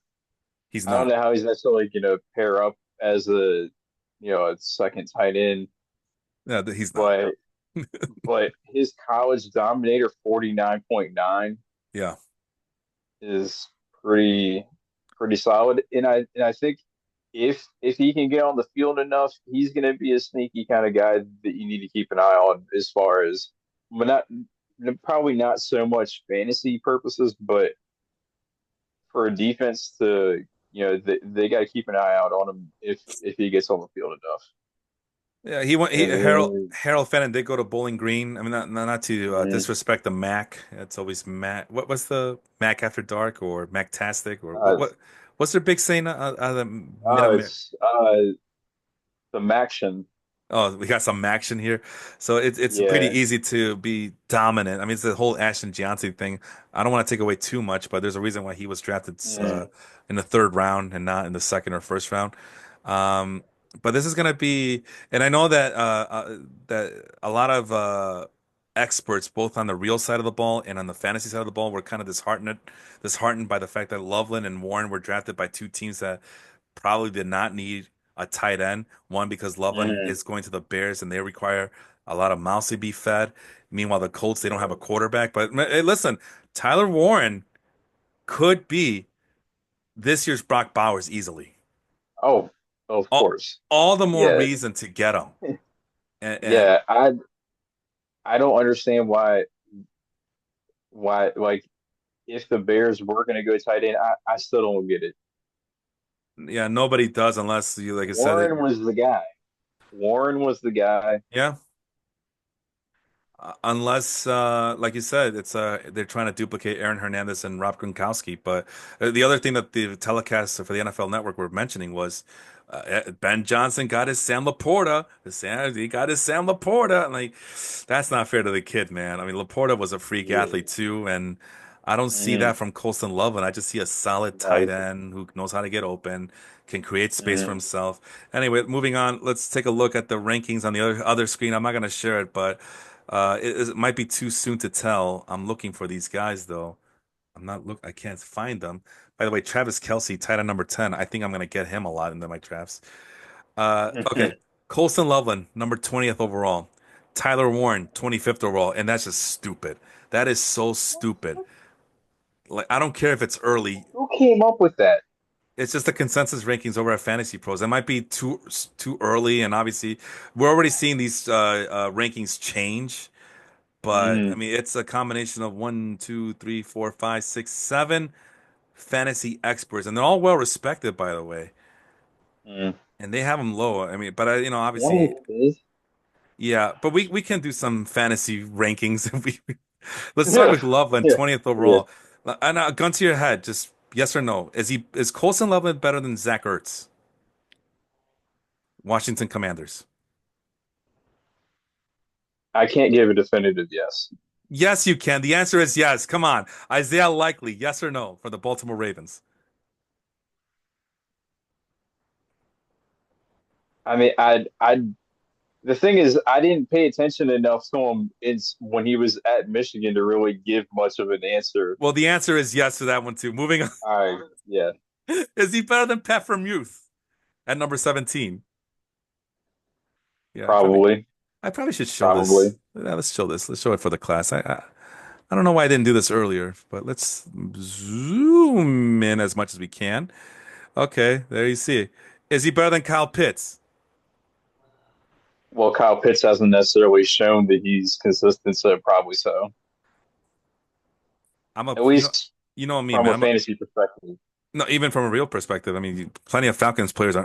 He's I don't not. know how he's necessarily going to pair up as a second tight end, Yeah, he's not. but his college dominator 49.9 Yeah. is pretty solid, and I think if he can get on the field enough, he's going to be a sneaky kind of guy that you need to keep an eye on as far as, but not probably not so much fantasy purposes, but for a defense to they got to keep an eye out on him if he gets on the field enough. Yeah, he went. And then Harold Fenton did go to Bowling Green. I mean, not to mm, disrespect the Mac. It's always Mac. What's the Mac After Dark or Mactastic or uh, what's their big saying? The Mid America. it's the Maction. Oh, we got some action here. So it's pretty Yeah. easy to be dominant. I mean, it's the whole Ashton Gianti thing. I don't want to take away too much, but there's a reason why he was drafted Mm, in the third round and not in the second or first round. Um, but this is gonna be, and I know that a lot of experts, both on the real side of the ball and on the fantasy side of the ball, were kind of disheartened by the fact that Loveland and Warren were drafted by two teams that probably did not need a tight end. One, because Loveland mm, is going to the Bears and they require a lot of mouths to be fed. Meanwhile, the Colts, they don't have a mm. quarterback. But hey, listen, Tyler Warren could be this year's Brock Bowers easily. Oh, of All, course. all the more Yeah. reason to get him. And Yeah, I don't understand why like if the Bears were going to go tight end, I still don't get it. yeah, nobody does unless you, like I said, Warren was the guy. Warren was the guy. yeah. Unless, like you said, it's they're trying to duplicate Aaron Hernandez and Rob Gronkowski. But the other thing that the telecasts for the NFL Network were mentioning was Ben Johnson got his Sam Laporta. He got his Sam Laporta. Like, that's not fair to the kid, man. I mean, Laporta was a freak Yeah. athlete too, and I don't see Mm-hmm. that from Colston Loveland. I just see a solid tight No. end who knows how to get open, can create space for Mm-hmm. himself. Anyway, moving on. Let's take a look at the rankings on the other screen. I'm not going to share it, but. It might be too soon to tell. I'm looking for these guys though. I'm not look. I can't find them. By the way, Travis Kelsey, tight end number 10. I think I'm gonna get him a lot into my drafts. Okay. Colston Loveland, number 20th overall. Tyler Warren, 25th overall, and that's just stupid. That is so stupid. Like I don't care if it's early. Who came up with that? It's just the consensus rankings over at Fantasy Pros. It might be too early, and obviously we're already seeing these rankings change. But I Mm-hmm. mean, it's a combination of one, two, three, four, five, six, seven fantasy experts, and they're all well respected, by the way. Mm. And they have them low. I mean, but One obviously, of these. yeah. But we can do some fantasy rankings. Let's start Yeah, with Loveland, yeah, 20th yeah. overall. And gun to your head, just yes or no. Is Colston Loveland better than Zach Ertz, Washington Commanders? I can't give a definitive yes. Yes, you can. The answer is yes. Come on. Isaiah Likely, yes or no for the Baltimore Ravens? I mean, I. The thing is, I didn't pay attention enough to him when he was at Michigan to really give much of an answer. Well, the answer is yes to that one too. Moving on. All right, yeah, Is he better than Pat from Youth at number 17? Yeah, probably, I probably should show this. probably. Yeah, let's show this. Let's show it for the class. I don't know why I didn't do this earlier, but let's zoom in as much as we can. Okay, there you see. Is he better than Kyle Pitts? Well, Kyle Pitts hasn't necessarily shown that he's consistent, so probably so. I'm a At least you know me, from man. a fantasy perspective. No, even from a real perspective. I mean, plenty of Falcons fans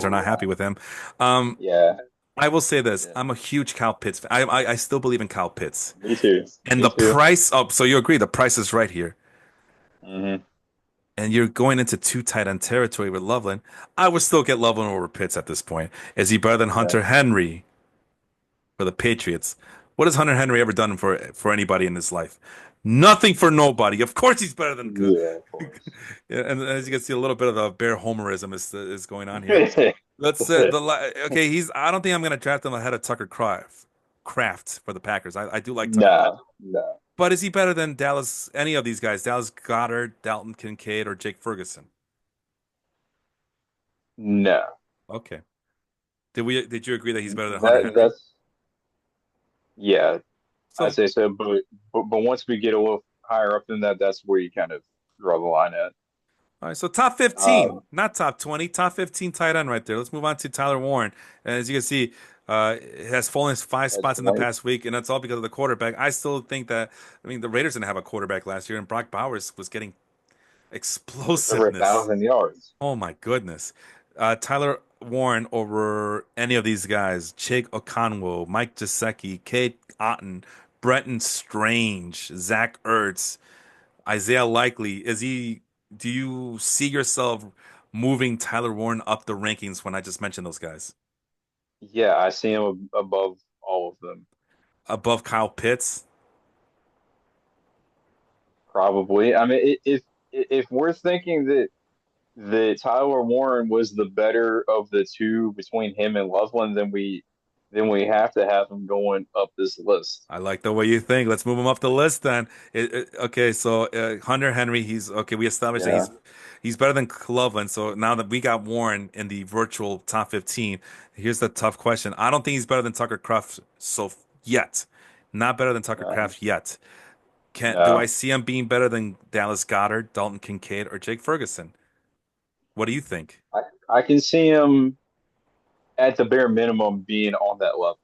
are not happy with him. Um, Yeah, I will say this: yeah. I'm a huge Kyle Pitts fan. I still believe in Kyle Pitts, Me too. and Me the too. price. Oh, so you agree the price is right here, Hmm. and you're going into two tight end territory with Loveland. I would still get Loveland over Pitts at this point. Is he better than Okay. Hunter Henry for the Patriots? What has Hunter Henry ever done for anybody in his life? Nothing for nobody. Of course, he's better than. Yeah, of course. Yeah, and as you can see, a little bit of the Bear homerism is going on here. Let's okay. He's. I don't think I'm gonna draft him ahead of Tucker Kraft for the Packers. I do like Tucker, No, no, but is he better than Dallas? Any of these guys? Dallas Goddard, Dalton Kincaid, or Jake Ferguson? no. Okay. Did you agree that he's better than Hunter That Henry? that's yeah, I'd So say so. But once we get a little higher up than that, that's where you kind of draw the line at. all right. So top 15, Um, not top 20, top 15 tight end right there. Let's move on to Tyler Warren. And as you can see, it has fallen 5 spots at in the 20, past week, and that's all because of the quarterback. I still think that, I mean, the Raiders didn't have a quarterback last year, and Brock Bowers was getting it's over a explosiveness. thousand yards. Oh my goodness. Tyler Warren over any of these guys, Chig Okonwo, Mike Gesicki, Kate Otten, Brenton Strange, Zach Ertz, Isaiah Likely. Do you see yourself moving Tyler Warren up the rankings when I just mentioned those guys? Yeah, I see him above all of them. Above Kyle Pitts? Probably. I mean, if we're thinking that Tyler Warren was the better of the two between him and Loveland, then we have to have him going up this list. I like the way you think. Let's move him up the list then. Okay, so Hunter Henry, he's okay. We established that Yeah. he's better than Loveland. So now that we got Warren in the virtual top 15, here's the tough question. I don't think he's better than Tucker Kraft yet. Not better than Tucker No. Kraft yet. Do I No. see him being better than Dallas Goddard, Dalton Kincaid, or Jake Ferguson? What do you think? I can see him at the bare minimum being on that level.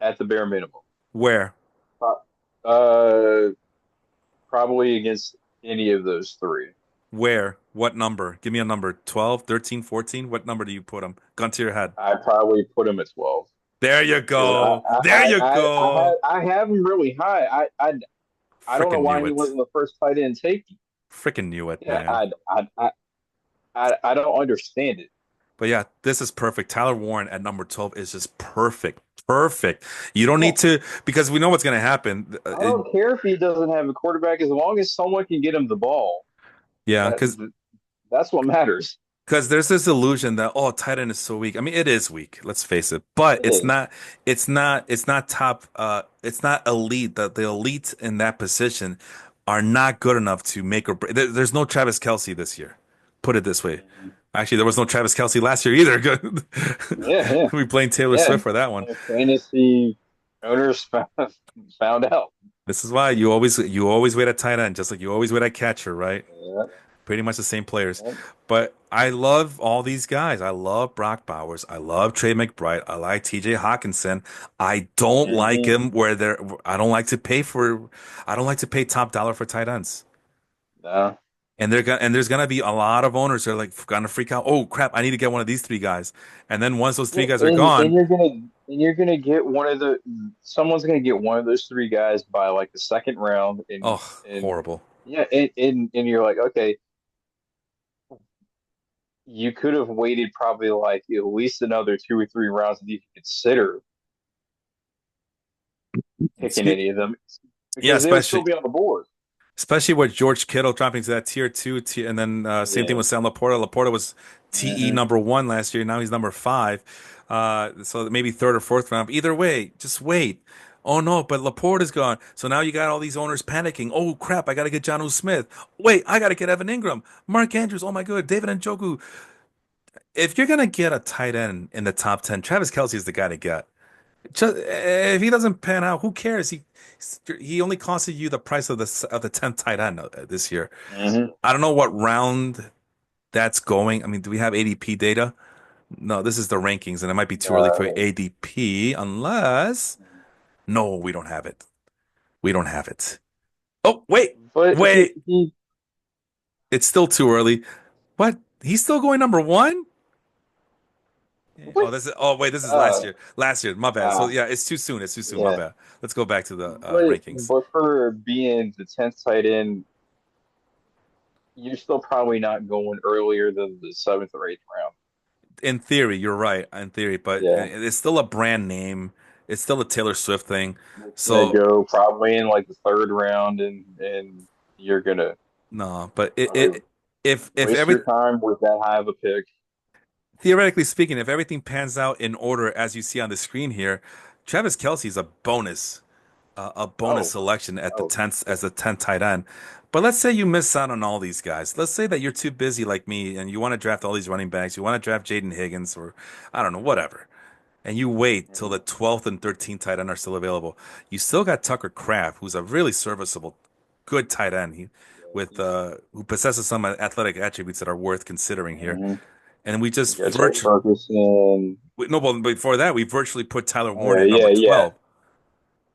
At the bare minimum. Where? Pro- Uh, probably against any of those three. Where? What number? Give me a number. 12, 13, 14. What number do you put him? Gun to your head. I probably put him at 12 There you because go. There you go. I have him really high. I don't know Freaking why knew he it. wasn't the first tight end taken. Freaking knew it, Yeah, man. I don't understand it. But yeah, this is perfect. Tyler Warren at number 12 is just perfect. Perfect. You don't need Well, to, because we know what's going to happen. I don't care if he doesn't have a quarterback as long as someone can get him the ball. Yeah, That that's what matters. because there's this illusion that oh, tight end is so weak. I mean, it is weak. Let's face it, but It is. it's not top. It's not elite. The elite in that position are not good enough to make or break. There's no Travis Kelce this year. Put it this way. Mhm. Actually, there was no Travis Kelce last year either. Good. Yeah, yeah, We blame Taylor yeah. Swift for that one. And fantasy owners found out. This is why you always wait at tight end, just like you always wait at catcher, right? Yeah, Pretty much the same players. yeah. But I love all these guys. I love Brock Bowers. I love Trey McBride. I like TJ Hawkinson. I don't like Hmm. him where they're I don't like to pay for I don't like to pay top dollar for tight ends. No. And there's gonna be a lot of owners that are like gonna freak out. Oh crap, I need to get one of these three guys. And then once those three Yeah, guys are gone, and you're gonna get one of the someone's gonna get one of those three guys by like the second round, oh, and horrible. yeah, and you're like, okay, you could have waited probably like at least another 2 or 3 rounds and you could consider picking Spe- any of them yeah, because they would still especially be on the board. Especially with George Kittle dropping to that tier two, and then same thing Yeah. with Sam Laporta. Laporta was TE Hmm. number one last year. Now he's number five. So maybe third or fourth round. Either way, just wait. Oh no, but Laporta's gone. So now you got all these owners panicking. Oh crap, I got to get Jonnu Smith. Wait, I got to get Evan Ingram. Mark Andrews. Oh my god, David Njoku. If you're gonna get a tight end in the top 10, Travis Kelce is the guy to get. Just, if he doesn't pan out, who cares? He only costed you the price of the 10th tight end this year. Hmm. I don't know what round that's going. I mean, do we have ADP data? No, this is the rankings, and it might be too early for Uh, ADP unless. No, we don't have it. We don't have it. Oh, wait, but wait. he It's still too early. What? He's still going number one? Oh, what? this is. Oh, wait, this is last Uh, year. Last year, my bad. So uh, yeah, it's too soon. It's too soon. My yeah. bad. Let's go back to the rankings. But for being the 10th tight end, you're still probably not going earlier than the seventh or eighth round. In theory, you're right. In theory, but Yeah. it's still a brand name. It's still a Taylor Swift thing. It's gonna So go probably in like the third round, and you're gonna no, but probably if waste every your time with that high of a pick. theoretically speaking, if everything pans out in order as you see on the screen here, Travis Kelce is a bonus Oh, selection at the oh, 10th as a 10th tight end. But let's say you miss out on all these guys. Let's say that you're too busy like me and you want to draft all these running backs. You want to draft Jaden Higgins or I don't know, whatever. And you wait till mhm, the 12th and 13th tight end are still available. You still got Tucker Kraft, who's a really serviceable, good tight end. Who possesses some athletic attributes that are worth considering here. mhm. And we You just got Trey Ferguson. no, but before that, we virtually put Tyler Oh, Warren yeah, at number yeah, yeah. 12.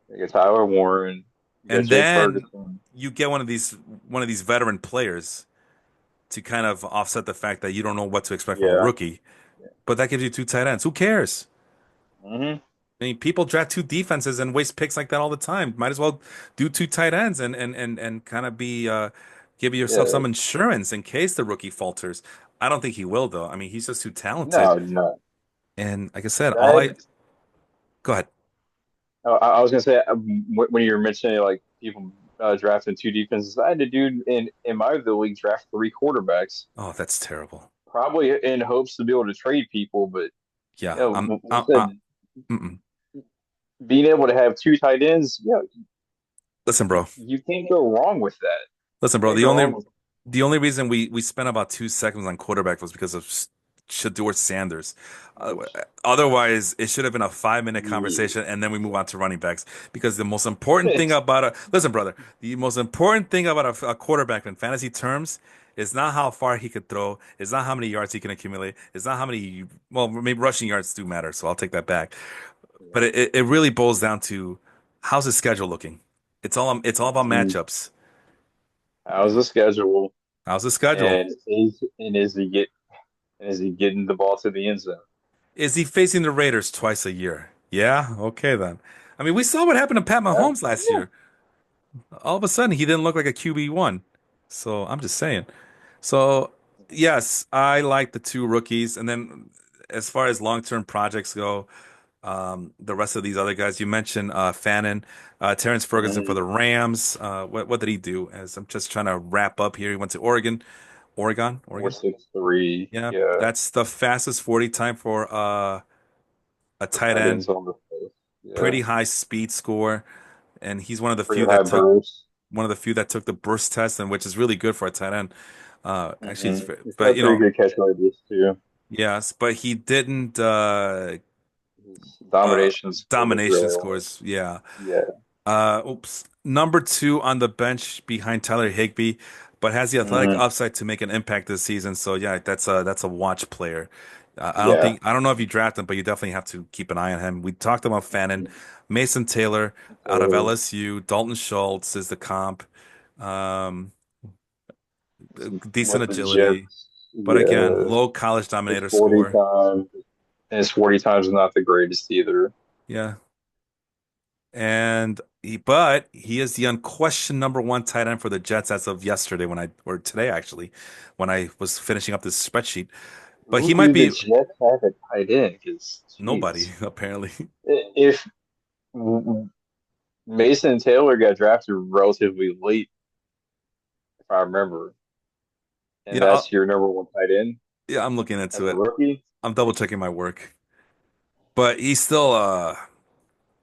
You got Tyler Warren. You got And Jake then Ferguson. you get one of these veteran players to kind of offset the fact that you don't know what to expect from a Yeah. rookie. But that gives you two tight ends. Who cares? Hmm. I mean, people draft two defenses and waste picks like that all the time. Might as well do two tight ends and kind of be give yourself Yeah. some insurance in case the rookie falters. I don't think he will though. I mean, he's just too talented. No, no. And like I said, all I That go ahead. I was gonna say when you were mentioning like people drafting two defenses, I had a dude in my other league draft three quarterbacks, Oh, that's terrible. probably in hopes to be able to trade people. But Yeah, like I said, mm-mm. being able to have two tight ends, Listen, bro. you can't go wrong with that. Listen, bro. Can't The go only wrong with. the only reason we spent about 2 seconds on quarterback was because of Shadeur Sanders. Uh, Otherwise, it should have been a 5 minute Yeah. conversation, and then we move on to running backs. Because the most important thing about a listen, brother, the most important thing about a quarterback in fantasy terms is not how far he could throw, it's not how many yards he can accumulate, it's not how many well maybe rushing yards do matter, so I'll take that back. But it really boils down to how's his schedule looking. It's all about Mhm. matchups. How's the schedule? How's the schedule? Is he getting the ball to the end zone? Is he facing the Raiders twice a year? Yeah, okay then. I mean, we saw what happened to Pat Yeah, Mahomes last yeah. year. All of a sudden, he didn't look like a QB1. So I'm just saying. So yes, I like the two rookies, and then as far as long-term projects go, the rest of these other guys you mentioned, Fannin, Terrence Ferguson for Mhm. the Rams. What did he do? As I'm just trying to wrap up here, he went to Four Oregon. six three. Yeah, Yeah, that's the fastest 40 time for a for tight tight end. ends on the field. Yeah, Pretty high speed score, and he's pretty high burst. one of the few that took the burst test, and which is really good for a tight end. Actually, Hmm. He's but got pretty good catch radius too. yes, but he didn't His uh domination score was domination really only. scores. Yeah, Yeah. Oops. Number two on the bench behind Tyler Higbee, but has the athletic Hmm. upside to make an impact this season. So yeah, that's a watch player. Yeah. I don't know if you draft him, but you definitely have to keep an eye on him. We talked about Fannin, Mason Taylor out of Taylor, LSU, Dalton Schultz is the comp. Um, decent with the agility, Jets, but again, yeah, low college his dominator 40 score. times, and his 40 times is not the greatest either. Yeah. But he is the unquestioned number one tight end for the Jets as of yesterday or today actually, when I was finishing up this spreadsheet. But Who he might do the be Jets have at tight end? Because, nobody, jeez, apparently. if Mason Taylor got drafted relatively late, if I remember, and Yeah, that's your number one tight end yeah, I'm looking as into a it. rookie, I'm double checking my work. But he's still a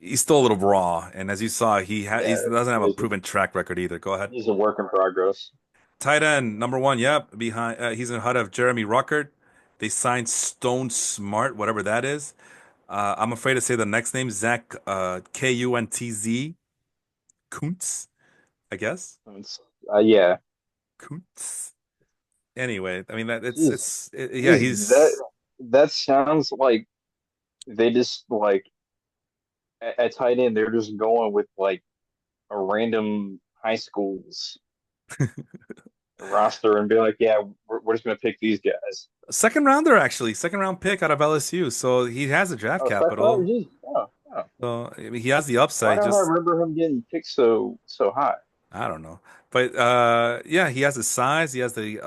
little raw. And as you saw, he yeah, doesn't have a he's a, proven track record either. Go ahead. he's a work in progress. Tight end, number one, yep, behind he's in HUD of Jeremy Ruckert. They signed Stone Smart, whatever that is. I'm afraid to say the next name, Zach Kuntz, Kuntz, I guess. It's, yeah, Kuntz. Anyway, I mean that jeez, yeah, jeez, he's that sounds like they just like at tight end they're just going with like a random high school's roster and be like, yeah, we're just gonna pick these guys. a second rounder actually, second round pick out of LSU. So he has a draft Oh, second round, capital. jeez, oh, oh. So I mean, he has the Why upside. don't I Just remember him getting picked so high? I don't know. But yeah, he has the size, he has the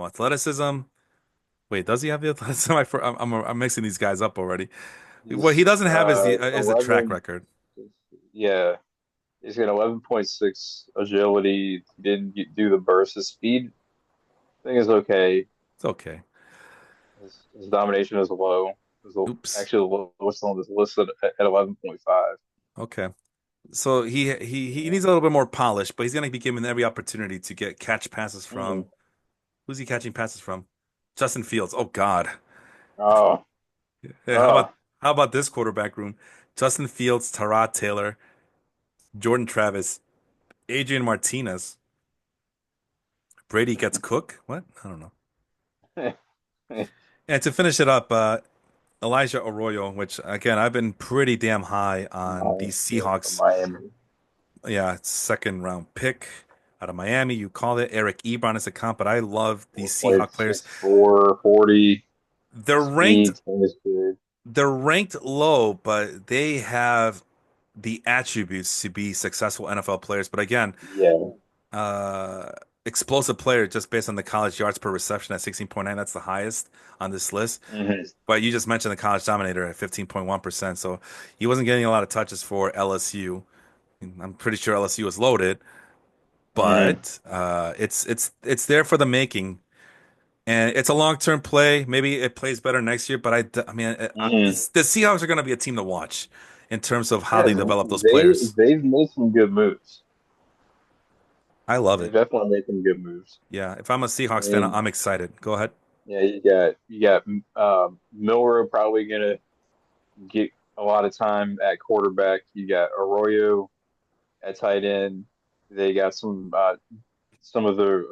athleticism. Wait, does he have the athleticism? I'm mixing these guys up already. What he He's doesn't have is the track 11. record. Yeah, he's got 11.6 agility. He didn't do the burst. His speed thing is okay. It's okay. His domination is low. Oops. Actually the lowest on this list at 11.5. Okay. So he needs a little bit more polish, but he's gonna be given every opportunity to get catch passes from. Mm. Who's he catching passes from? Justin Fields. Oh God. Oh, Hey, oh. how about this quarterback room? Justin Fields, Tyrod Taylor, Jordan Travis, Adrian Martinez. Brady gets Cook. What? I don't know. And to finish it up, Elijah Arroyo, which again I've been pretty damn high on the Yeah, from Seahawks. Miami. Yeah, second round pick out of Miami. You call it Eric Ebron as a comp, but I love these Seahawk players. 4.64, 40 They're ranked speed. Is good. they're ranked low, but they have the attributes to be successful NFL players. But again, Yeah. uh, explosive player just based on the college yards per reception at 16.9. That's the highest on this list. Hmm. But you just mentioned the college dominator at 15.1%. So he wasn't getting a lot of touches for LSU. I'm pretty sure LSU was loaded, Hmm. but it's there for the making. And it's a long-term play. Maybe it plays better next year, but I mean, Hmm. the Seahawks are going to be a team to watch in terms of how Yeah, they develop those they players. they've made some good moves. I love They've it. definitely made some good moves. Yeah, if I'm a I Seahawks fan, mean, I'm excited. Go ahead. yeah, you got Milrow probably gonna get a lot of time at quarterback. You got Arroyo at tight end. They got some of the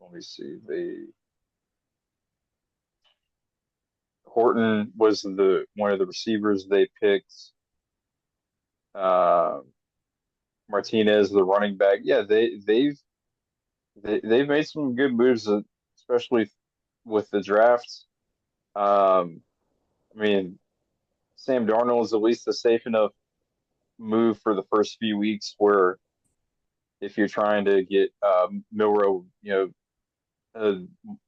let me see. The Horton was the one of the receivers they picked. Uh, Martinez, the running back. Yeah, they've made some good moves, especially with the draft. Um, I mean, Sam Darnold is at least a safe enough move for the first few weeks. Where if you're trying to get Milrow,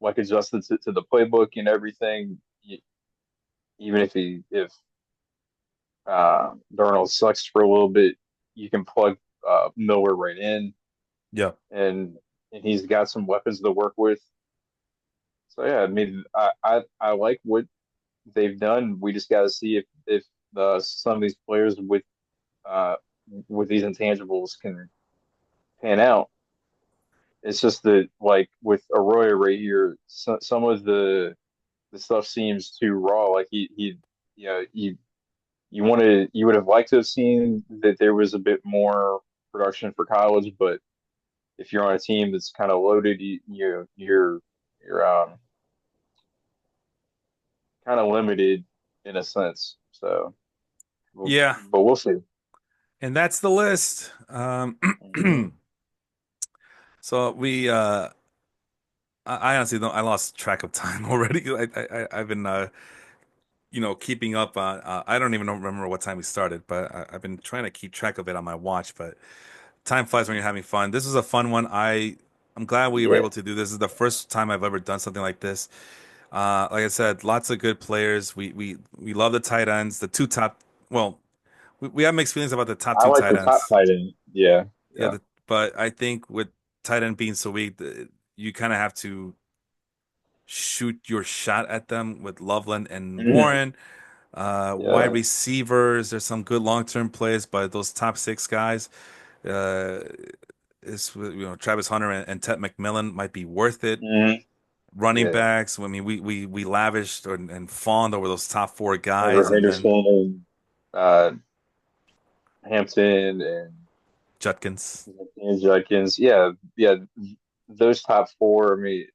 like adjusted to the playbook and everything, even if Darnold sucks for a little bit, you can plug Miller right in, Yeah. and he's got some weapons to work with. So yeah, I mean, I like what they've done. We just got to see if some of these players uh, with these intangibles can pan out. It's just that like with Arroyo right here, some of the stuff seems too raw. Like he you know you would have liked to have seen that there was a bit more production for college, but if you're on a team that's kind of loaded, you're kind of limited in a sense. So, Yeah, but we'll see. and that's the list. Hmm. So I honestly don't. I lost track of time already. I've been keeping up on. I don't even remember what time we started, but I've been trying to keep track of it on my watch. But time flies when you're having fun. This was a fun one. I'm glad we were Yeah, able to do this. This is the first time I've ever done something like this. Like I said, lots of good players. We love the tight ends. The two top. Well, we have mixed feelings about the top I two like tight the top ends. tight end. Yeah, Yeah, yeah. but I think with tight end being so weak, you kind of have to shoot your shot at them with Loveland and Hmm. Warren. Wide Yeah. receivers, there's some good long-term plays, but those top six guys, uh, Travis Hunter and Ted McMillan might be worth it. Hmm. Running Yeah. backs, I mean, we lavished and fawned over those top four Over guys, and then Henderson and Hampton Judkins. and Judkins. Yeah, yeah. Those top four. I mean,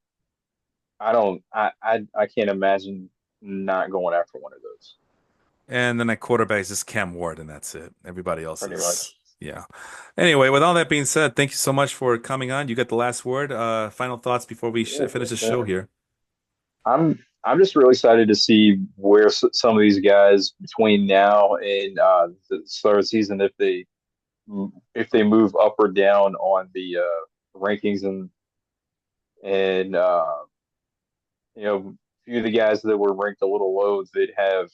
I can't imagine not going after one of those. And then at quarterback is just Cam Ward, and that's it. Everybody else Pretty is, much. yeah. Anyway, with all that being said, thank you so much for coming on. You got the last word. Final thoughts before we sh Yeah, of finish the course, show man. here. I'm just really excited to see where some of these guys between now and the start of the season, if they move up or down on the rankings and a few of the guys that were ranked a little low that have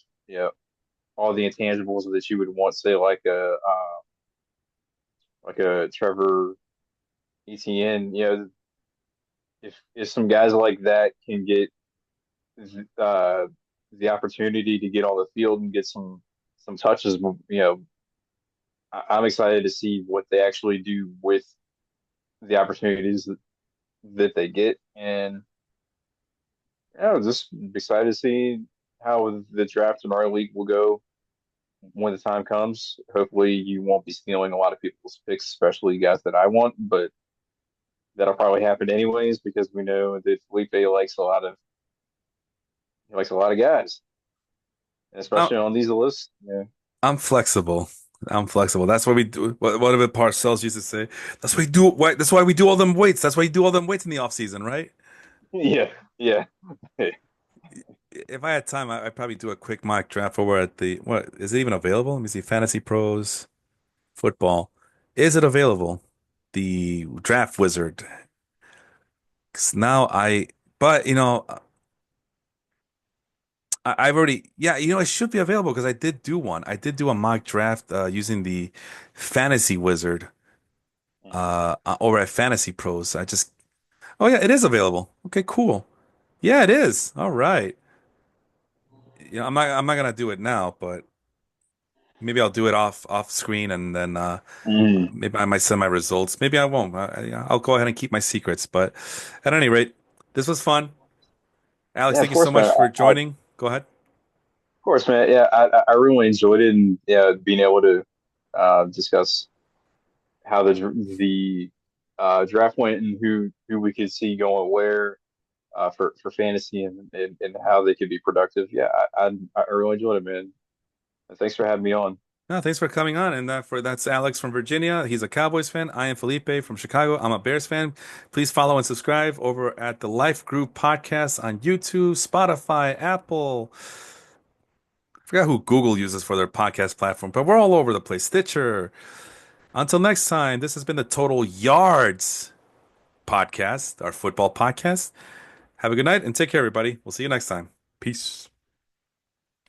all the intangibles that you would want, say like a Trevor Etienne. If some guys like that can get uh, the opportunity to get on the field and get some touches, I'm excited to see what they actually do with the opportunities that they get, and I'm just excited to see how the draft in our league will go when the time comes. Hopefully, you won't be stealing a lot of people's picks, especially guys that I want, but that'll probably happen anyways because we know that Felipe likes a lot of guys, and I'm, especially on these lists. Yeah, I'm flexible. I'm flexible. That's what we do. What did Parcells used to say? That's why we do. Why? That's why we do all them weights. That's why you do all them weights in the off season, right? yeah, yeah. If I had time, I'd probably do a quick mock draft over at the what is it even available? Let me see. Fantasy Pros Football. Is it available? The Draft Wizard. 'Cause now but I've already, yeah, it should be available because I did do one. I did do a mock draft using the Fantasy Wizard Mhm. over at Fantasy Pros. Oh yeah, it is available. Okay, cool. Yeah, it is. All right. Yeah, I'm not gonna do it now, but maybe I'll do it off screen and then Mhm. maybe I might send my results. Maybe I won't. I'll go ahead and keep my secrets. But at any rate, this was fun. Alex, Yeah, thank of you so course, man. much for Of joining. Go ahead. course, man. Yeah, I really enjoyed it, and yeah, being able to discuss how the draft went and who we could see going where for fantasy and how they could be productive. Yeah, I really enjoyed it, man. And thanks for having me on. No, thanks for coming on. And that's Alex from Virginia. He's a Cowboys fan. I am Felipe from Chicago. I'm a Bears fan. Please follow and subscribe over at the Life Group Podcast on YouTube, Spotify, Apple. I forgot who Google uses for their podcast platform, but we're all over the place. Stitcher. Until next time, this has been the Total Yards podcast, our football podcast. Have a good night and take care, everybody. We'll see you next time. Peace.